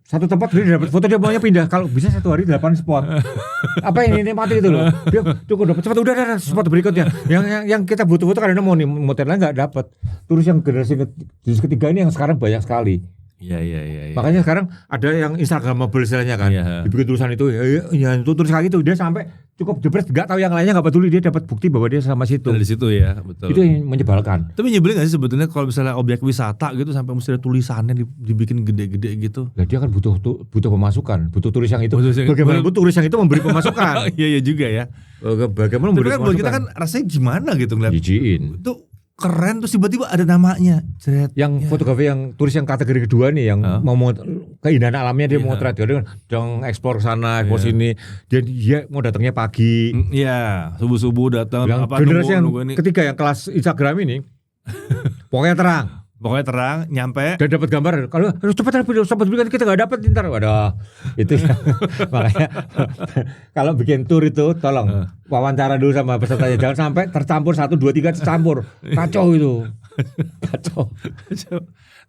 Satu tempat dia dapat foto dia maunya pindah. Kalau bisa 1 hari 8 spot. Apa ini mati itu loh. Dia cukup dapat spot udah spot berikutnya. Yang kita butuh foto kadang mau nih motelnya nggak dapat. Turis yang generasi ketiga ini yang sekarang banyak sekali. Iya. Makanya sekarang ada yang Instagramable istilahnya kan. Dibikin tulisan itu itu tulis kayak gitu dia sampai cukup jebret nggak tahu yang lainnya nggak peduli dia dapat bukti bahwa dia sama situ. Dari situ ya, betul. Itu yang menyebalkan. Tapi nyebelin nggak sih sebetulnya kalau misalnya objek wisata gitu sampai mesti ada tulisannya dibikin gede-gede gitu. Nah, dia kan butuh pemasukan, butuh tulis yang itu. Bagaimana tulis yang itu memberi pemasukan? Iya juga ya. Bagaimana memberi pemasukan? Tapi kan kita kan rasanya gimana gitu ngeliat. Jijiin. Itu keren terus tiba-tiba ada namanya. Yang fotografi yang turis yang kategori kedua nih yang mau keindahan alamnya dia mau motret dia dong eksplor sana eksplor sini dia mau datangnya pagi. Iya, subuh-subuh datang apa generasi yang ketiga yang kelas Instagram ini pokoknya terang nyampe dan dapat gambar. Kalau harus cepat bikin kita nggak dapat ntar. Waduh itu ya. Makanya kalau bikin tour itu tolong wawancara dulu sama pesertanya, jangan sampai tercampur 1, 2, 3 tercampur, kacau itu. Kacau.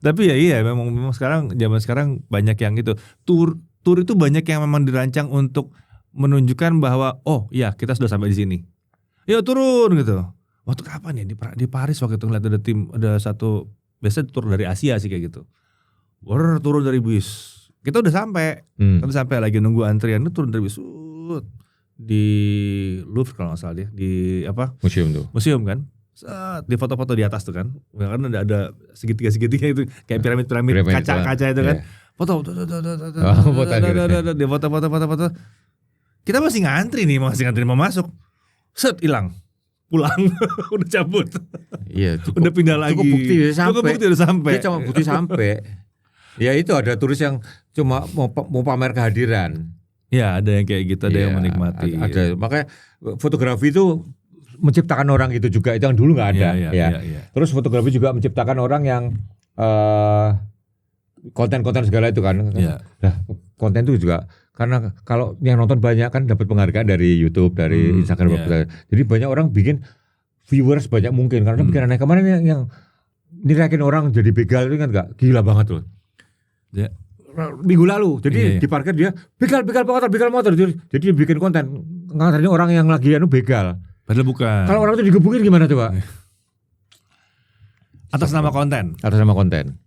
Tapi ya iya memang zaman sekarang banyak yang gitu. Tour itu banyak yang memang dirancang untuk menunjukkan bahwa oh ya kita sudah sampai di sini. Yuk turun gitu. Waktu kapan ya di Paris waktu itu ngeliat ada satu biasanya tur dari Asia sih kayak gitu. Turun dari bis. Kita udah sampai. Kita sampai lagi nunggu antrian itu turun dari bis. Di Louvre kalau nggak salah dia. Di apa? Museum kan. Di foto-foto di atas tuh kan. Karena ada segitiga-segitiga itu kayak piramid kaca itu kan. Foto. Dia foto. Kita masih ngantri mau masuk. Hilang. Pulang udah cabut. Iya, udah pindah lagi. Cukup bukti udah sampai. Dia cuma bukti sampai. Ya itu ada turis yang cuma mau pamer kehadiran. Ya ada yang kayak gitu, ada yang menikmati. Ada. Makanya fotografi itu menciptakan orang itu juga, itu yang dulu nggak ada. Iya. Terus fotografi juga menciptakan orang yang konten-konten segala itu kan. Nah, konten itu juga karena kalau yang nonton banyak kan dapat penghargaan dari YouTube, dari Instagram. Jadi banyak orang bikin viewers sebanyak mungkin karena bikin aneh. Kemarin yang nirakin orang jadi begal itu kan gak gila banget loh. Ya. Minggu lalu, jadi di parkir dia begal motor, jadi dia bikin konten ngatain orang yang lagi begal. Padahal bukan. Kalau orang itu digebukin gimana coba? Atas nama konten.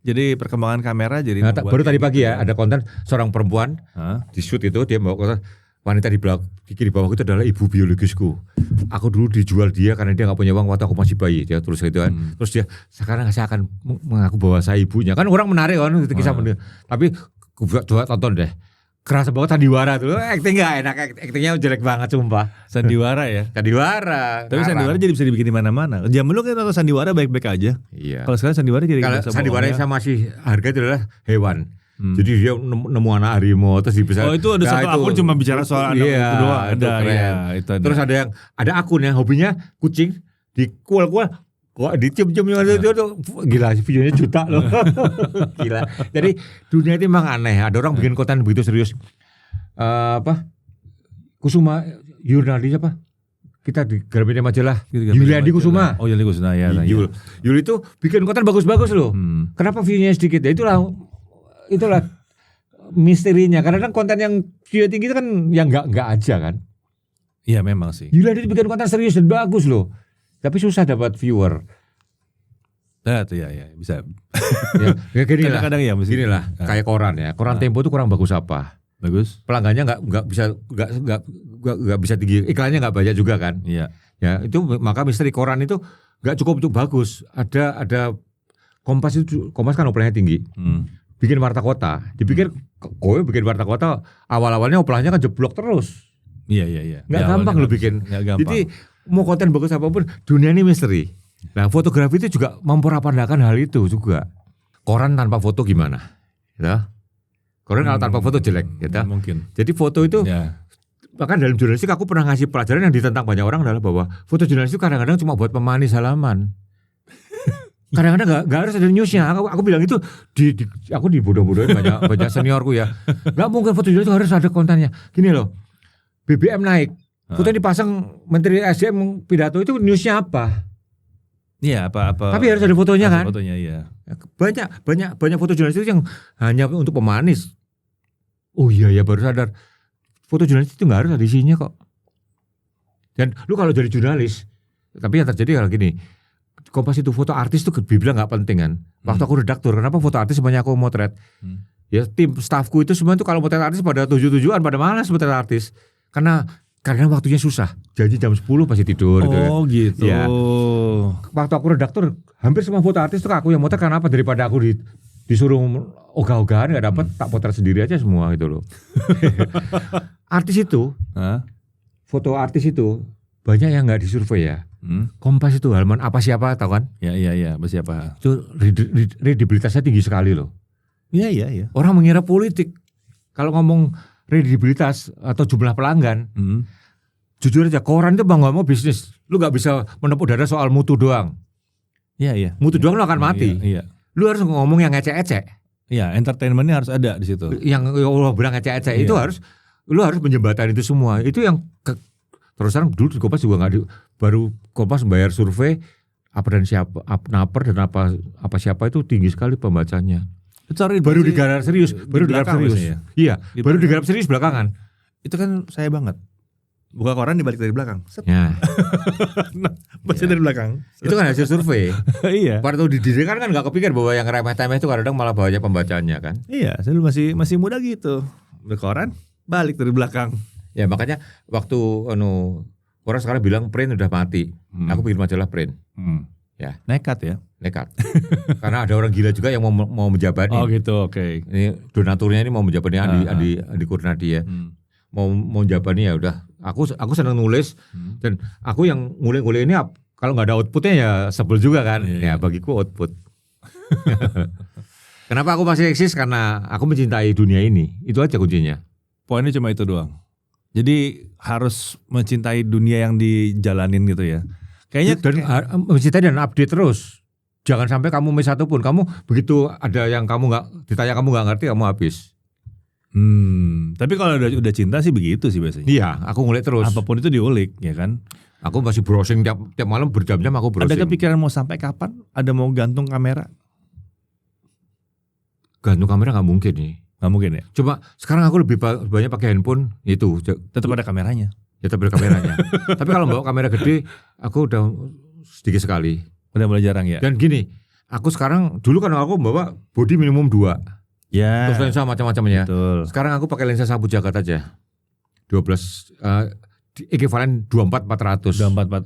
Jadi perkembangan kamera jadi. Baru tadi pagi ya ada konten seorang perempuan di shoot itu dia bawa wanita di kiri bawah itu adalah ibu biologisku. Aku dulu dijual dia karena dia nggak punya uang waktu aku masih bayi. Dia tulis gitu kan. Terus dia sekarang saya akan mengaku bahwa saya ibunya. Kan orang menarik kan itu kisah tapi coba tonton deh. Kerasa banget sandiwara tuh. Acting gak enak, actingnya jelek banget sumpah. Sandiwara ya. Sandiwara. Tapi sandiwara jadi bisa dibikin di mana-mana. Zaman dulu kan nonton sandiwara baik-baik aja. Iya. Kalau sekarang sandiwara jadi. Kalau sandiwara yang saya masih harga itu adalah hewan. Jadi dia nemu anak harimau terus bisa. Oh itu ada satu akun cuma bicara soal anak itu doang. Ada ya, itu ada. Terus ada akun yang hobinya kucing dikual-kual. Kok dicium-cium itu gila videonya juta loh. Gila. Jadi dunia itu memang aneh. Ada orang bikin konten begitu serius. Kusuma Yurnadi apa? Kita di Gramedia Majalah. Yuliandi Kusuma. Oh Yuliandi Kusuma ya. Yul itu bikin konten bagus-bagus loh. Kenapa view-nya sedikit? Ya itulah misterinya. Karena kan konten yang view tinggi itu kan yang enggak aja kan. Iya memang sih. Yuliandi itu bikin konten serius dan bagus loh. Tapi susah dapat viewer. Nah, itu ya bisa. Ya gini lah. Kadang-kadang ya gini lah, kayak koran ya. Koran Tempo itu kurang bagus apa? Bagus. Pelanggannya nggak bisa tinggi. Iklannya nggak banyak juga kan? Iya. Ya itu maka misteri koran itu nggak cukup untuk bagus. Ada Kompas kan oplahnya tinggi. Bikin Warta Kota. Dipikir kowe bikin Warta Kota awal-awalnya oplahnya kan jeblok terus. Iya. Nggak gampang lo bikin. Gampang. Jadi mau konten bagus apapun, dunia ini misteri. Nah, fotografi itu juga memporapandakan hal itu juga. Koran tanpa foto gimana? Gitu. Koran kalau tanpa foto jelek, gitu. Mungkin. Jadi foto itu, bahkan dalam jurnalistik aku pernah ngasih pelajaran yang ditentang banyak orang adalah bahwa foto jurnalistik kadang-kadang cuma buat pemanis halaman. Kadang-kadang nggak harus ada newsnya. Aku bilang itu aku dibodoh-bodohin banyak seniorku ya. Nggak mungkin foto jurnalistik harus ada kontennya. Gini loh, BBM naik. Foto dipasang Menteri SDM pidato itu newsnya apa? Iya apa. Tapi harus ada fotonya kan? Fotonya iya. Banyak foto jurnalis itu yang hanya untuk pemanis. Oh iya ya baru sadar. Foto jurnalis itu nggak harus ada isinya kok. Dan lu kalau jadi jurnalis, tapi yang terjadi kalau gini, Kompas itu foto artis itu dibilang nggak penting kan. Waktu aku redaktur, kenapa foto artis sebanyak aku motret? Ya tim staffku itu semua itu kalau motret artis pada tujuan pada malas motret artis. Karena waktunya susah, janji jam 10 pasti tidur. Oh gitu. Ya. Waktu aku redaktur, hampir semua foto artis itu aku yang motret karena apa? Daripada aku disuruh ogah-ogahan nggak dapat, tak potret sendiri aja semua gitu loh. Artis itu, foto artis itu banyak yang nggak disurvei ya. Kompas itu halaman apa siapa tahu kan? Iya, siapa? Itu kredibilitasnya tinggi sekali loh. Iya. Orang mengira politik. Kalau ngomong kredibilitas atau jumlah pelanggan, jujur aja koran itu bang mau bisnis, lu nggak bisa menepuk dada soal mutu doang. Iya. Mutu doang lu akan mati. Iya. Lu harus ngomong yang ecek-ecek. Iya, entertainmentnya harus ada di situ. Yang Allah bilang ecek-ecek itu lu harus menjembatani itu semua. Itu yang terus terang dulu di Kompas juga baru Kompas bayar survei apa dan siapa, naper dan apa siapa itu tinggi sekali pembacanya. Baru digarap serius, Iya, baru digarap serius belakangan. Itu kan saya banget. Buka koran dibalik dari belakang. Ya. Baca dari belakang. Itu kan hasil survei. Iya. Pada tuh didirikan kan nggak kepikir bahwa yang remeh-temeh itu kadang malah banyak pembacanya kan. Iya, saya masih muda gitu. Buka koran balik dari belakang. Ya makanya waktu orang sekarang bilang print udah mati. Aku bikin majalah print. Ya. Nekat. Karena ada orang gila juga yang mau menjabat. Oh gitu, oke. Ini donaturnya ini mau menjabatnya Andi Kurnadi ya. Mau menjabatnya ya udah. Aku senang nulis dan aku yang ngulik-ngulik ini kalau nggak ada outputnya ya sebel juga kan. Ya bagiku output. Kenapa aku masih eksis? Karena aku mencintai dunia ini. Itu aja kuncinya. Poinnya cuma itu doang. Jadi harus mencintai dunia yang dijalanin gitu ya. Kayaknya dan mencintai dan update terus. Jangan sampai kamu miss satu pun. Kamu begitu ada yang kamu nggak ditanya kamu nggak ngerti kamu habis. Tapi kalau udah cinta sih begitu sih biasanya. Iya, aku ngulik terus. Apapun itu diulik, ya kan? Aku masih browsing tiap malam berjam-jam aku browsing. Ada kepikiran mau sampai kapan? Ada mau gantung kamera? Gantung kamera nggak mungkin nih. Nggak mungkin ya? Coba sekarang aku lebih banyak pakai handphone itu. Tetap ada kameranya. Ya tetap ada kameranya. Tapi kalau bawa kamera gede, aku udah sedikit sekali. Udah mulai jarang ya? Dan gini, aku sekarang dulu kan aku bawa body minimum 2. Ya. Terus lensa macam-macamnya. Betul. Sekarang aku pakai lensa sapu jagat aja. 12 ekivalen 24-400. 24.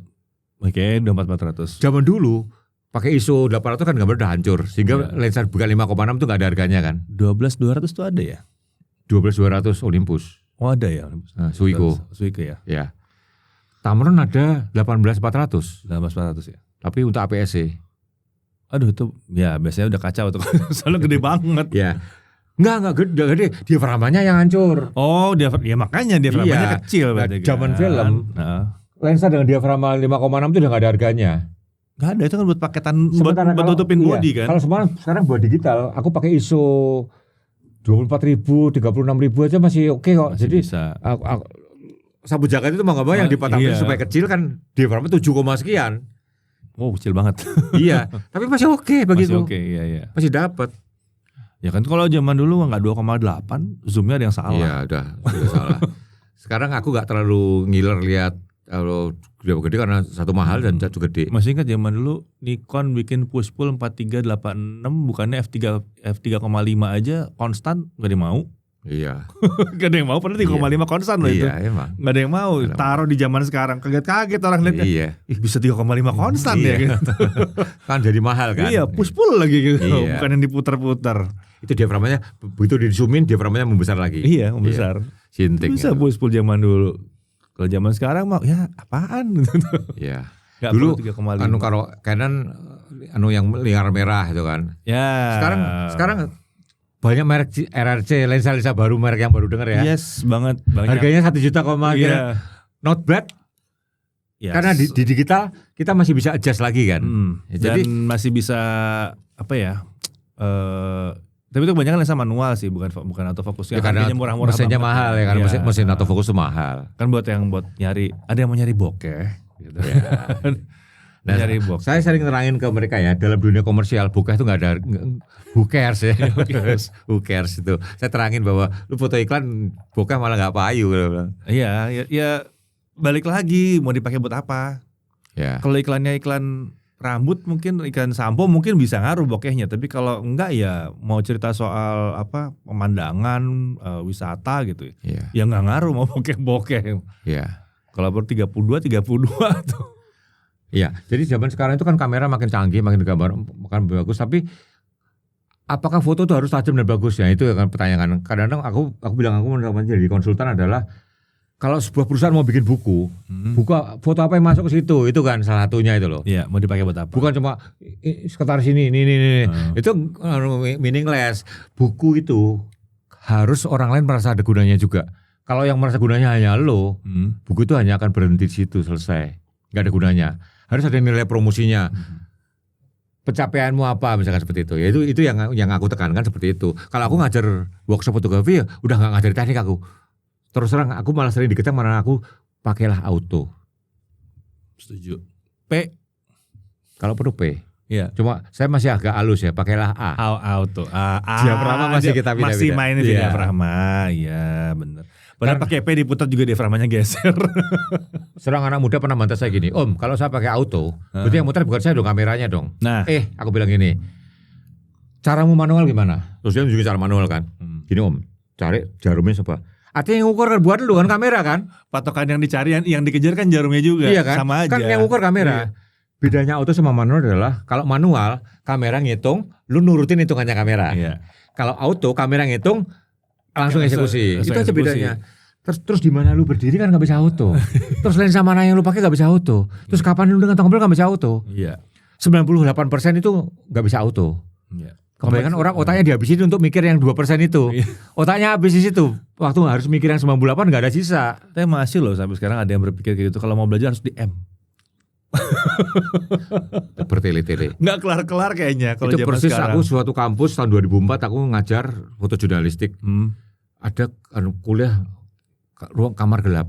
Oke, 24-400. Zaman dulu pakai ISO 800 kan gambar udah hancur. Sehingga lensa bukan 5,6 itu gak ada harganya kan. 12-200 tuh ada ya? 12-200 Olympus. Oh ada ya? Suico ya? Ya. Tamron ada 18-400. 18-400 ya? Tapi untuk APS-C. Aduh itu ya biasanya udah kacau tuh. Soalnya gede banget. Ya. Enggak gede. Diafragmanya yang hancur. Oh, ya makanya diafragmanya kecil berarti. Zaman film. Lensa dengan diafragma 5,6 itu udah gak ada harganya. Gak ada, itu kan buat paketan buat tutupin body kan. Kalau sekarang buat digital, aku pakai ISO 24.000, 36.000 aja masih oke kok. Masih jadi bisa. Sapu jagat itu mau nggak mau yang dipatangin supaya kecil kan diafragma 7, sekian. Oh kecil banget. Iya, tapi masih oke begitu. Masih oke, iya. Masih dapat. Ya kan kalau zaman dulu nggak 2,8, zoomnya ada yang salah. Iya, udah salah. Sekarang aku nggak terlalu ngiler lihat kalau dia gede karena satu mahal dan satu gede. Masih ingat zaman dulu Nikon bikin push pull 4386 bukannya f3,5 aja konstan nggak ada yang mau. Iya. Gak ada yang mau, padahal 3,5 konstan loh itu. Iya emang. Gak ada yang mau. Taruh di zaman sekarang kaget-kaget orang lihatnya. Iya. Ih bisa 3,5 konstan ya gitu. Kan jadi mahal kan. Iya push pull lagi gitu. Iya. Bukan yang diputar-putar. Itu diafragmanya begitu di zoomin diafragmanya membesar lagi. Iya membesar. Sinting. Bisa push pull zaman dulu. Kalau zaman sekarang mah ya apaan. Iya. Gak dulu 3,5. kalau Canon yang lingkar merah itu kan. Ya. Sekarang banyak merek RRC, lensa baru, merek yang baru dengar ya. Yes, banget. Harganya 1 juta not bad. Yes. Karena di digital kita masih bisa adjust lagi kan. Jadi masih bisa apa ya? Tapi itu kebanyakan lensa manual sih, bukan autofocus. Ya, karena murah-murah mesinnya mahal ya, karena mesin autofocus itu mahal. Kan buat nyari, ada yang mau nyari bokeh gitu. Ya. Nah, saya sering terangin ke mereka ya, dalam dunia komersial bokeh itu nggak ada, who cares ya, who cares itu. Saya terangin bahwa lu foto iklan bokeh malah nggak payu. Iya, ya balik lagi mau dipakai buat apa? Ya. Kalau iklannya iklan rambut mungkin, iklan sampo mungkin bisa ngaruh bokehnya, tapi kalau enggak ya mau cerita soal apa pemandangan, wisata gitu, ya nggak ngaruh mau bokeh. Ya. Kalau per 32 tuh. Iya, jadi zaman sekarang itu kan kamera makin canggih, makin gambar makin bagus, tapi apakah foto itu harus tajam dan bagus ya? Itu kan pertanyaan. Kadang-kadang aku bilang aku jadi konsultan adalah kalau sebuah perusahaan mau bikin buku foto apa yang masuk ke situ, itu kan salah satunya itu loh. Iya, mau dipakai buat apa? Bukan cuma sekretaris ini. Itu meaningless. Buku itu harus orang lain merasa ada gunanya juga. Kalau yang merasa gunanya hanya lo, buku itu hanya akan berhenti di situ, selesai. Gak ada gunanya. Harus ada nilai promosinya. Pencapaianmu apa misalkan seperti itu. Ya itu yang aku tekankan seperti itu. Kalau aku ngajar workshop fotografi ya udah gak ngajar teknik aku. Terus terang aku malah sering dikecam karena aku pakailah auto. Setuju. P. Kalau perlu P. Iya. Cuma saya masih agak halus ya, pakailah A. Auto. Diafragma masih kita beda-beda. Masih main di diafragma. Iya benar. Padahal pakai P diputar juga diafragmanya geser. Serang anak muda pernah bantah saya gini, Om kalau saya pakai auto, berarti yang muter bukan saya dong, kameranya dong. Nah, aku bilang gini, caramu manual gimana? Terus dia tunjukin cara manual kan. Gini Om, cari jarumnya siapa? Artinya yang ukur kan buat lu kan kamera kan. Patokan yang dicari, yang dikejar kan jarumnya juga. Iya kan? Sama aja. Kan yang ukur kamera. Iya. Bedanya auto sama manual adalah kalau manual kamera ngitung, lu nurutin hitungannya kamera. Iya. Kalau auto kamera ngitung, langsung eksekusi. Itu aja bedanya. Terus di mana lu berdiri kan nggak bisa auto. Terus lensa mana yang lu pakai nggak bisa auto. Terus kapan lu dengan tombol nggak bisa auto. Iya. 98% itu nggak bisa auto. Iya. Kebanyakan orang otaknya dihabisin untuk mikir yang 2% itu. Iya. Otaknya habis di situ. Waktu harus mikir yang 98 nggak ada sisa. Tapi masih loh sampai sekarang ada yang berpikir kayak gitu. Kalau mau belajar harus di M. Bertele-tele. Nggak kelar-kelar kayaknya. Itu persis sekarang. Aku suatu kampus tahun 2004 aku ngajar foto jurnalistik. ada kuliah ruang kamar gelap.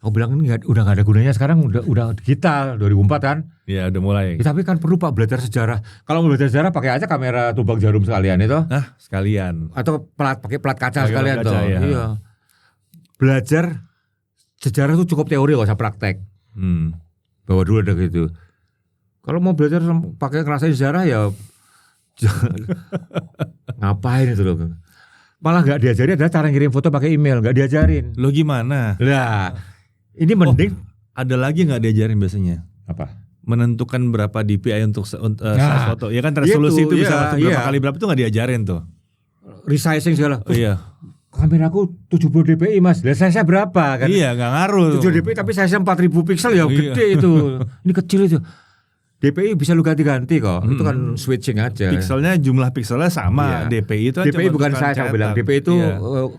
Aku bilang ini udah gak ada gunanya sekarang, udah digital 2004 kan. Ya udah mulai. Ya, tapi kan perlu Pak belajar sejarah. Kalau mau belajar sejarah pakai aja kamera tubang jarum sekalian itu. Sekalian. Atau pakai plat kaca sekalian kaca, tuh. ya. Iya. Belajar sejarah itu cukup teori gak usah praktek. Bahwa dulu ada gitu. Kalau mau belajar pakai ngerasain sejarah ya ngapain itu loh. Malah gak diajarin adalah cara ngirim foto pakai email, gak diajarin. Lo gimana? Lah. Ini mending ada lagi nggak diajarin biasanya? Apa? Menentukan berapa DPI untuk size foto. Ya kan resolusi itu bisa berapa kali berapa itu nggak diajarin tuh. Resizing segala. Iya. Kameraku 70 dpi mas. Lah size berapa kan? Iya nggak ngaruh. 7 dpi tapi size 4000 pixel ya gede itu. Ini kecil itu. DPI bisa lu ganti-ganti kok. Itu kan switching aja. Pikselnya jumlah pikselnya sama. Iya. DPI itu DPI bukan size aku bilang. DPI itu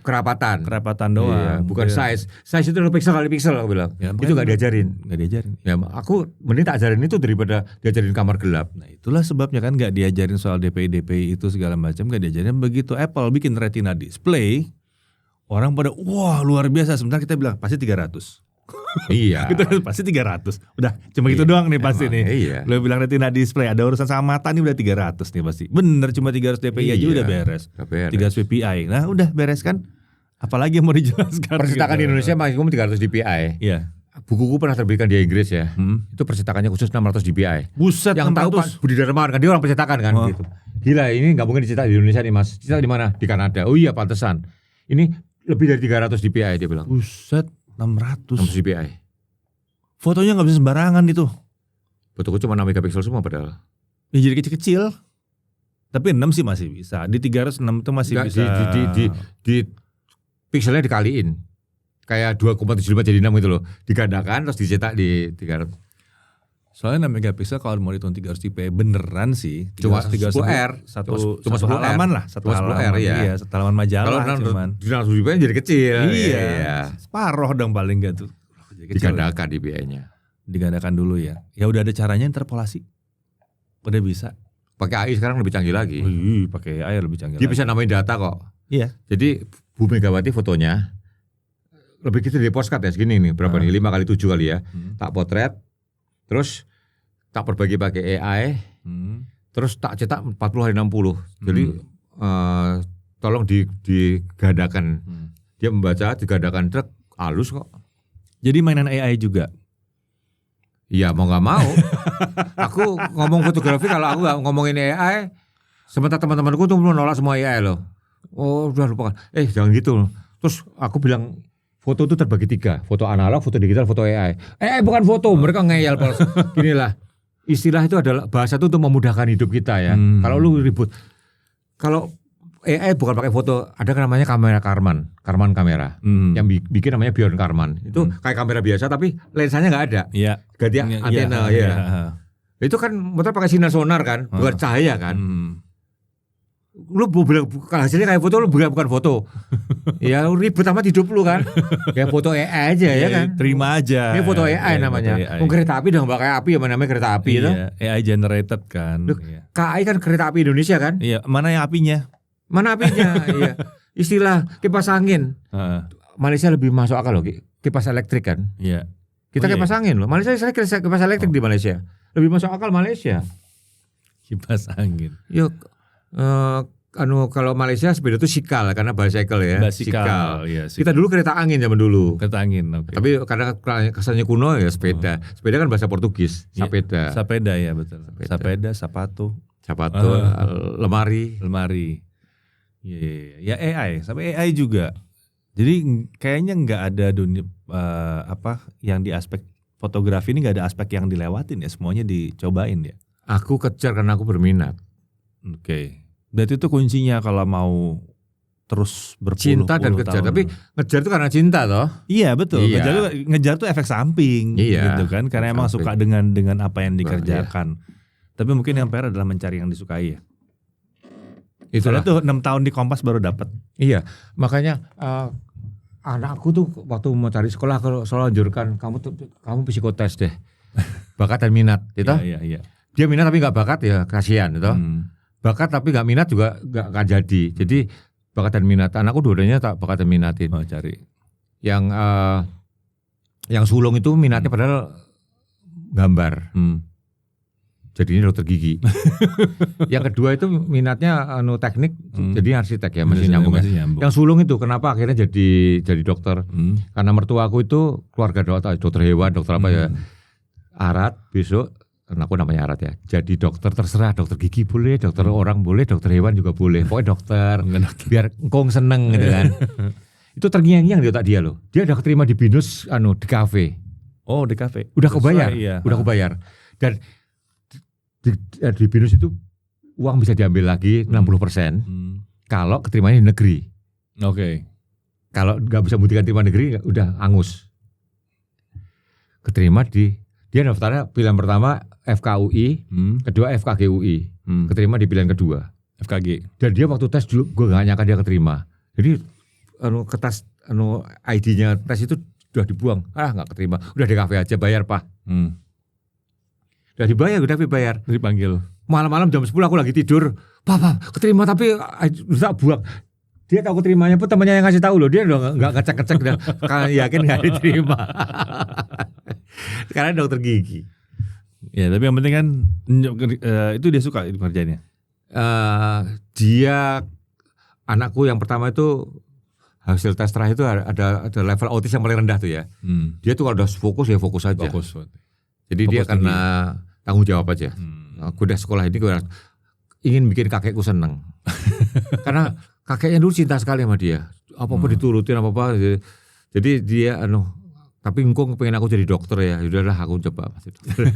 kerapatan. Kerapatan doang. Iya, bukan size. Size itu pixel kali pixel aku bilang. Ya, itu nggak diajarin. Nggak diajarin. Ya aku mending tak ajarin itu daripada diajarin kamar gelap. Nah itulah sebabnya kan nggak diajarin soal DPI itu segala macam. Nggak diajarin. Begitu Apple bikin Retina display, orang pada wah luar biasa. Sementara kita bilang pasti 300. Iya. Gitu pasti 300. Udah cuma gitu doang nih pasti nih. Iya. Lo bilang Retina display ada urusan sama mata nih udah 300 nih pasti. Bener cuma 300 dpi aja udah beres. 300 ppi. Nah udah beres kan. Apalagi yang mau dijelaskan. Percetakan gitu. di Indonesia maksimum 300 dpi. Iya. Bukuku pernah terbitkan di Inggris ya. Itu percetakannya khusus 600 dpi. Buset, yang 600. Tahu Pak Budi Darmawan kan dia orang percetakan kan gitu. Gila ini nggak mungkin dicetak di Indonesia nih Mas. Cetak di mana? Di Kanada. Oh iya pantesan. Ini lebih dari 300 dpi dia bilang. Buset 600 dpi. Fotonya nggak bisa sembarangan itu. Fotoku cuma 6 megapiksel semua padahal. Ya jadi kecil-kecil. Tapi 6 sih masih bisa. Di 306 itu masih bisa. Di pikselnya dikaliin. Kayak 2,75 jadi 6 gitu loh. Digandakan terus dicetak di 300. Soalnya 6 megapiksel kalau mau dihitung 300 dpi beneran sih. Cuma 10R. Cuma 10 halaman lah. Satu halaman ya. Iya, satu halaman majalah. Kalau 600 dpi jadi kecil. Iya. Separoh dong paling gak tuh. Digandakan DPI-nya. Digandakan dulu ya. Ya udah ada caranya interpolasi. Udah bisa. Pakai AI sekarang lebih canggih lagi. Pakai AI lebih canggih. Dia bisa namain data kok. Iya. Jadi Bu Megawati fotonya lebih gitu dari postcard ya segini nih. Berapa nih? 5x7 kali ya. Tak potret. Terus tak perbagi pakai AI. Terus tak cetak 40 hari 60. Jadi tolong digandakan. Dia membaca digandakan truk halus kok. Jadi mainan AI juga. Iya mau nggak mau. Aku ngomong fotografi kalau aku nggak ngomongin AI, sementara teman-temanku tuh menolak semua AI loh. Oh udah lupakan. Jangan gitu. Terus aku bilang foto itu terbagi 3, foto analog, foto digital, foto AI. AI bukan foto, mereka ngeyel. Ginilah istilah itu adalah bahasa itu untuk memudahkan hidup kita ya. Kalau lu ribut, kalau AI bukan pakai foto, ada namanya kamera Karman kamera, yang bikin namanya Beyond Karman. Itu kayak kamera biasa tapi lensanya nggak ada. Iya. Ganti antena ya. Itu kan motor pakai sinar sonar kan, bukan cahaya kan. Lu bilang hasilnya kayak foto, lu bukan foto. Ya ribet amat hidup lu kan. Ya foto AI aja ya kan. Terima aja. Ini foto AI namanya. Kereta api dong pakai api, yang namanya kereta api itu. AI generated kan. Loh, KAI kan kereta api Indonesia kan. Iya. Mana yang apinya? Mana apinya? Iya. Istilah kipas angin. Malaysia lebih masuk akal loh, kipas elektrik kan. Iya. Kita kipas angin loh. Malaysia kipas elektrik di Malaysia. Lebih masuk akal Malaysia. Kipas angin. Yuk kalau Malaysia sepeda itu sikal karena bicycle ya. Sikal. Iya, kita dulu kereta angin zaman dulu. Kereta angin. Okay. Tapi karena kesannya kuno ya sepeda. Sepeda kan bahasa Portugis. Sapeda. Sapeda ya betul. Sapeda, sepatu, lemari. Ya AI, sampai AI juga. Jadi kayaknya nggak ada dunia yang di aspek fotografi ini nggak ada aspek yang dilewatin ya, semuanya dicobain ya. Aku kejar karena aku berminat. Oke. Berarti itu kuncinya kalau mau terus berpuluh-puluh cinta dan kejar, tahun. tapi ngejar itu karena cinta toh. Iya betul. Iya. Ngejar tuh efek samping, gitu kan, karena emang samping. suka dengan apa yang dikerjakan. Tapi mungkin yang PR adalah mencari yang disukai ya. Itulah tuh 6 tahun di Kompas baru dapat. Iya, makanya anakku tuh waktu mau cari sekolah kalau selalu anjurkan kamu psikotes deh, bakat dan minat, gitu. Iya. Dia minat tapi nggak bakat ya kasihan, gitu. Bakat tapi nggak minat juga nggak jadi. Jadi bakat dan minat. Anakku dua-duanya tak bakat dan minatin. Oh, cari. Yang sulung itu minatnya padahal gambar. Jadi ini dokter gigi. Yang kedua itu minatnya teknik, jadi arsitek ya, masih nyambung. Yang sulung itu kenapa akhirnya jadi dokter? Karena mertua aku itu keluarga dokter hewan, dokter apa ya, Arat. Besok karena aku namanya Arat ya, jadi dokter terserah, dokter gigi boleh, dokter orang boleh, dokter hewan juga boleh, pokoknya dokter. Biar engkong seneng gitu kan. Itu terngiang-ngiang di otak dia loh. Dia udah keterima di BINUS di kafe. Oh, di kafe. Udah kebayar. Iya. Udah kebayar. Dan di BINUS itu uang bisa diambil lagi 60%. Kalau keterimanya di negeri. Oke. Kalau nggak bisa buktikan terima negeri, udah angus. Keterima dia daftarnya pilihan pertama FKUI, kedua FKGUI. Keterima di pilihan kedua. FKG. Dan dia waktu tes dulu, gue nggak nyangka dia keterima. Jadi kertas ID-nya tes itu udah dibuang, nggak keterima, udah di kafe aja, bayar Pak. Udah dibayar, Dipanggil. Malam-malam jam 10 aku lagi tidur, Pak keterima tapi udah buang. Dia tahu keterimanya pun temannya yang ngasih tahu loh, dia udah nggak ngecek dan yakin nggak diterima. Sekarang dokter gigi. Ya tapi yang penting kan itu dia suka kerjanya. Dia anakku yang pertama itu hasil tes terakhir itu ada level autis yang paling rendah tuh ya. Dia tuh kalau udah fokus ya fokus aja. Jadi dia karena tanggung jawab aja. Aku udah sekolah ini gue ingin bikin kakekku seneng. Karena kakeknya dulu cinta sekali sama dia. Apa-apa diturutin apa-apa. Jadi dia tapi engkau pengen aku jadi dokter ya. Udahlah aku coba masih dokter.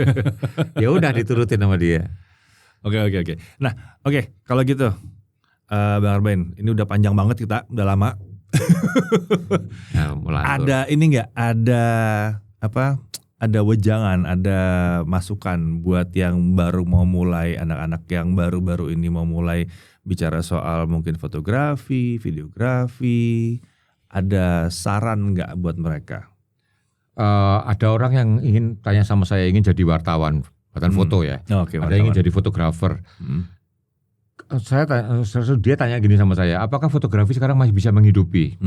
Ya udah diturutin sama dia. Oke. Nah, kalau gitu Bang Arbain, ini udah panjang banget kita, udah lama. Ada ini nggak? Ada wejangan, ada masukan buat yang baru mau mulai, anak-anak yang baru-baru ini mau mulai bicara soal mungkin fotografi, videografi. Ada saran nggak buat mereka? Ada orang yang ingin tanya sama saya, ingin jadi wartawan foto ya. Ada yang ingin jadi fotografer. Dia tanya gini sama saya, apakah fotografi sekarang masih bisa menghidupi?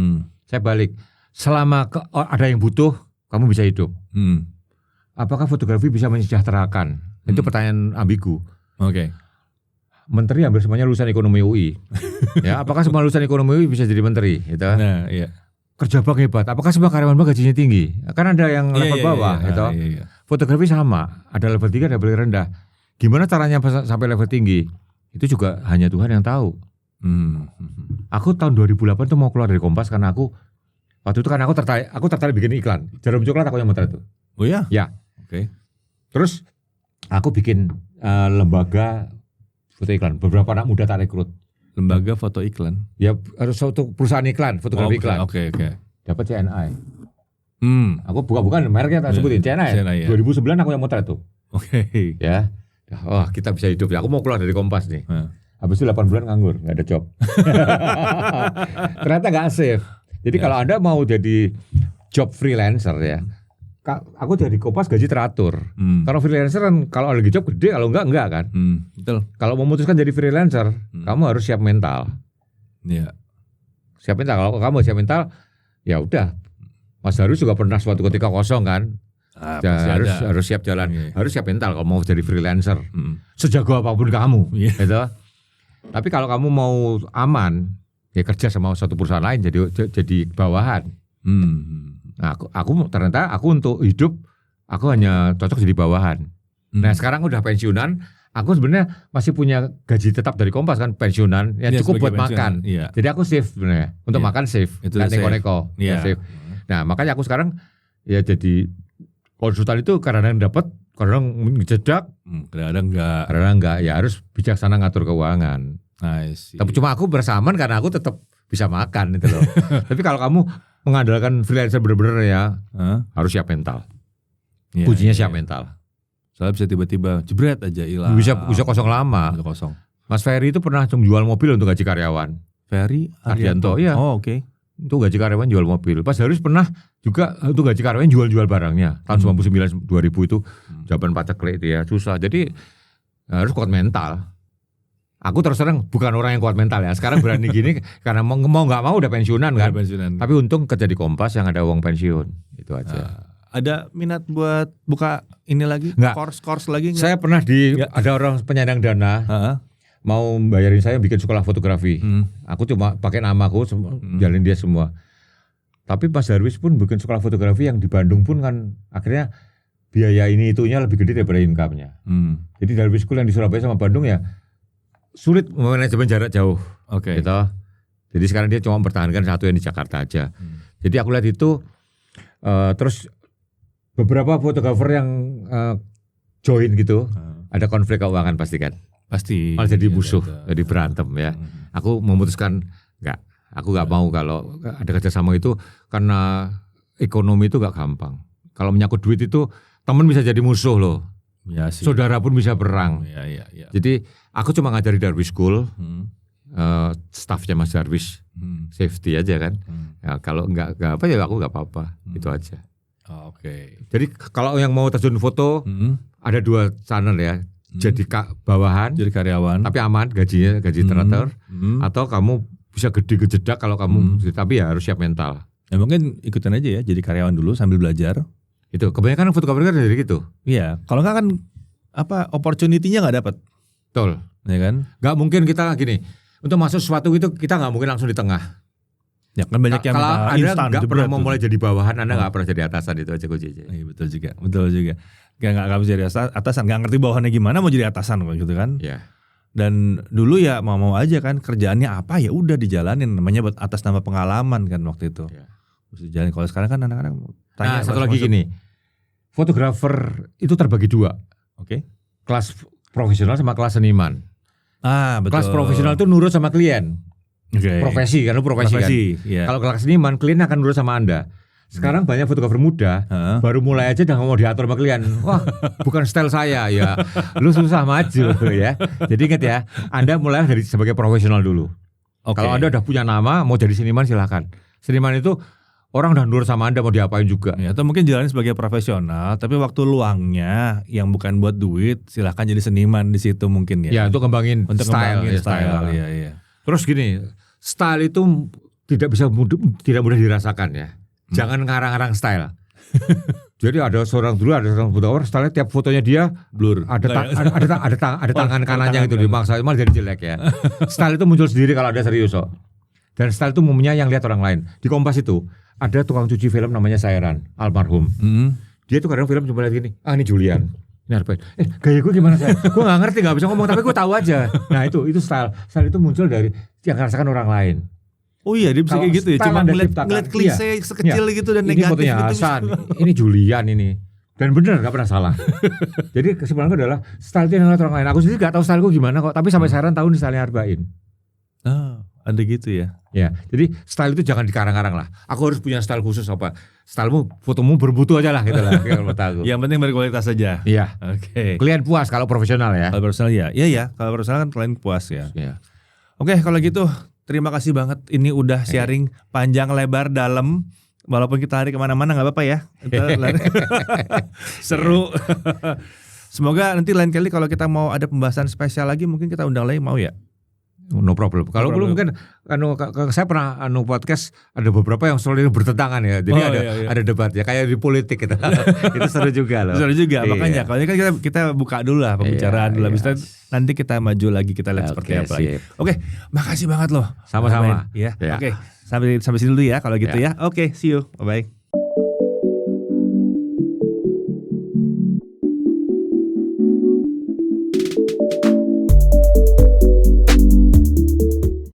Saya balik, selama ada yang butuh, kamu bisa hidup. Apakah fotografi bisa mensejahterakan? Itu pertanyaan ambigu. Menteri hampir semuanya lulusan ekonomi UI. Ya, apakah semua lulusan ekonomi UI bisa jadi menteri? Gitu. Nah, iya. Kerja bank hebat. Apakah semua karyawan bank gajinya tinggi? Kan ada yang level bawah. Gitu. Iya. Fotografi sama, ada level 3, ada level rendah. Gimana caranya sampai level tinggi? Itu juga hanya Tuhan yang tahu. Aku tahun 2008 tuh mau keluar dari Kompas karena aku tertarik bikin iklan. Jarum coklat aku yang motret itu. Oh ya? Ya. Oke. Terus aku bikin lembaga foto iklan. Beberapa anak muda tak rekrut. Lembaga foto iklan. Ya harus suatu perusahaan iklan, fotografi iklan. Oke. Dapat CNI. Aku bukan mereknya tak sebutin CNI. 2009 aku yang motret tuh. Oke. Ya. Oh, kita bisa hidup ya. Aku mau keluar dari Kompas nih. Habis itu 8 bulan nganggur, nggak ada job. Ternyata nggak safe. Jadi kalau Anda mau jadi job freelancer ya, aku jadi Kompas gaji teratur. Kalau freelancer kan kalau lagi job gede, kalau enggak kan. Betul. Kalau memutuskan jadi freelancer, kamu harus siap mental. Iya. Siap mental. Kalau kamu siap mental, ya udah. Mas Harus juga pernah suatu ketika kosong kan. Harus siap jalan, harus siap mental kalau mau jadi freelancer. Sejago apapun kamu, gitu. Tapi kalau kamu mau aman, ya kerja sama satu perusahaan lain jadi bawahan. Nah, ternyata aku untuk hidup aku hanya cocok jadi bawahan. Nah sekarang udah pensiunan, aku sebenarnya masih punya gaji tetap dari Kompas kan, pensiunan yang cukup buat makan. Jadi aku save sebenarnya untuk makan save, nggak neko-neko, save. Nah makanya aku sekarang ya jadi konsultan itu kadang-kadang dapat, kadang-kadang jedak, kadang-kadang enggak. Ya harus bijaksana ngatur keuangan. Tapi cuma aku bersamaan karena aku tetap bisa makan itu loh. Tapi kalau kamu mengandalkan freelancer bener-bener ya, harus siap mental. Kuncinya siap mental. Soalnya bisa tiba-tiba jebret aja hilang. Bisa kosong lama. Bisa kosong. Mas Ferry itu pernah jual mobil untuk gaji karyawan. Ferry Ardianto, iya. Oh oke. Itu gaji karyawan jual mobil. Pas Harus pernah juga untuk gaji karyawan jual barangnya. Tahun 99 2000 itu zaman paceklik itu ya susah. Jadi harus kuat mental. Aku terus terang bukan orang yang kuat mental ya. Sekarang berani gini karena mau nggak mau udah pensiunan kan. Tapi untung kerja di Kompas yang ada uang pensiun. Itu aja. Ada minat buat buka ini lagi? Course lagi? Enggak? Saya pernah ada orang penyandang dana mau bayarin saya bikin sekolah fotografi. Aku cuma pakai namaku, jalin dia semua. Tapi Mas Darwis pun bikin sekolah fotografi yang di Bandung pun kan akhirnya biaya ini itunya lebih gede daripada income-nya. Jadi Darwis School yang di Surabaya sama Bandung ya sulit manajemen jarak jauh. Gitu. Jadi sekarang dia cuma mempertahankan satu yang di Jakarta aja. Jadi aku lihat itu terus beberapa fotografer yang join gitu ada konflik keuangan pasti kan. Pasti. Malah jadi musuh, jadi berantem ya. Aku memutuskan aku nggak mau kalau ada kerjasama itu karena ekonomi itu nggak gampang. Kalau menyangkut duit itu teman bisa jadi musuh loh. Ya, saudara pun bisa perang. Ya. Jadi aku cuma ngajari Darwis School, staffnya Mas Darwis, safety aja kan. Ya, kalau nggak apa ya aku nggak apa-apa, itu aja. Jadi kalau yang mau terjun foto ada 2 channel ya. Jadi bawahan, jadi karyawan, tapi aman gaji teratur, atau kamu bisa gede kejedak kalau kamu, tapi ya harus siap mental. Ya mungkin ikutin aja ya, jadi karyawan dulu sambil belajar. Itu kebanyakan fotografer kan dari gitu. Iya, kalau nggak kan opportunity-nya nggak dapat. Betul. Ya kan? Nggak mungkin kita gini untuk masuk sesuatu itu kita nggak mungkin langsung di tengah. Ya kan banyak yang kalau Anda nggak pernah mau mulai jadi bawahan, Anda nggak pernah jadi atasan, itu aja kuncinya. Iya betul juga. Nggak bisa jadi atasan, nggak ngerti bawahannya gimana mau jadi atasan gitu kan? Iya. Dan dulu ya mau aja kan kerjaannya apa ya udah dijalanin, namanya buat atas nama pengalaman kan waktu itu. Ya. Terus dijalanin. Kalau sekarang kan anak-anak tanya. Satu lagi gini, fotografer itu terbagi 2. Kelas profesional sama kelas seniman. Betul. Kelas profesional itu nurut sama klien. Profesi kan. Iya. Kalau kelas seniman klien akan nurut sama Anda. Sekarang banyak fotografer muda baru mulai aja udah mau diatur sama klien. Wah, bukan style saya ya. Lu susah maju ya. Jadi ingat ya, Anda mulai dari sebagai profesional dulu. Kalau Anda udah punya nama mau jadi seniman silakan. Seniman itu orang udah nurut sama Anda mau diapain juga. Ya, atau mungkin jalanin sebagai profesional, tapi waktu luangnya yang bukan buat duit, silakan jadi seniman di situ mungkin ya. Ya, untuk ngembangin style. Iya. Terus gini, style itu tidak mudah dirasakan ya. Jangan ngarang-ngarang style. Jadi ada seorang fotografer style tiap fotonya dia blur. Ada tangan kanannya itu dimaksa malah jadi jelek ya. Style itu muncul sendiri kalau ada serius kok. Dan style itu umumnya yang lihat orang lain. Di Kompas itu ada tukang cuci film namanya Sairan, almarhum. Dia tuh kadang film cuma lihat gini, ini Julian. Ini Arbain. Gaya gue gimana saya? Gue nggak ngerti, nggak bisa ngomong, tapi gue tahu aja. Nah itu style. Style itu muncul dari yang rasakan orang lain. Oh iya, dia bisa kayak gitu ya. Cuma ngeliat klise sekecil gitu dan negatif. Ini fotonya gitu. Hasan, ini Julian ini. Dan bener, gak pernah salah. Jadi kesimpulanku adalah style itu yang ngeliat orang lain. Aku sendiri gak tahu styleku gimana kok. Tapi sampai sekarang tahu nih style Arbain. Ada gitu ya. Ya, jadi style itu jangan dikarang-karang lah. Aku harus punya style khusus apa. Stylemu, fotomu bermutu aja lah gitu lah. Yang penting berkualitas saja. Iya. Klien puas kalau profesional ya. Kalau profesional ya. Iya. Kalau profesional kan klien puas ya. Oke, kalau gitu terima kasih banget. Ini udah sharing panjang lebar dalam. Walaupun kita lari kemana-mana gak apa-apa ya. Seru. Semoga nanti lain kali kalau kita mau ada pembahasan spesial lagi mungkin kita undang lagi, mau ya? No problem. Kalau belum mungkin saya pernah podcast ada beberapa yang selalu bertentangan ya. Jadi ada debat ya kayak di politik gitu. Itu seru juga loh. Seru juga. Makanya kalau ini kan kita buka dulu lah pembicaraan dulu. Habis itu nanti kita maju lagi, kita lihat seperti apa lagi. Oke, makasih banget loh. Sama-sama. Ya. Oke. Sampai sini dulu ya kalau gitu ya. Oke, see you. Bye bye.